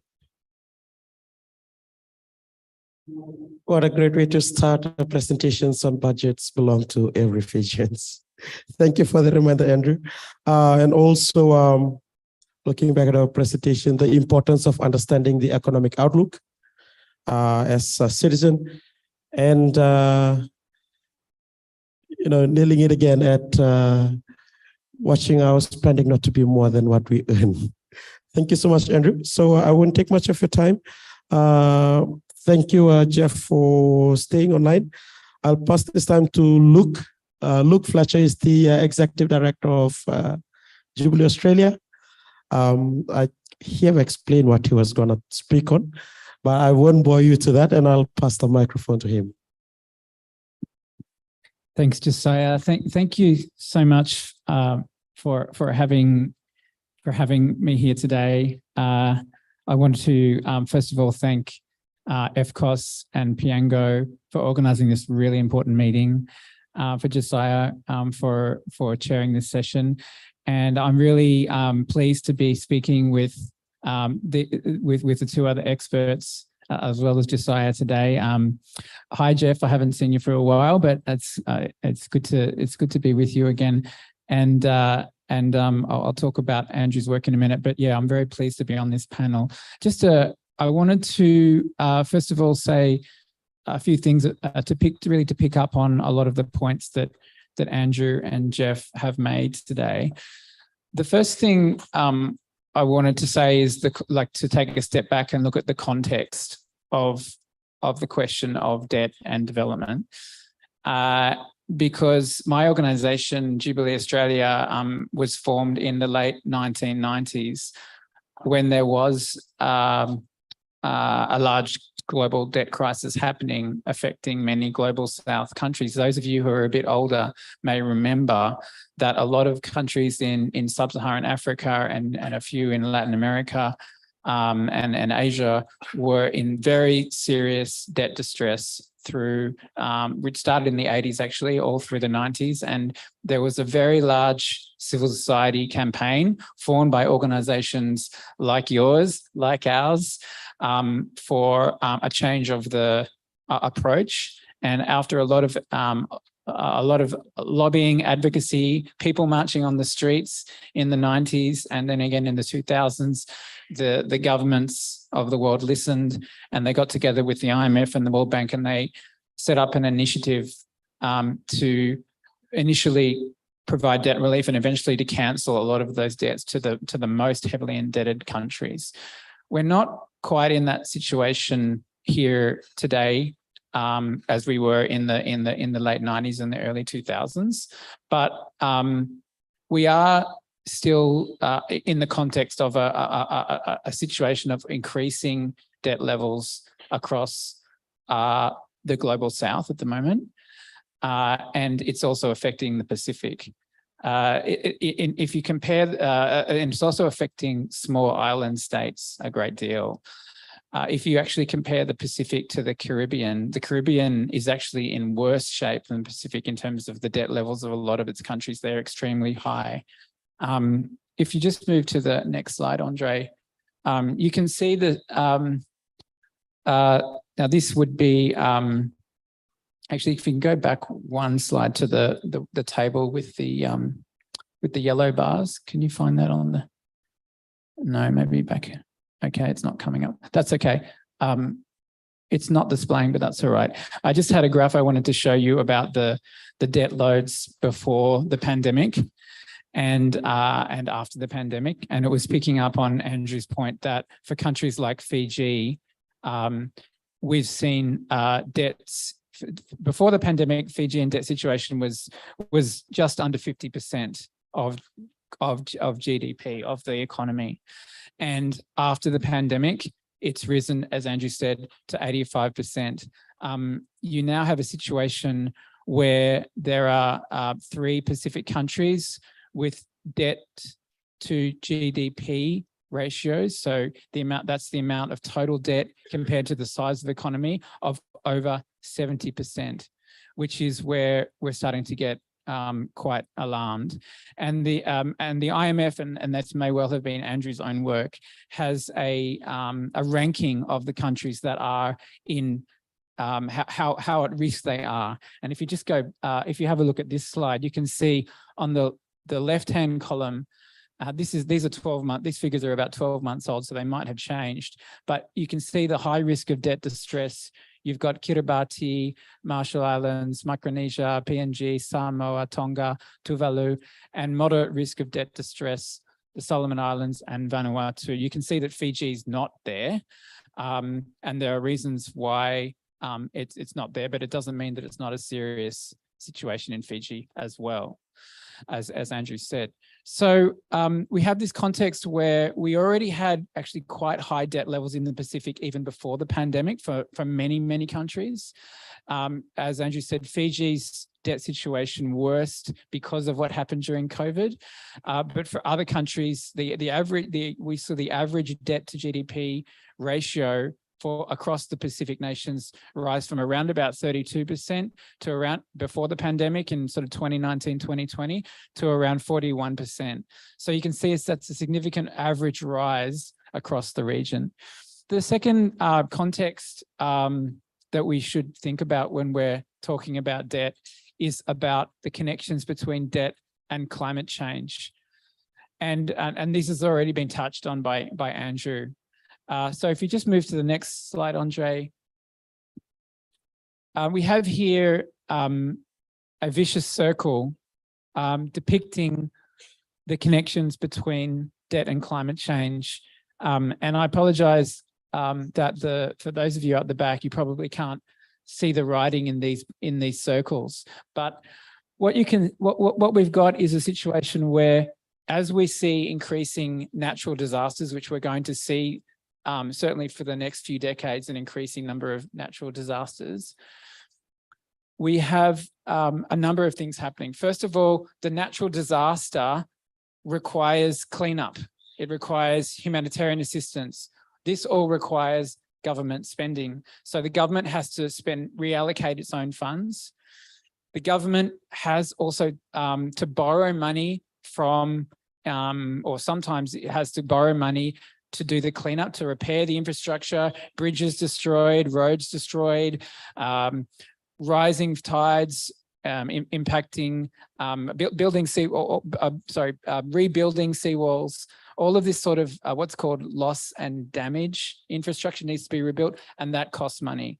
What a great way to start. Presentations on budgets belong to every Fijians. Thank you for the reminder, Andrew. And also, looking back at our presentation, the importance of understanding the economic outlook as a citizen, and nailing it again at watching our spending not to be more than what we earn. Thank you so much, Andrew. So I won't take much of your time. Thank you, Jeff, for staying online. I'll pass this time to Luke. Luke Fletcher is the Executive Director of Jubilee Australia. He have explained what he was going to speak on, but I won't bore you to that, and I'll pass the microphone to him. Thanks, Josiah. Thank you so much for having me here today. I want to first of all thank FCOS and Piango for organising this really important meeting, for Josiah for chairing this session, and I'm really pleased to be speaking with the two other experts as well as Josiah today. Hi Jeff, I haven't seen you for a while, but it's good to be with you again, and I'll talk about Andrew's work in a minute. But yeah, I'm very pleased to be on this panel. I wanted to first of all say a few things to pick up on a lot of the points that Andrew and Jeff have made today. The first thing I wanted to say is to take a step back and look at the context of the question of debt and development, because my organisation, Jubilee Australia, was formed in the late 1990s when there was a large global debt crisis happening, affecting many global South countries. Those of you who are a bit older may remember that a lot of countries in sub-Saharan Africa and a few in Latin America and Asia were in very serious debt distress through, which started in the 80s actually, all through the 90s. And there was a very large civil society campaign formed by organizations like yours, like ours, for a change of the approach. And after a lot of lobbying, advocacy, people marching on the streets in the 90s and then again in the 2000s, the governments of the world listened, and they got together with the IMF and the World Bank, and they set up an initiative to initially provide debt relief and eventually to cancel a lot of those debts to the most heavily indebted countries. We're not quite in that situation here today, as we were in the late 90s and the early 2000s, but we are still in the context of a situation of increasing debt levels across the global South at the moment, and it's also affecting the Pacific. If you compare, and it's also affecting small island states a great deal. if you actually compare the Pacific to the Caribbean is actually in worse shape than the Pacific in terms of the debt levels of a lot of its countries. They're extremely high. If you just move to the next slide, Andre, you can see that now this would be actually, if you can go back one slide to the table with the yellow bars. Can you find that on the? No, maybe back. Okay, it's not coming up. That's okay. It's not displaying, but that's all right. I just had a graph I wanted to show you about the debt loads before the pandemic and after the pandemic, and it was picking up on Andrew's point that for countries like Fiji, we've seen debts before the pandemic. Fijian debt situation was just under 50% of GDP of the economy, and after the pandemic, it's risen, as Andrew said, to 85%. You now have a situation where there are 3 Pacific countries with debt to GDP ratios. So that's the amount of total debt compared to the size of the economy of over 70%, which is where we're starting to get quite alarmed. And the IMF, and that may well have been Andrew's own work, has a ranking of the countries that are in how at risk they are. And if you just go, if you have a look at this slide, you can see on the left-hand column, these are 12 months, these figures are about 12 months old, so they might have changed, but you can see the high risk of debt distress. You've got Kiribati, Marshall Islands, Micronesia, PNG, Samoa, Tonga, Tuvalu, and moderate risk of debt distress, the Solomon Islands and Vanuatu. You can see that Fiji is not there, and there are reasons why it's not there, but it doesn't mean that it's not a serious situation in Fiji as well, as Andrew said. So we have this context where we already had actually quite high debt levels in the Pacific even before the pandemic for many, many countries. As Andrew said, Fiji's debt situation worst because of what happened during COVID. But for other countries, we saw the average debt to GDP ratio for across the Pacific nations rise from around about 32% to around before the pandemic in sort of 2019, 2020 to around 41%. So you can see that's a significant average rise across the region. The second context that we should think about when we're talking about debt is about the connections between debt and climate change. And this has already been touched on by Andrew. So if you just move to the next slide, Andre, we have here a vicious circle depicting the connections between debt and climate change. And I apologize that for those of you at the back, you probably can't see the writing in these circles. But what we've got is a situation where, as we see increasing natural disasters, which we're going to see certainly for the next few decades, an increasing number of natural disasters, we have a number of things happening. First of all, the natural disaster requires cleanup. It requires humanitarian assistance. This all requires government spending. So the government has to reallocate its own funds. The government has also to borrow money from, or sometimes it has to borrow money to do the cleanup, to repair the infrastructure, bridges destroyed, roads destroyed, rising tides impacting rebuilding seawalls. All of this sort of what's called loss and damage infrastructure needs to be rebuilt, and that costs money.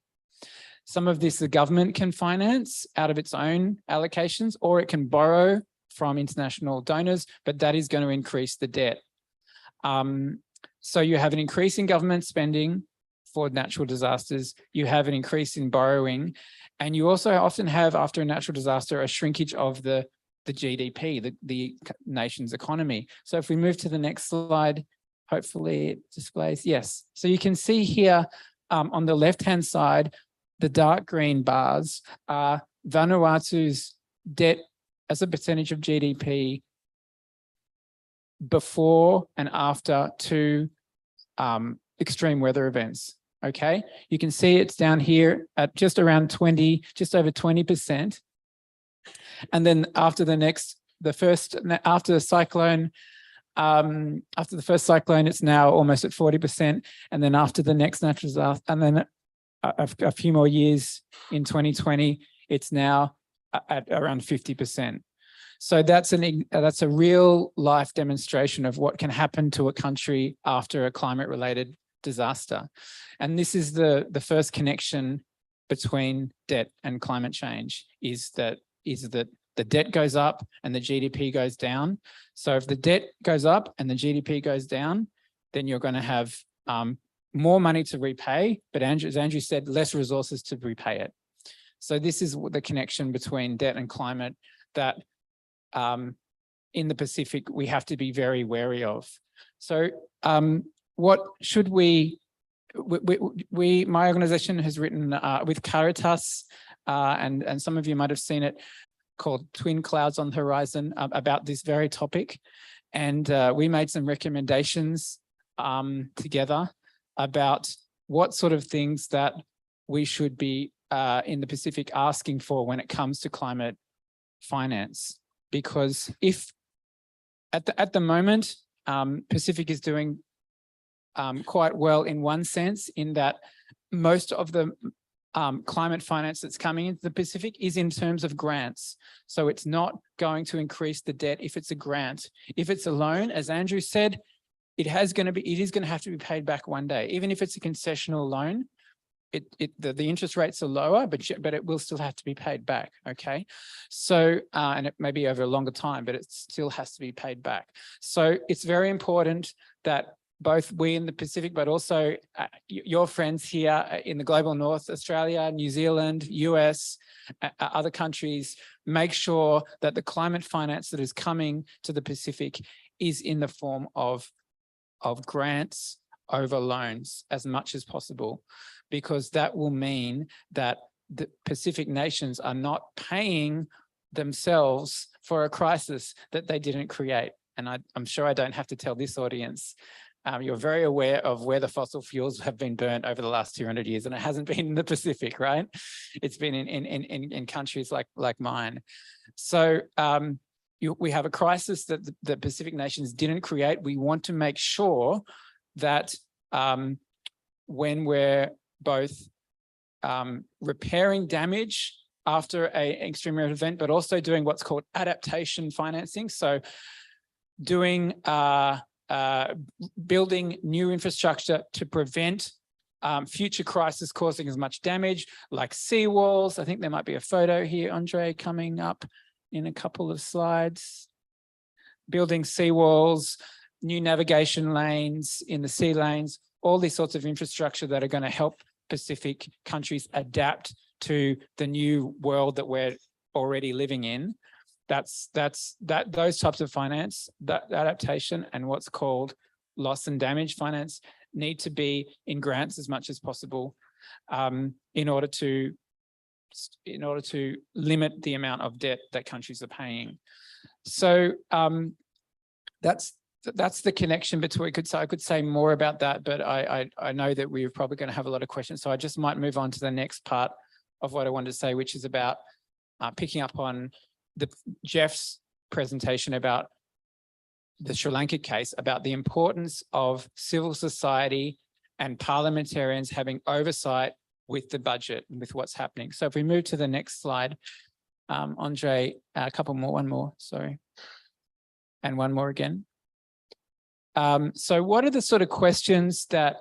Some of this the government can finance out of its own allocations, or it can borrow from international donors, but that is going to increase the debt. So you have an increase in government spending for natural disasters, you have an increase in borrowing, and you also often have, after a natural disaster, a shrinkage of the GDP, the nation's economy. So if we move to the next slide, hopefully it displays, yes. So you can see here on the left-hand side, the dark green bars are Vanuatu's debt as a percentage of GDP before and after two extreme weather events. Okay, you can see it's down here at just around 20, just over 20%. And then after after the cyclone, after the first cyclone, it's now almost at 40%. And then after the next natural disaster, and then a few more years in 2020, it's now at around 50%. So that's a real life demonstration of what can happen to a country after a climate-related disaster. And this is the first connection between debt and climate change, is that the debt goes up and the GDP goes down. So if the debt goes up and the GDP goes down, then you're going to have more money to repay, but as Andrew said, less resources to repay it. So this is the connection between debt and climate that in the Pacific we have to be very wary of. So what should my organization has written with Caritas, and some of you might have seen it, called Twin Clouds on the Horizon, about this very topic. And we made some recommendations together about what sort of things that we should be in the Pacific asking for when it comes to climate finance. Because if at the moment, Pacific is doing quite well in one sense, in that most of the climate finance that's coming into the Pacific is in terms of grants. So it's not going to increase the debt if it's a grant. If it's a loan, as Andrew said, it is going to have to be paid back one day. Even if it's a concessional loan, the interest rates are lower, but it will still have to be paid back. Okay, so and it may be over a longer time, but it still has to be paid back. So it's very important that both we in the Pacific, but also your friends here in the global north, Australia, New Zealand, US, other countries, make sure that the climate finance that is coming to the Pacific is in the form of grants over loans as much as possible, because that will mean that the Pacific nations are not paying themselves for a crisis that they didn't create. And I'm sure I don't have to tell this audience, you're very aware of where the fossil fuels have been burnt over the last 200 years, and it hasn't been in the Pacific, right? It's been in countries like mine. So we have a crisis that the Pacific nations didn't create. We want to make sure that when we're both repairing damage after an extreme event, but also doing what's called adaptation financing. So doing building new infrastructure to prevent future crises causing as much damage, like seawalls. I think there might be a photo here, Andre, coming up in a couple of slides. Building seawalls, new navigation lanes in the sea lanes, all these sorts of infrastructure that are going to help Pacific countries adapt to the new world that we're already living in. Those types of finance, that adaptation and what's called loss and damage finance need to be in grants as much as possible in order to limit the amount of debt that countries are paying. So that's the connection between. I could say more about that, but I know that we're probably going to have a lot of questions, so I just might move on to the next part of what I wanted to say, which is about picking up on Jeff's presentation about the Sri Lanka case, about the importance of civil society and parliamentarians having oversight with the budget and with what's happening. So if we move to the next slide, Andre, one more, sorry. And one more again. So what are the sort of questions that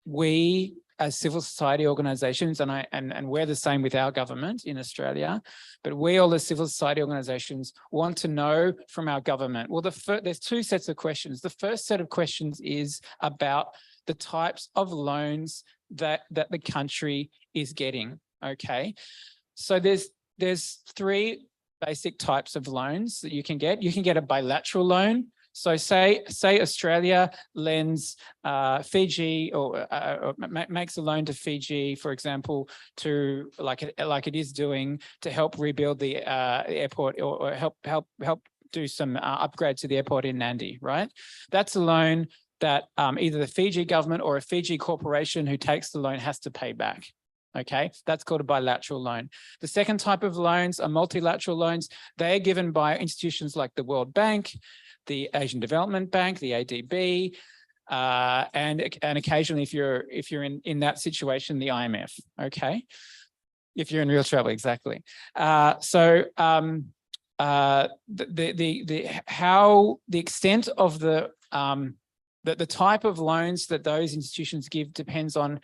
we as civil society organizations, and we're the same with our government in Australia, but we all as civil society organizations want to know from our government? Well, there's two sets of questions. The first set of questions is about the types of loans that the country is getting, okay? So there's three basic types of loans that you can get. You can get a bilateral loan. So say Australia lends Fiji or makes a loan to Fiji, for example, to like it is doing to help rebuild the airport or help do some upgrade to the airport in Nandi, right? That's a loan that either the Fiji government or a Fiji corporation who takes the loan has to pay back. Okay, that's called a bilateral loan. The second type of loans are multilateral loans. They are given by institutions like the World Bank, the Asian Development Bank, the ADB, and occasionally, if you're in that situation, the IMF. Okay, if you're in real trouble, exactly. The extent of the type of loans that those institutions give depends on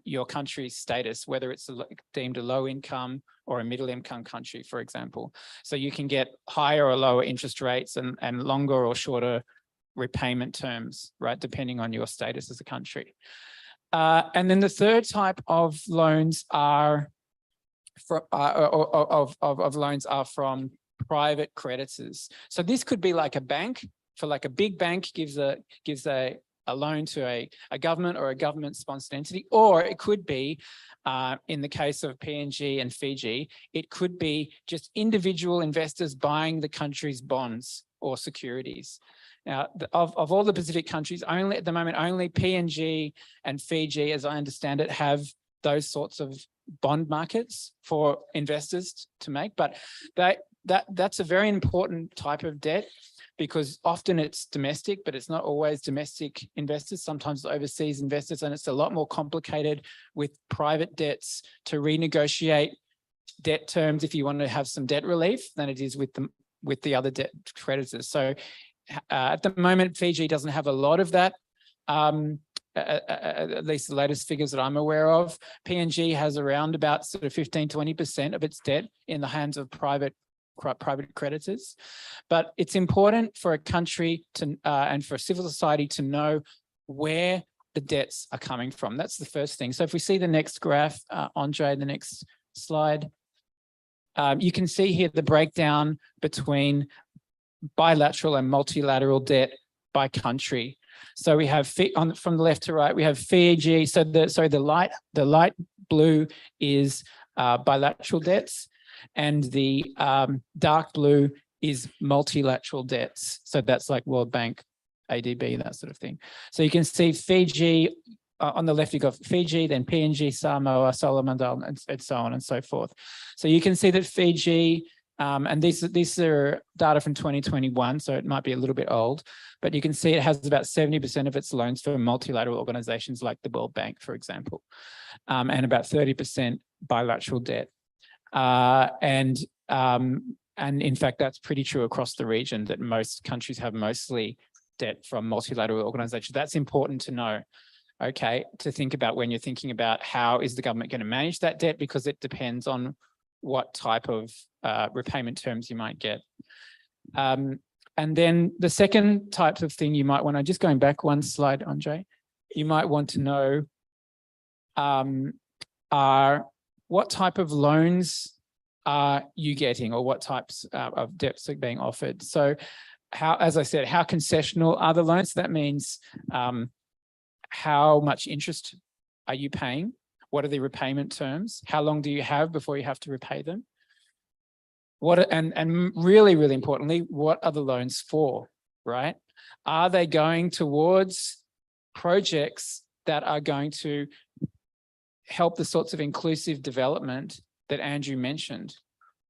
your country's status, whether it's deemed a low income or a middle income country, for example. So you can get higher or lower interest rates and longer or shorter repayment terms, right, depending on your status as a country. And then the third type of loans are from private creditors. So this could be like a bank. For like a big bank gives a loan to a government or a government-sponsored entity, or it could be, in the case of PNG and Fiji, it could be just individual investors buying the country's bonds or securities. Now, of all the Pacific countries, only at the moment, only PNG and Fiji, as I understand it, have those sorts of bond markets for investors to make. But that's a very important type of debt, because often it's domestic, but it's not always domestic investors. Sometimes it's overseas investors, and it's a lot more complicated with private debts to renegotiate debt terms if you want to have some debt relief than it is with the other debt creditors. So at the moment, Fiji doesn't have a lot of that. At least the latest figures that I'm aware of. PNG has around about sort of 15-20% of its debt in the hands of private creditors. But it's important for a country to and for civil society to know where the debts are coming from. That's the first thing. So if we see the next graph, Andre, the next slide, you can see here the breakdown between bilateral and multilateral debt by country. So we have from the left to right, we have Fiji. So the light blue is bilateral debts, and the dark blue is multilateral debts. So that's like World Bank, ADB, that sort of thing. So you can see Fiji, on the left you've got Fiji, then PNG, Samoa, Solomon Islands, and so on and so forth. So you can see that Fiji, and these are data from 2021, so it might be a little bit old, but you can see it has about 70% of its loans for multilateral organizations like the World Bank, for example, and about 30% bilateral debt. And in fact, that's pretty true across the region, that most countries have mostly debt from multilateral organizations. That's important to know, okay, to think about when you're thinking about how is the government going to manage that debt, because it depends on what type of repayment terms you might get. And then the second type of thing you might want to, just going back one slide, Andre, you might want to know are what type of loans are you getting, or what types of debts are being offered. So how, as I said, how concessional are the loans? That means how much interest are you paying? What are the repayment terms? How long do you have before you have to repay them? And really, really importantly, what are the loans for, right? Are they going towards projects that are going to help the sorts of inclusive development that Andrew mentioned?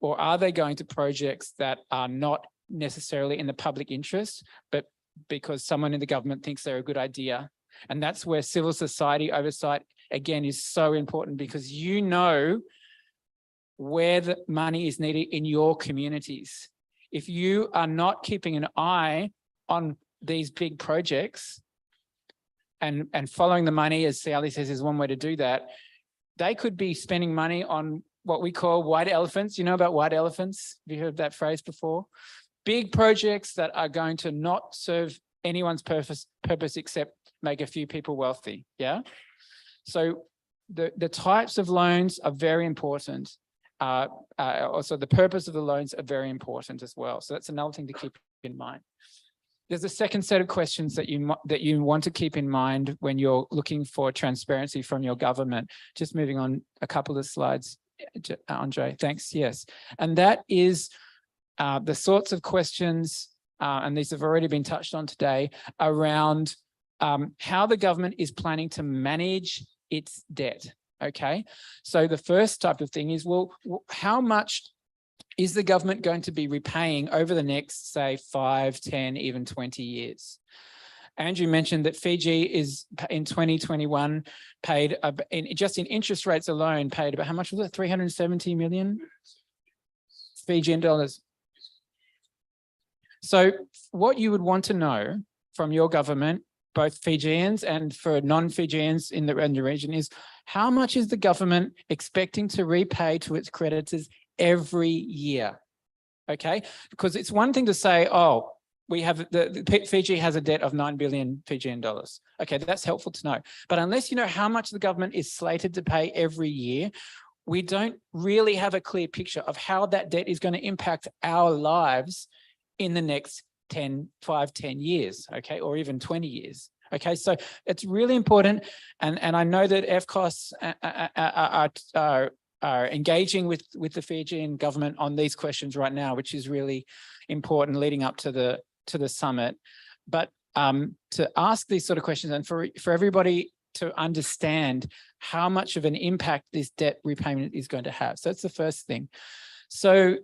Or are they going to projects that are not necessarily in the public interest, but because someone in the government thinks they're a good idea? And that's where civil society oversight, again, is so important, because you know where the money is needed in your communities. If you are not keeping an eye on these big projects and following the money, as Siali says, is one way to do that, they could be spending money on what we call white elephants. You know about white elephants? Have you heard that phrase before? Big projects that are going to not serve anyone's purpose except make a few people wealthy, yeah? So the types of loans are very important. Also, the purpose of the loans are very important as well. So that's another thing to keep in mind. There's a second set of questions that you want to keep in mind when you're looking for transparency from your government. Just moving on a couple of slides, Andre, thanks, yes. And that is the sorts of questions, and these have already been touched on today, around how the government is planning to manage its debt. Okay, so the first type of thing is, well, how much is the government going to be repaying over the next, say, 5, 10, even 20 years? Andrew mentioned that Fiji is in 2021 paid just in interest rates alone paid about, how much was it? 370 million Fijian dollars. So what you would want to know from your government, both Fijians and for non-Fijians in the region, is how much is the government expecting to repay to its creditors every year? Okay, because it's one thing to say, oh, we have Fiji has a debt of 9 billion Fijian dollars. Okay, that's helpful to know. But unless you know how much the government is slated to pay every year, we don't really have a clear picture of how that debt is going to impact our lives in the next 5, 10 years, okay, or even 20 years. Okay, so it's really important. And I know that FCOS are engaging with the Fijian government on these questions right now, which is really important leading up to the summit. But to ask these sort of questions and for everybody to understand how much of an impact this debt repayment is going to have. So that's the first thing. So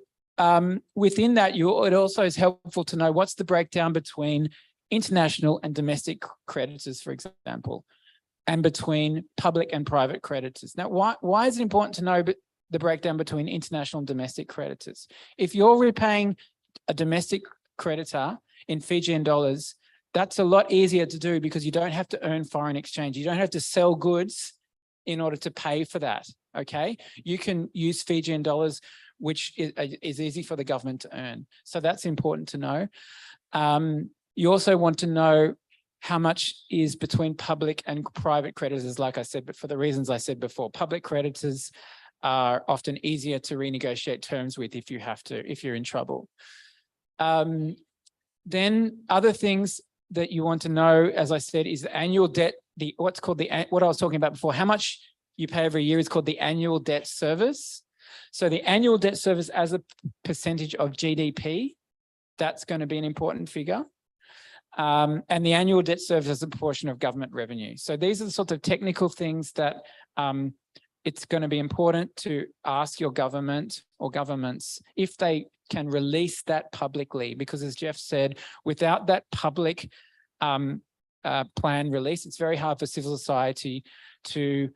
within that, it also is helpful to know what's the breakdown between international and domestic creditors, for example, and between public and private creditors. Now, why is it important to know the breakdown between international and domestic creditors? If you're repaying a domestic creditor in Fijian dollars, that's a lot easier to do because you don't have to earn foreign exchange. You don't have to sell goods in order to pay for that, okay? You can use Fijian dollars, which is easy for the government to earn. So that's important to know. You also want to know how much is between public and private creditors, like I said, but for the reasons I said before. Public creditors are often easier to renegotiate terms with if you're in trouble. Then other things that you want to know, as I said, is the annual debt, what I was talking about before, how much you pay every year is called the annual debt service. So the annual debt service as a percentage of GDP, that's going to be an important figure. And the annual debt service as a proportion of government revenue. So these are the sorts of technical things that it's going to be important to ask your government or governments if they can release that publicly, because as Jeff said, without that public plan release, it's very hard for civil society to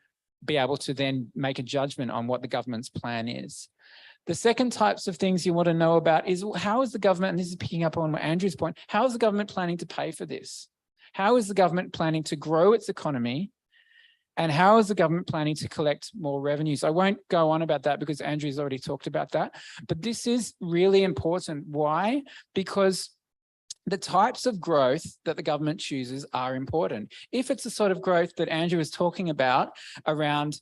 be able to then make a judgment on what the government's plan is. The second types of things you want to know about is how is the government, and this is picking up on Andrew's point, how is the government planning to pay for this? How is the government planning to grow its economy? And how is the government planning to collect more revenues? I won't go on about that because Andrew's already talked about that, but this is really important. Why? Because the types of growth that the government chooses are important. If it's the sort of growth that Andrew was talking about around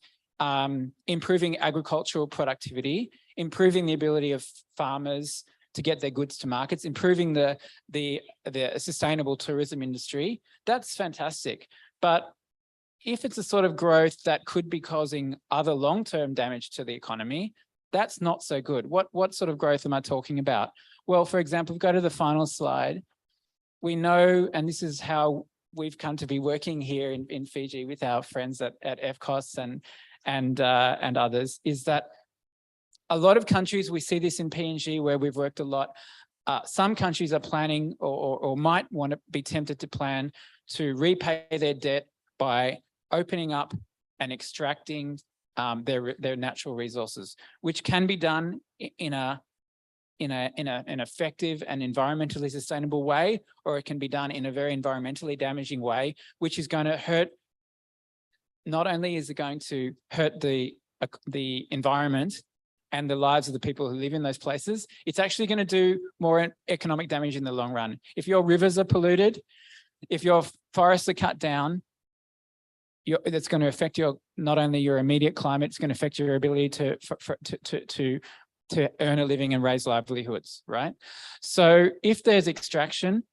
improving agricultural productivity, improving the ability of farmers to get their goods to markets, improving the sustainable tourism industry, that's fantastic. But if it's a sort of growth that could be causing other long-term damage to the economy, that's not so good. What sort of growth am I talking about? Well, for example, go to the final slide. We know, and this is how we've come to be working here in Fiji with our friends at FCOS and others, is that a lot of countries, we see this in PNG where we've worked a lot. Some countries are planning or might want to be tempted to plan to repay their debt by opening up and extracting their natural resources, which can be done in an effective and environmentally sustainable way, or it can be done in a very environmentally damaging way, which is going to hurt. Not only is it going to hurt the environment and the lives of the people who live in those places, it's actually going to do more economic damage in the long run. If your rivers are polluted, if your forests are cut down, that's going to affect not only your immediate climate, it's going to affect your ability to earn a living and raise livelihoods, right? So if there's extraction,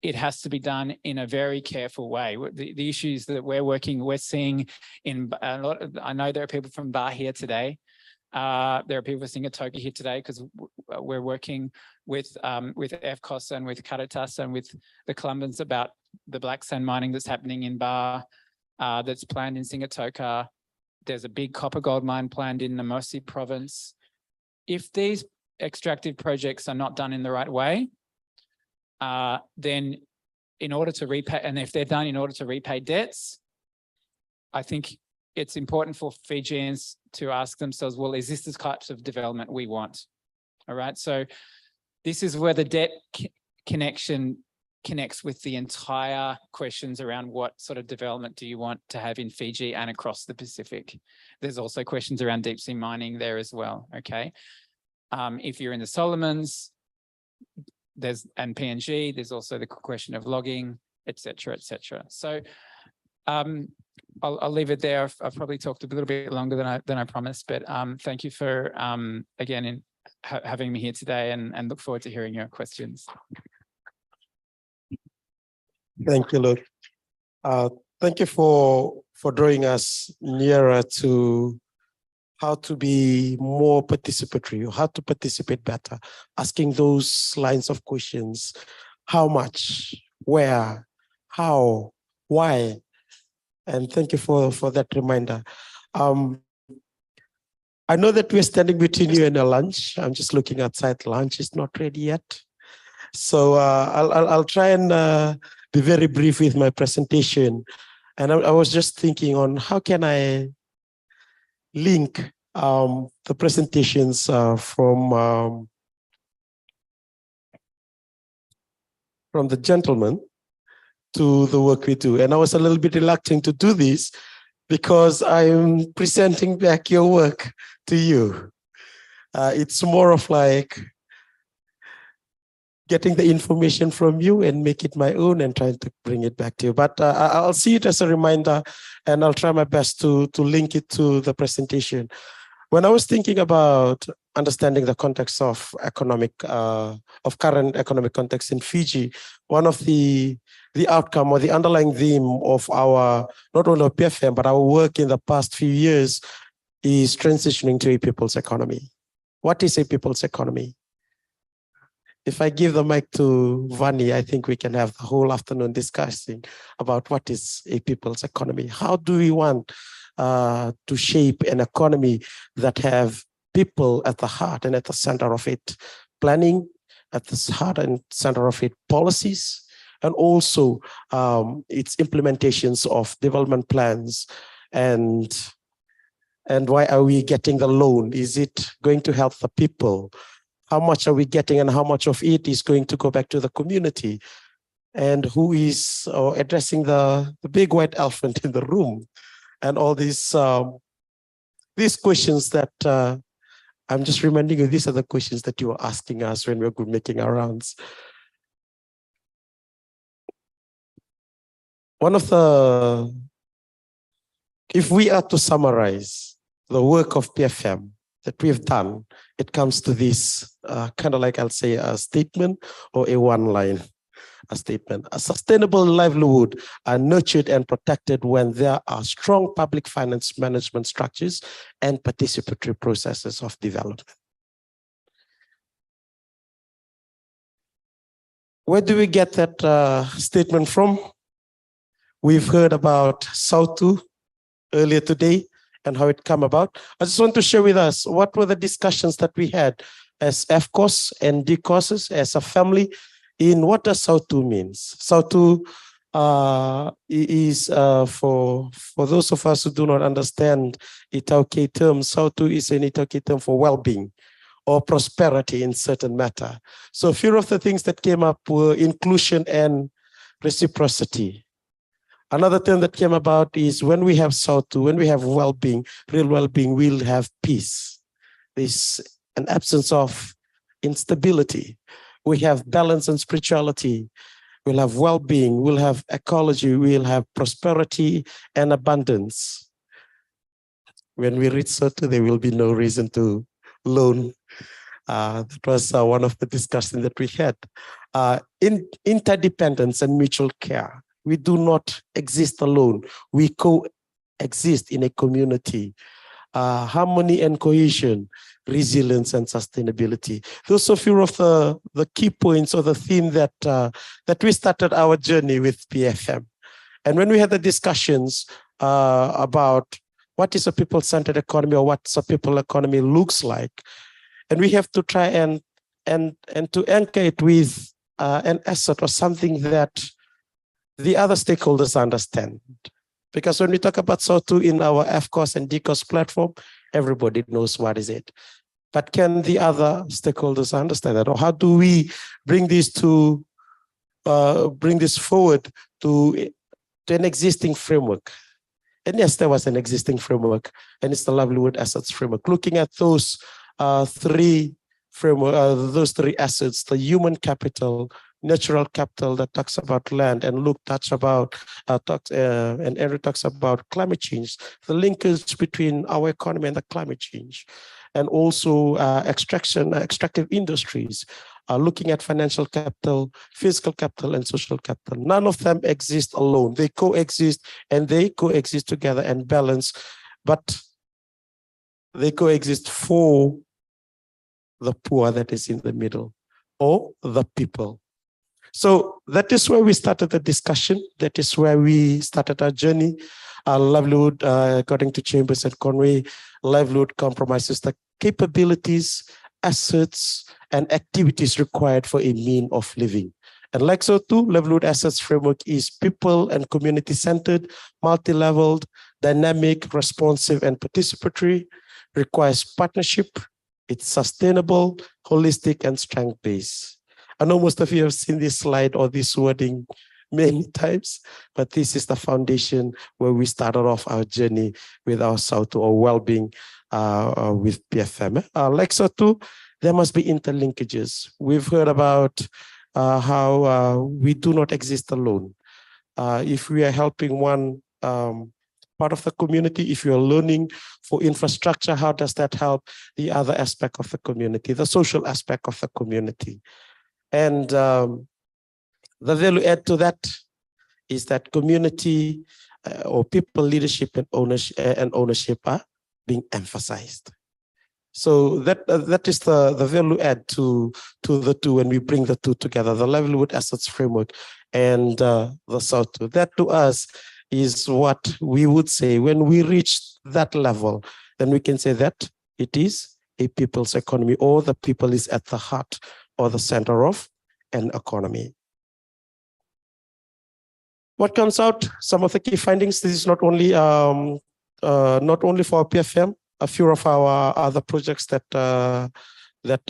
it has to be done in a very careful way. The issues that we're seeing in a lot of, I know there are people from Bar here today. There are people from Singatoka here today because we're working with EFCOS and with Caritas and with the Columbans about the black sand mining that's happening in Bar, that's planned in Singatoka. There's a big copper gold mine planned in Namosi province. If these extractive projects are not done in the right way, then in order to repay, and if they're done in order to repay debts, I think it's important for Fijians to ask themselves, well, is this the types of development we want? All right, so this is where the debt connection connects with the entire questions around what sort of development do you want to have in Fiji and across the Pacific. There's also questions around deep sea mining there as well, okay? If you're in the Solomons, and PNG, there's also the question of logging, et cetera, et cetera. So I'll leave it there. I've probably talked a little bit longer than I promised, but thank you for, again, having me here today and look forward to hearing your questions. Thank you, Luke. Thank you for drawing us nearer to how to be more participatory, or how to participate better, asking those lines of questions: how much, where, how, why? And thank you for that reminder. I know that we're standing between you and a lunch. I'm just looking outside. Lunch is not ready yet. So I'll try and be very brief with my presentation. And I was just thinking on how can I link the presentations from the gentleman to the work we do. And I was a little bit reluctant to do this because I'm presenting back your work to you. It's more of like getting the information from you and make it my own and trying to bring it back to you. But I'll see it as a reminder, and I'll try my best to link it to the presentation. When I was thinking about understanding the context of current economic context in Fiji, one of the outcome or the underlying theme of our, not only of PFM, but our work in the past few years is transitioning to a people's economy. What is a people's economy? If I give the mic to Vani, I think we can have the whole afternoon discussing about what is a people's economy. How do we want to shape an economy that have people at the heart and at the center of it, planning at the heart and center of it, policies, and also its implementations of development plans, and why are we getting the loan? Is it going to help the people? How much are we getting and how much of it is going to go back to the community? And who is addressing the big white elephant in the room? And all these questions that I'm just reminding you, these are the questions that you were asking us when we were making our rounds. If we are to summarize the work of PFM that we have done, it comes to this kind of like, I'll say, a statement or a one-line statement. A sustainable livelihood are nurtured and protected when there are strong public finance management structures and participatory processes of development. Where do we get that statement from? We've heard about SAUTU earlier today and how it came about. I just want to share with us what were the discussions that we had as FCOS and DCOSs as a family in what does SAUTU means. SAUTU is for those of us who do not understand Itaukei term, SAUTU is an Itaukei term for well-being or prosperity in certain matter. So a few of the things that came up were inclusion and reciprocity. Another term that came about is when we have SAUTU, when we have well-being, real well-being, we'll have peace. There's an absence of instability. We have balance and spirituality. We'll have well-being, we'll have ecology, we'll have prosperity and abundance. When we reach SAUTU, there will be no reason to loan. That was one of the discussions that we had. In interdependence and mutual care. We do not exist alone. We coexist in a community. harmony and cohesion, resilience and sustainability. Those are a few of the key points or the theme that that we started our journey with PFM. And when we had the discussions about what is a people-centered economy or what a people economy looks like, and we have to try and to anchor it with an asset or something that the other stakeholders understand. Because when we talk about SOTU in our FCOS and DCOS platform, everybody knows what is it. But can the other stakeholders understand that? Or how do we bring this to bring this forward to an existing framework? And yes, there was an existing framework, and it's the livelihood assets framework. Looking at those three assets, the human capital, natural capital that talks about land, and Luke touched about and Eric talks about climate change, the linkage between our economy and the climate change, and also extractive industries, looking at financial capital, physical capital, and social capital. None of them exist alone. They coexist, and they coexist together and balance, but they coexist for the poor that is in the middle, or the people. So that is where we started the discussion. That is where we started our journey. Livelihood, according to Chambers and Conway, livelihood compromises the capabilities, assets, and activities required for a mean of living. And like SOTU, livelihood assets framework is people and community-centered, multi-leveled, dynamic, responsive, and participatory, requires partnership. It's sustainable, holistic, and strength-based. I know most of you have seen this slide or this wording many times, but this is the foundation where we started off our journey with our SOTU or well-being with PFM. Like SOTU, there must be interlinkages. We've heard about how we do not exist alone. If we are helping one part of the community, if you're learning for infrastructure, how does that help the other aspect of the community, the social aspect of the community? And the value add to that is that community or people leadership and ownership are being emphasized. So that is the value add to the two when we bring the two together, the livelihood assets framework and the SOTU. That to us is what we would say when we reach that level, then we can say that it is a people's economy, or the people is at the heart or the center of an economy. What comes out? Some of the key findings. This is not only for PFM. A few of our other projects that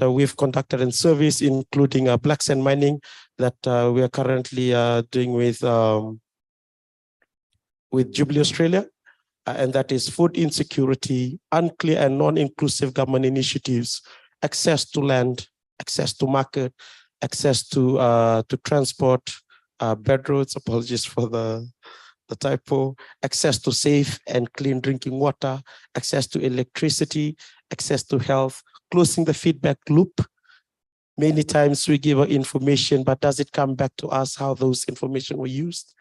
we've conducted in service, including black sand mining that we are currently doing with Jubilee Australia, and that is food insecurity, unclear and non-inclusive government initiatives, access to land, access to market, access to transport, bed roads, apologies for the typo, access to safe and clean drinking water, access to electricity, access to health, closing the feedback loop. Many times we give our information, but does it come back to us how those information were used?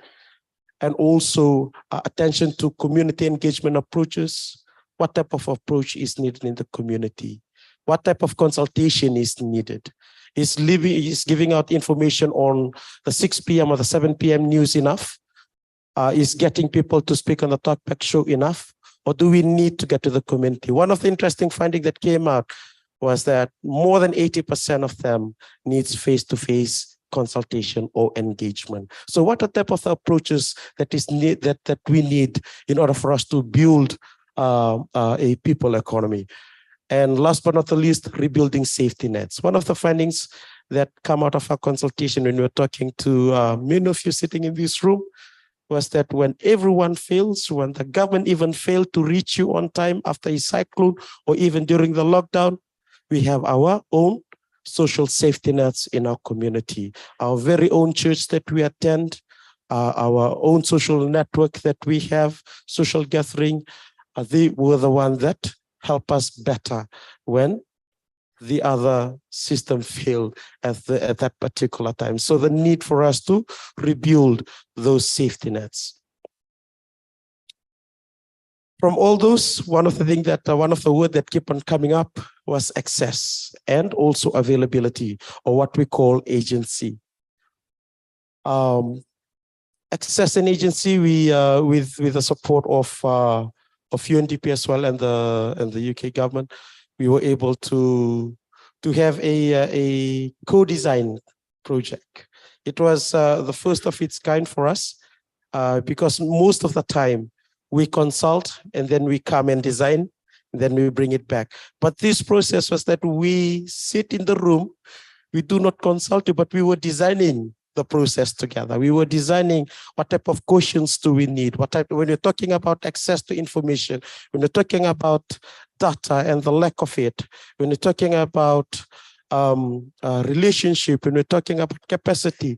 And also attention to community engagement approaches. What type of approach is needed in the community? What type of consultation is needed? Is giving out information on the 6 p.m. or the 7 p.m. news enough? Is getting people to speak on the talkback show enough? Or do we need to get to the community? One of the interesting findings that came out was that more than 80% of them needs face-to-face consultation or engagement. So what are the type of approaches that we need in order for us to build a people economy? And last but not the least, rebuilding safety nets. One of the findings that come out of our consultation when we were talking to many of you sitting in this room was that when everyone fails, when the government even failed to reach you on time after a cyclone or even during the lockdown, we have our own social safety nets in our community, our very own church that we attend, our own social network that we have, social gathering. They were the ones that help us better when the other system failed at that particular time. So the need for us to rebuild those safety nets. From all those, one of the things that one of the words that keep on coming up was access and also availability, or what we call agency. Access and agency, we with the support of UNDP as well and the UK government, we were able to have a co-design project. It was the first of its kind for us because most of the time we consult and then we come and design, and then we bring it back. But this process was that we sit in the room, we do not consult you, but we were designing the process together. We were designing what type of questions do we need, what type, when you're talking about access to information, when you're talking about data and the lack of it, when you're talking about relationship, when we're talking about capacity,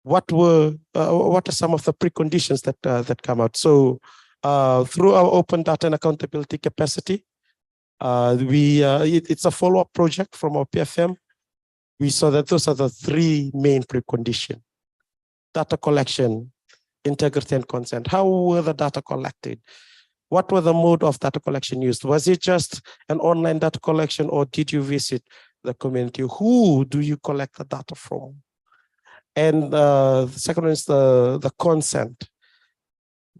what are some of the preconditions that come out? So through our open data and accountability capacity, it's a follow-up project from our PFM. We saw that those are the three main preconditions: data collection, integrity, and consent. How were the data collected? What were the mode of data collection used? Was it just an online data collection, or did you visit the community? Who do you collect the data from? And the second one is the consent.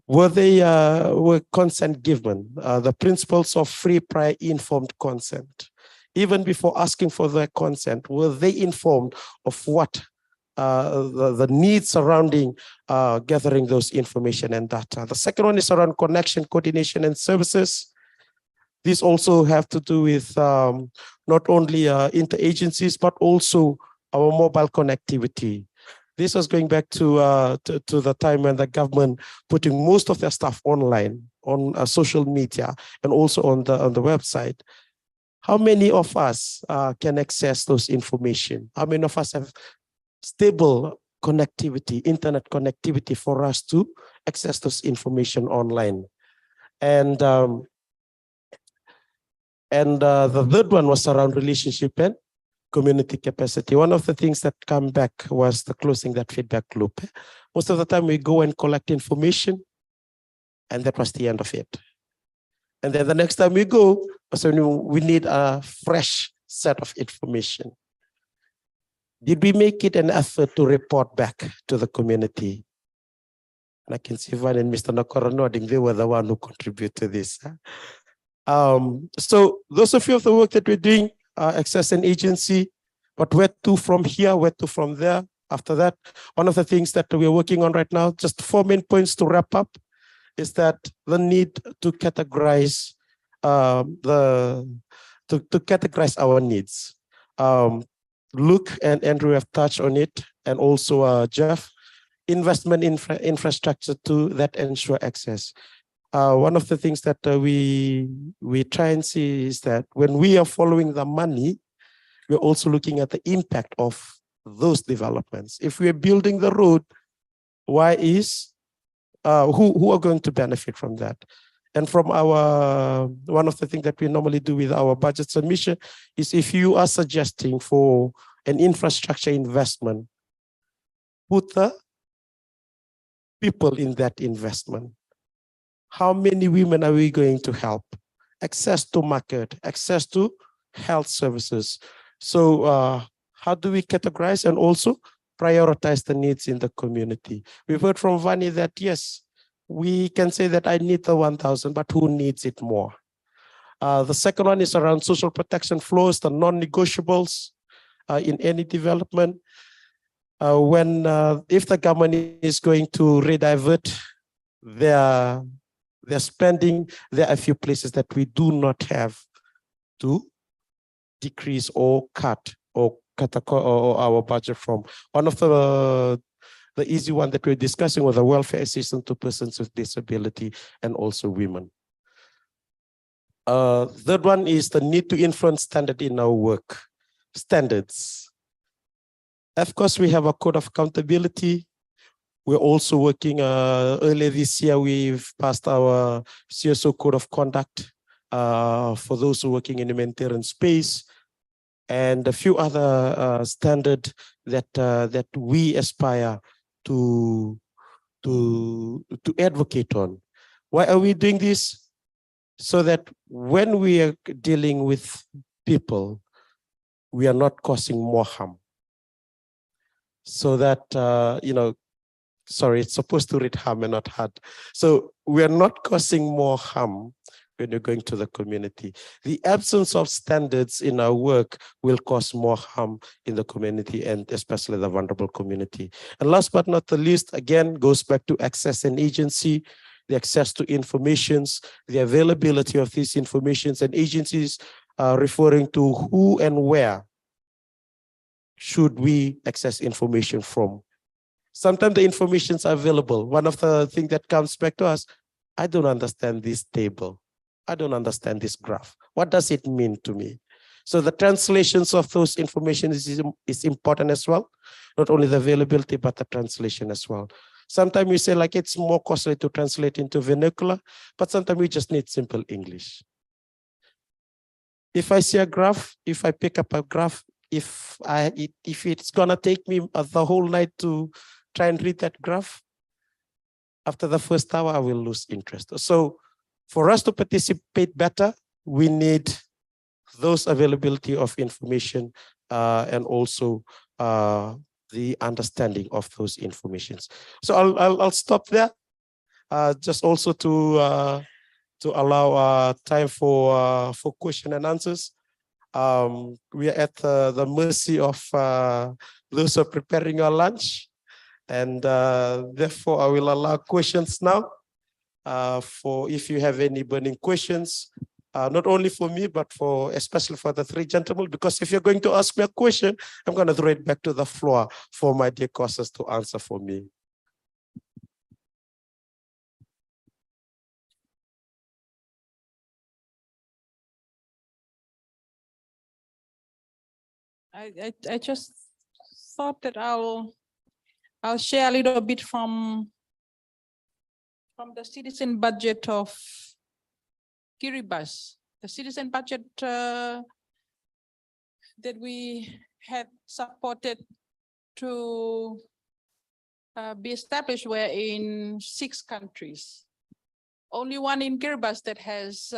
Were consent given? The principles of free, prior, informed consent. Even before asking for their consent, were they informed of what the needs surrounding gathering those information and data? The second one is around connection, coordination, and services. These also have to do with not only interagencies, but also our mobile connectivity. This was going back to the time when the government putting most of their stuff online, on social media, and also on the website. How many of us can access those information? How many of us have stable connectivity, internet connectivity for us to access those information online? And the third one was around relationship and community capacity. One of the things that come back was the closing that feedback loop. Most of the time we go and collect information, and that was the end of it. And then the next time we go, so we need a fresh set of information. Did we make it an effort to report back to the community? And I can see Van and Mr. Nakora nodding, they were the one who contributed to this. So those of you of the work that we're doing, access and agency, but where to from here, where to from there. After that, one of the things that we're working on right now, just 4 main points to wrap up, is that the need to categorize to categorize our needs. Luke and Andrew have touched on it, and also Jeff, investment infrastructure to that ensure access. One of the things that we try and see is that when we are following the money, we're also looking at the impact of those developments. If we're building the road, why is who are going to benefit from that? And from our, one of the things that we normally do with our budget submission is, if you are suggesting for an infrastructure investment, put the people in that investment. How many women are we going to help? Access to market, access to health services. So how do we categorize and also prioritize the needs in the community? We've heard from Vani that, yes, we can say that I need the 1,000, but who needs it more? The second one is around social protection flows, the non-negotiables in any development. If the government is going to redivert their spending, there are a few places that we do not have to decrease or cut our budget from. One of the easy one that we're discussing was the welfare assistance to persons with disability and also women. Third one is the need to influence standard in our work. Standards. Of course, we have a code of accountability. We're also working, earlier this year, we've passed our CSO code of conduct for those who are working in the humanitarian space, and a few other standards that we aspire to advocate on. Why are we doing this? so that when we are dealing with people, we are not causing more harm. So that, sorry, it's supposed to read harm and not hurt. So we are not causing more harm when you're going to the community. The absence of standards in our work will cause more harm in the community, and especially the vulnerable community. And last but not the least, again, goes back to access and agency, the access to informations, the availability of these informations and agencies, referring to who and where should we access information from. Sometimes the information is available. One of the things that comes back to us, I don't understand this table. I don't understand this graph. What does it mean to me? So the translations of those information is important as well. Not only the availability, but the translation as well. Sometimes we say like it's more costly to translate into vernacular, but sometimes we just need simple English. If I see a graph, if I pick up a graph, if it's gonna take me the whole night to try and read that graph, after the first hour, I will lose interest. So for us to participate better, we need those availability of information and also the understanding of those informations. So I'll stop there, just also to allow time for question and answers. We are at the mercy of those who are preparing our lunch, and therefore I will allow questions now. For if you have any burning questions, not only for me, but especially for the three gentlemen, because if you're going to ask me a question, I'm going to throw it back to the floor for my dear Kostas to answer for me. I just thought that I'll share a little bit from the citizen budget of Kiribati. The citizen budget that we had supported to be established were in 6 countries. Only one in Kiribati that has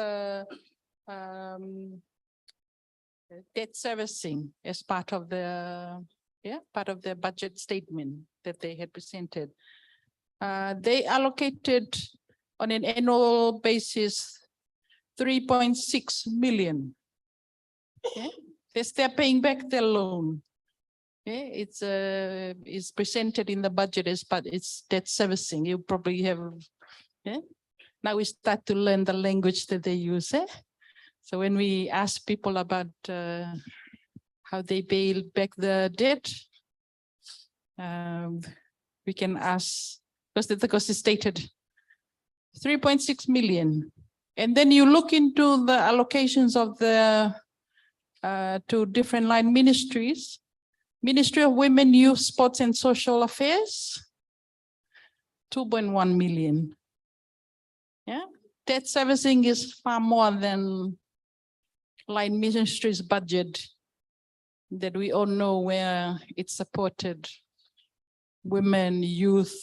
debt servicing as part of the budget statement that they had presented. They allocated on an annual basis 3.6 million. Okay? They're paying back their loan. Okay? It's presented in the budget as part, it's debt servicing. You probably have, now we start to learn the language that they use. So when we ask people about how they pay back the debt, we can ask, because it's stated 3.6 million. And then you look into the allocations of the to different line ministries. Ministry of Women, Youth, Sports and Social Affairs, 2.1 million. Yeah, debt servicing is far more than line ministry's budget that we all know where it supported women, youth.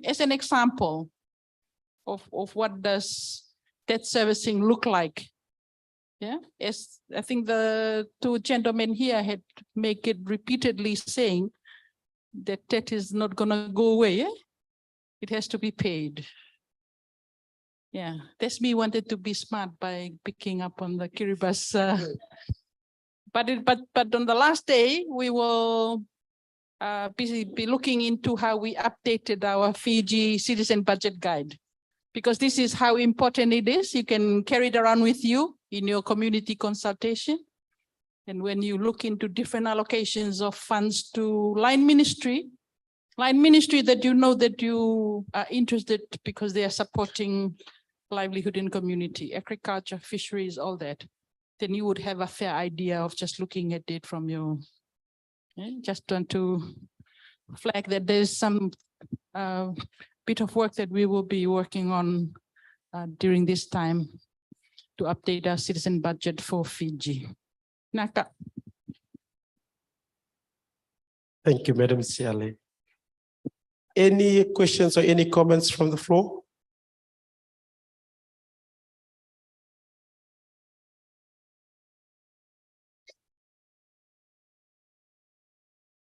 As an example of what does debt servicing look like. Yeah, as I think the 2 gentlemen here had make it repeatedly saying that debt is not gonna go away. It has to be paid. Yeah, that's me wanted to be smart by picking up on the Kiribati. But on the last day, we will be looking into how we updated our Fiji citizen budget guide, because this is how important it is. You can carry it around with you in your community consultation. And when you look into different allocations of funds to line ministry that you know that you are interested because they are supporting livelihood in community, agriculture, fisheries, all that, then you would have a fair idea of just looking at it from your, just want to flag that there's some bit of work that we will be working on during this time to update our citizen budget for Fiji. Naka. Thank you, Madam Siale. Any questions or any comments from the floor?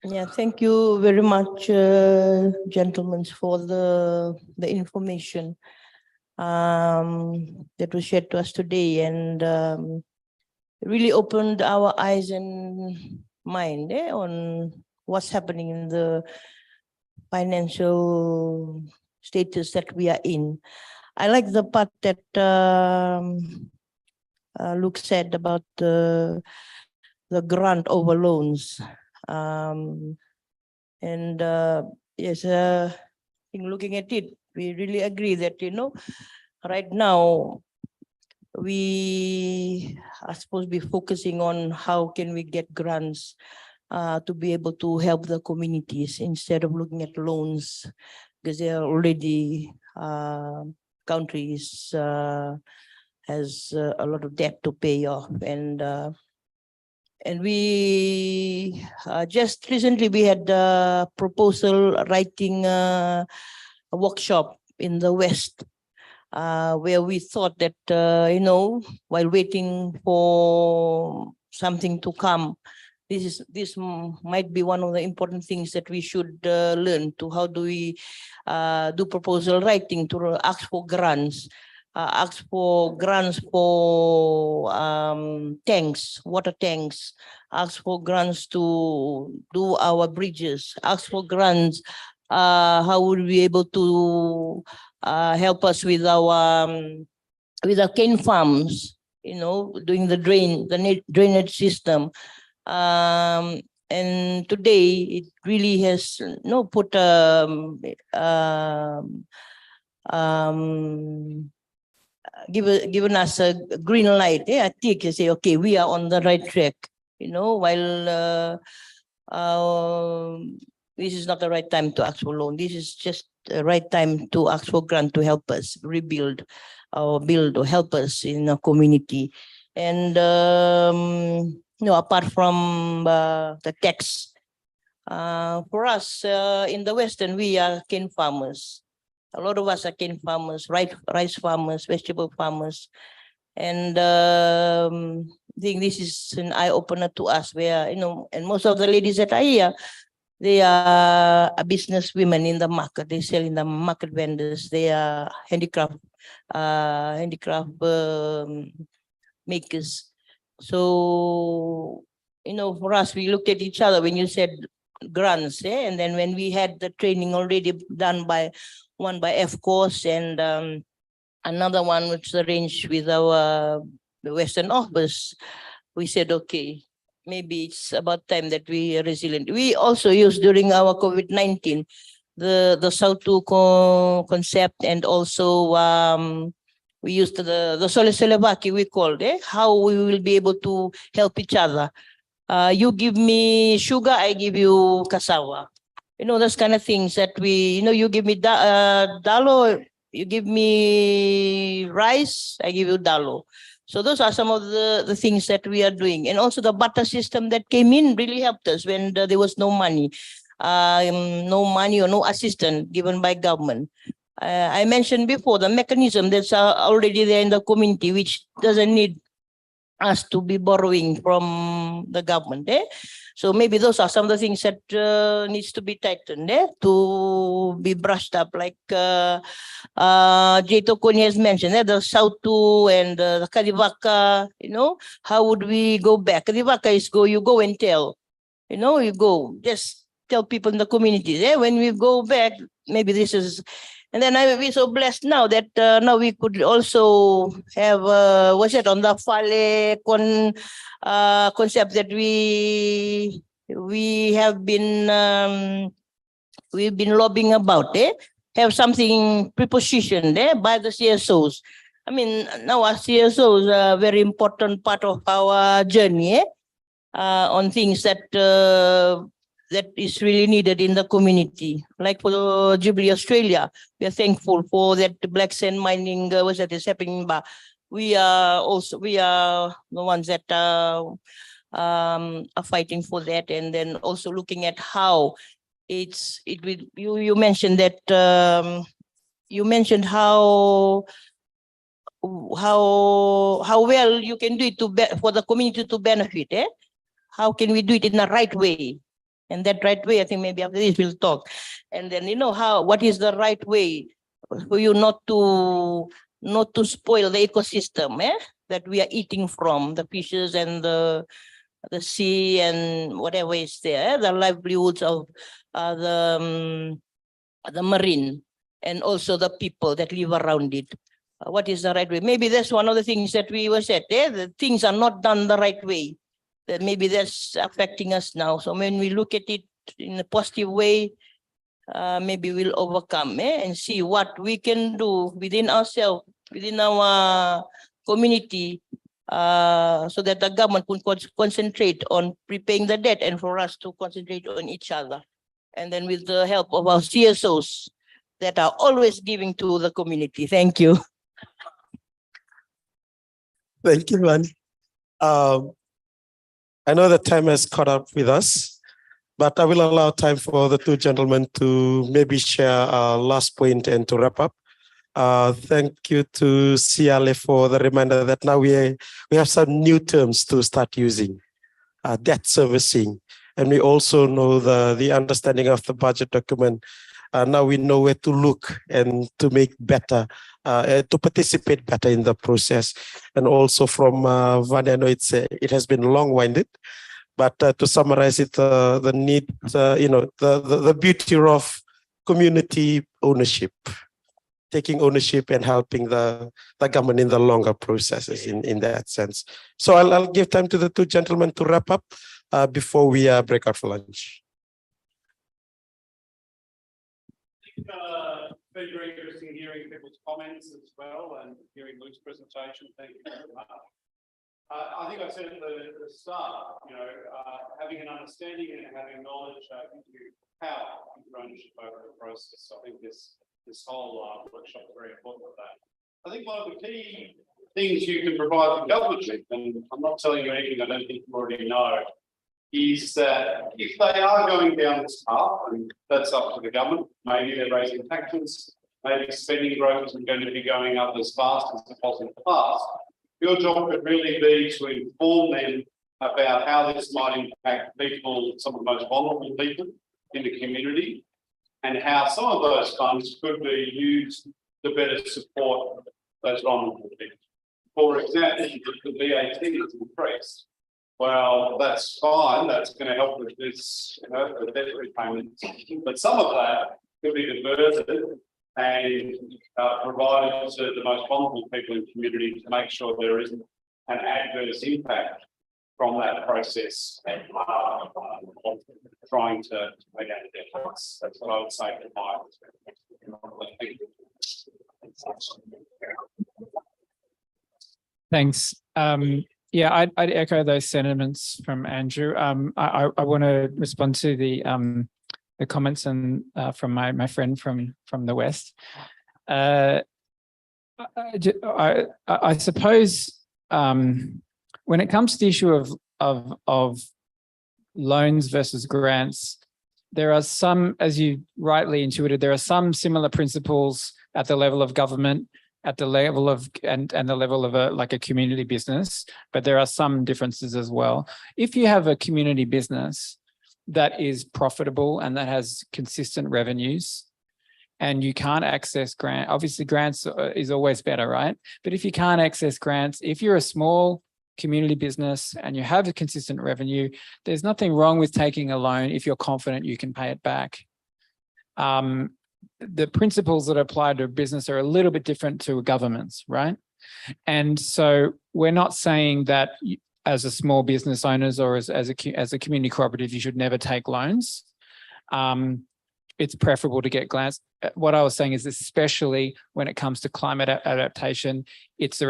Yeah, thank you very much, gentlemen, for the information that was shared to us today, and really opened our eyes and mind on what's happening in the financial status that we are in. I like the part that Luke said about the grant over loans. And yes, in looking at it, we really agree that, right now, we are supposed to be focusing on how can we get grants to be able to help the communities instead of looking at loans, because they are already countries has a lot of debt to pay off, and we just recently we had a proposal writing a workshop in the West, where we thought that, while waiting for something to come, this might be one of the important things that we should learn to how do we do proposal writing to ask for grants. Ask for grants for tanks, water tanks, ask for grants to do our bridges, ask for grants, how would we be able to help us with our cane farms, doing the drainage system. And today it really has put given us a green light. I think you say, okay, we are on the right track. While this is not the right time to ask for loan. This is just the right time to ask for grant to help us rebuild or build or help us in a community. And apart from the tax, for us in the Western, we are cane farmers. A lot of us are cane farmers, rice farmers, vegetable farmers. And I think this is an eye-opener to us where, and most of the ladies that are here, they are business women in the market. They sell in the market vendors. They are handicraft makers. So, for us, we looked at each other when you said grants, and then when we had the training already done by FCOS and another one which arranged with our the Western office, we said, okay, maybe it's about time that we are resilient. We also used during our COVID-19 the SAUTU concept, and also we used the Soliselevaki, we called how we will be able to help each other. You give me sugar, I give you cassava. Those kind of things that we, you give me dalo, you give me rice, I give you dalo. So those are some of the things that we are doing. And also the barter system that came in really helped us when there was no money or no assistance given by government. I mentioned before the mechanism that's already there in the community, which doesn't need us to be borrowing from the government. So maybe those are some of the things that needs to be tightened, to be brushed up, like J. Tokoni has mentioned, the SAUTU and the Kadivaka, how would we go back? Kadivaka is you go and tell, you go, just tell people in the community. When we go back, maybe this is. And then we're so blessed now that now we could also have on the Fale concept that we have been we've been lobbying about. Have something prepositioned by the CSOs. I mean, now our CSOs are a very important part of our journey on things that that is really needed in the community. Like for Jubilee Australia, we are thankful for that black sand mining is happening. But we are the ones that are fighting for that, and then also looking at how you mentioned that you mentioned how well you can do it for the community to benefit. How can we do it in the right way? And that right way, I think maybe after this we'll talk. And then, what is the right way for you not to spoil the ecosystem, that we are eating from, the fishes and the sea and whatever is there, the livelihoods of the marine, and also the people that live around it. What is the right way? Maybe that's one of the things that we were said, the things are not done the right way. That maybe that's affecting us now. So when we look at it in a positive way, maybe we'll overcome, and see what we can do within ourselves, within our community, so that the government can concentrate on repaying the debt and for us to concentrate on each other. And then with the help of our CSOs that are always giving to the community. Thank you. Thank you, man. I know the time has caught up with us, but I will allow time for the two gentlemen to maybe share a last point and to wrap up. Thank you to Siale for the reminder that now we have some new terms to start using, debt servicing. And we also know the understanding of the budget document. Now we know where to look and to make better, to participate better in the process. And also from Vanya, I know it has been long-winded, but to summarize it, the need, the beauty of community ownership, taking ownership and helping the government in the longer processes in that sense. So I'll give time to the two gentlemen to wrap up before we break out for lunch. Been very interesting hearing people's comments as well and hearing Luke's presentation. Thank you very much. I think I said at the start, having an understanding and having knowledge gives you power, ownership over the process. So I think this whole workshop is very important for that. I think one of the key things you can provide the government with, and I'm not telling you anything I don't think you already know, is that if they are going down this path, and that's up to the government, maybe they're raising taxes, maybe spending growth isn't going to be going up as fast as it was in the past, your job could really be to inform them about how this might impact people, some of the most vulnerable people in the community, and how some of those funds could be used to better support those vulnerable people. For example, the VAT is increased. Well, that's fine. That's going to help with this, the debt repayments. But some of that could be diverted and provided to the most vulnerable people in the community to make sure there isn't an adverse impact from that process. Trying to make out the difference. That's what I would say to my Thanks. Yeah, I'd echo those sentiments from Andrew. I want to respond to the comments and from my friend from the West. I suppose when it comes to the issue of loans versus grants, there are some, as you rightly intuited, there are some similar principles at the level of government, at the level of and the level of a community business, but there are some differences as well. If you have a community business that is profitable and that has consistent revenues, and you can't access grant, obviously grants is always better, right? But if you can't access grants, if you're a small community business and you have a consistent revenue, there's nothing wrong with taking a loan if you're confident you can pay it back. The principles that apply to a business are a little bit different to governments, right? And so we're not saying that as a small business owners or as a community cooperative, you should never take loans. It's preferable to get grants. What I was saying is, especially when it comes to climate adaptation, it's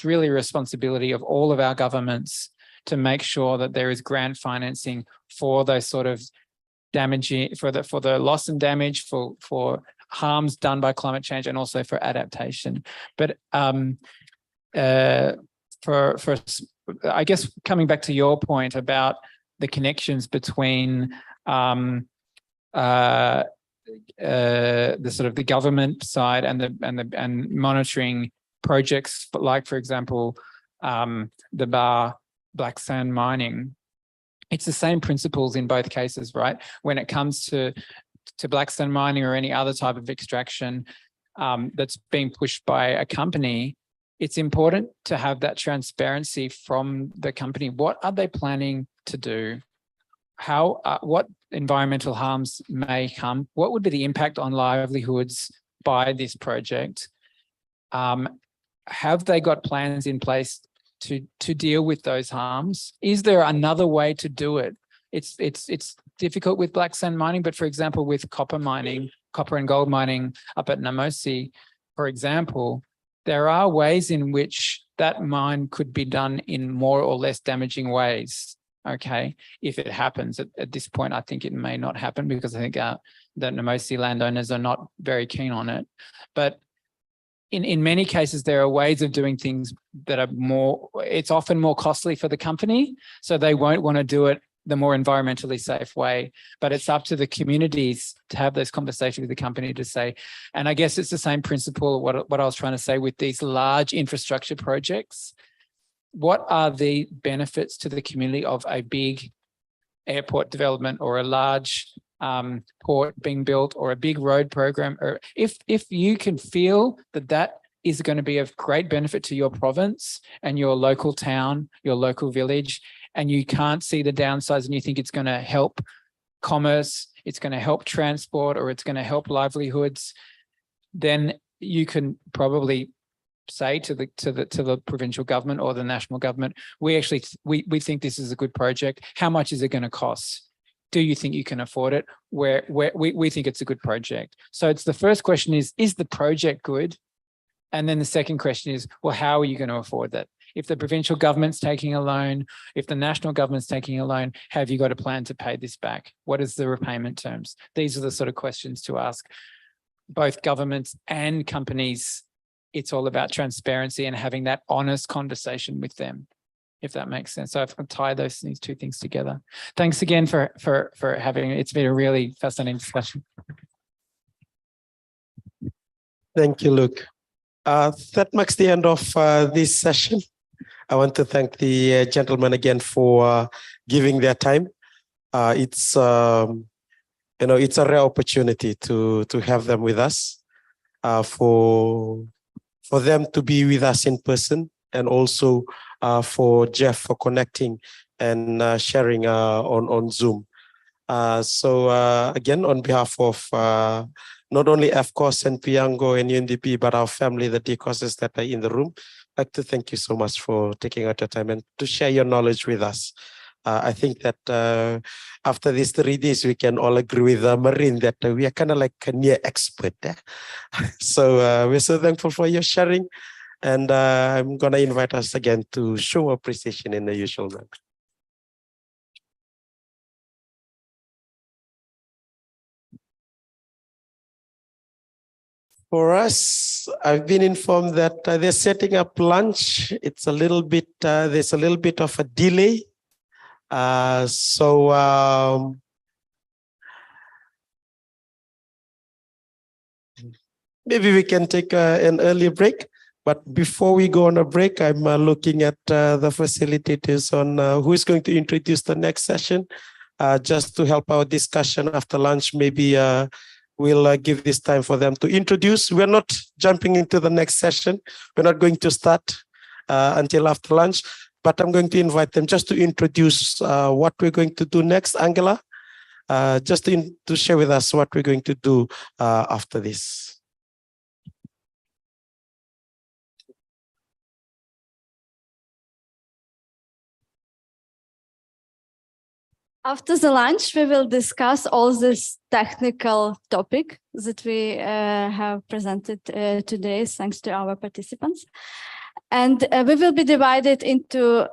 really a responsibility of all of our governments to make sure that there is grant financing for those sort of damaging, for the loss and damage, for harms done by climate change, and also for adaptation. But I guess coming back to your point about the connections between the sort of the government side and monitoring projects, like for example, the Black Sand mining. it's the same principles in both cases, right? When it comes to Blackstone mining or any other type of extraction that's being pushed by a company, it's important to have that transparency from the company. What are they planning to do? How, what environmental harms may come? What would be the impact on livelihoods by this project? Have they got plans in place to deal with those harms? Is there another way to do it? It's difficult with Blackstone mining, but for example, with copper mining, copper and gold mining up at Namosi, for example, there are ways in which that mine could be done in more or less damaging ways. Okay, if it happens at this point, I think it may not happen because I think the Namosi landowners are not very keen on it. But in many cases, there are ways of doing things that are more, it's often more costly for the company. So they won't want to do it the more environmentally safe way, but it's up to the communities to have those conversations with the company to say, and I guess it's the same principle, what I was trying to say with these large infrastructure projects. What are the benefits to the community of a big airport development or a large port being built or a big road program? Or if you can feel that is going to be of great benefit to your province and your local town, your local village, and you can't see the downsides and you think it's going to help commerce, it's going to help transport, or it's going to help livelihoods, then you can probably say to the provincial government or the national government, we think this is a good project. How much is it going to cost? Do you think you can afford it? We think it's a good project. So it's the first question is the project good? And then the second question is, well, how are you going to afford that? If the provincial government's taking a loan, if the national government's taking a loan, have you got a plan to pay this back? What is the repayment terms? These are the sort of questions to ask both governments and companies. It's all about transparency and having that honest conversation with them, if that makes sense. So I've tied these two things together. Thanks again for having it. It's been a really fascinating discussion. Thank you, Luke. That marks the end of this session. I want to thank the gentlemen again for giving their time. It's it's a rare opportunity to have them with us, for them to be with us in person, and also for Jeff for connecting and sharing on Zoom. So again, on behalf of not only FCOS and Piango and UNDP, but our family, the DCOSs that are in the room, I'd like to thank you so much for taking out your time and to share your knowledge with us. I think that after these 3 days, we can all agree with Marine that we are kind of like a near expert. So we're so thankful for your sharing. And I'm going to invite us again to show appreciation in the usual manner. For us, I've been informed that they're setting up lunch. It's a little bit, there's a little bit of a delay. So maybe we can take an early break. But before we go on a break, I'm looking at the facilitators on who is going to introduce the next session. Just to help our discussion after lunch, maybe we'll give this time for them to introduce. We're not jumping into the next session. We're not going to start until after lunch, but I'm going to invite them just to introduce what we're going to do next. Angela, just to share with us what we're going to do after this. After the lunch, we will discuss all this technical topic that we have presented today, thanks to our participants. And we will be divided into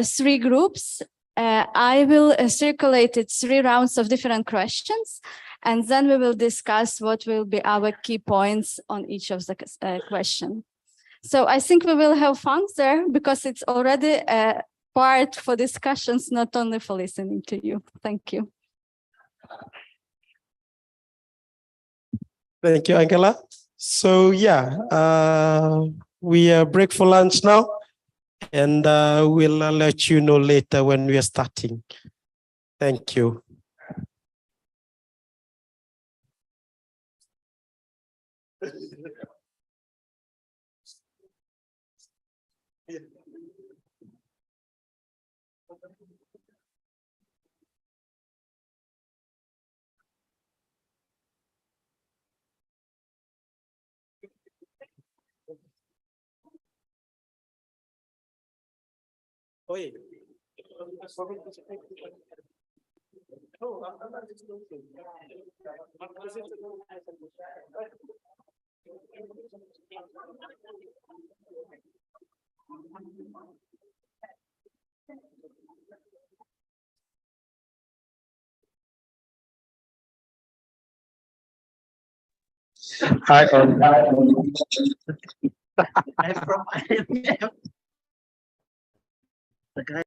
3 groups. I will circulate 3 rounds of different questions, and then we will discuss what will be our key points on each of the question. So I think we will have fun there because it's already part for discussions, not only for listening to you. Thank you. Thank you, Angela. So yeah, we break for lunch now, and we'll let you know later when we are starting. Thank you. Hi, I'm from IMF. The guy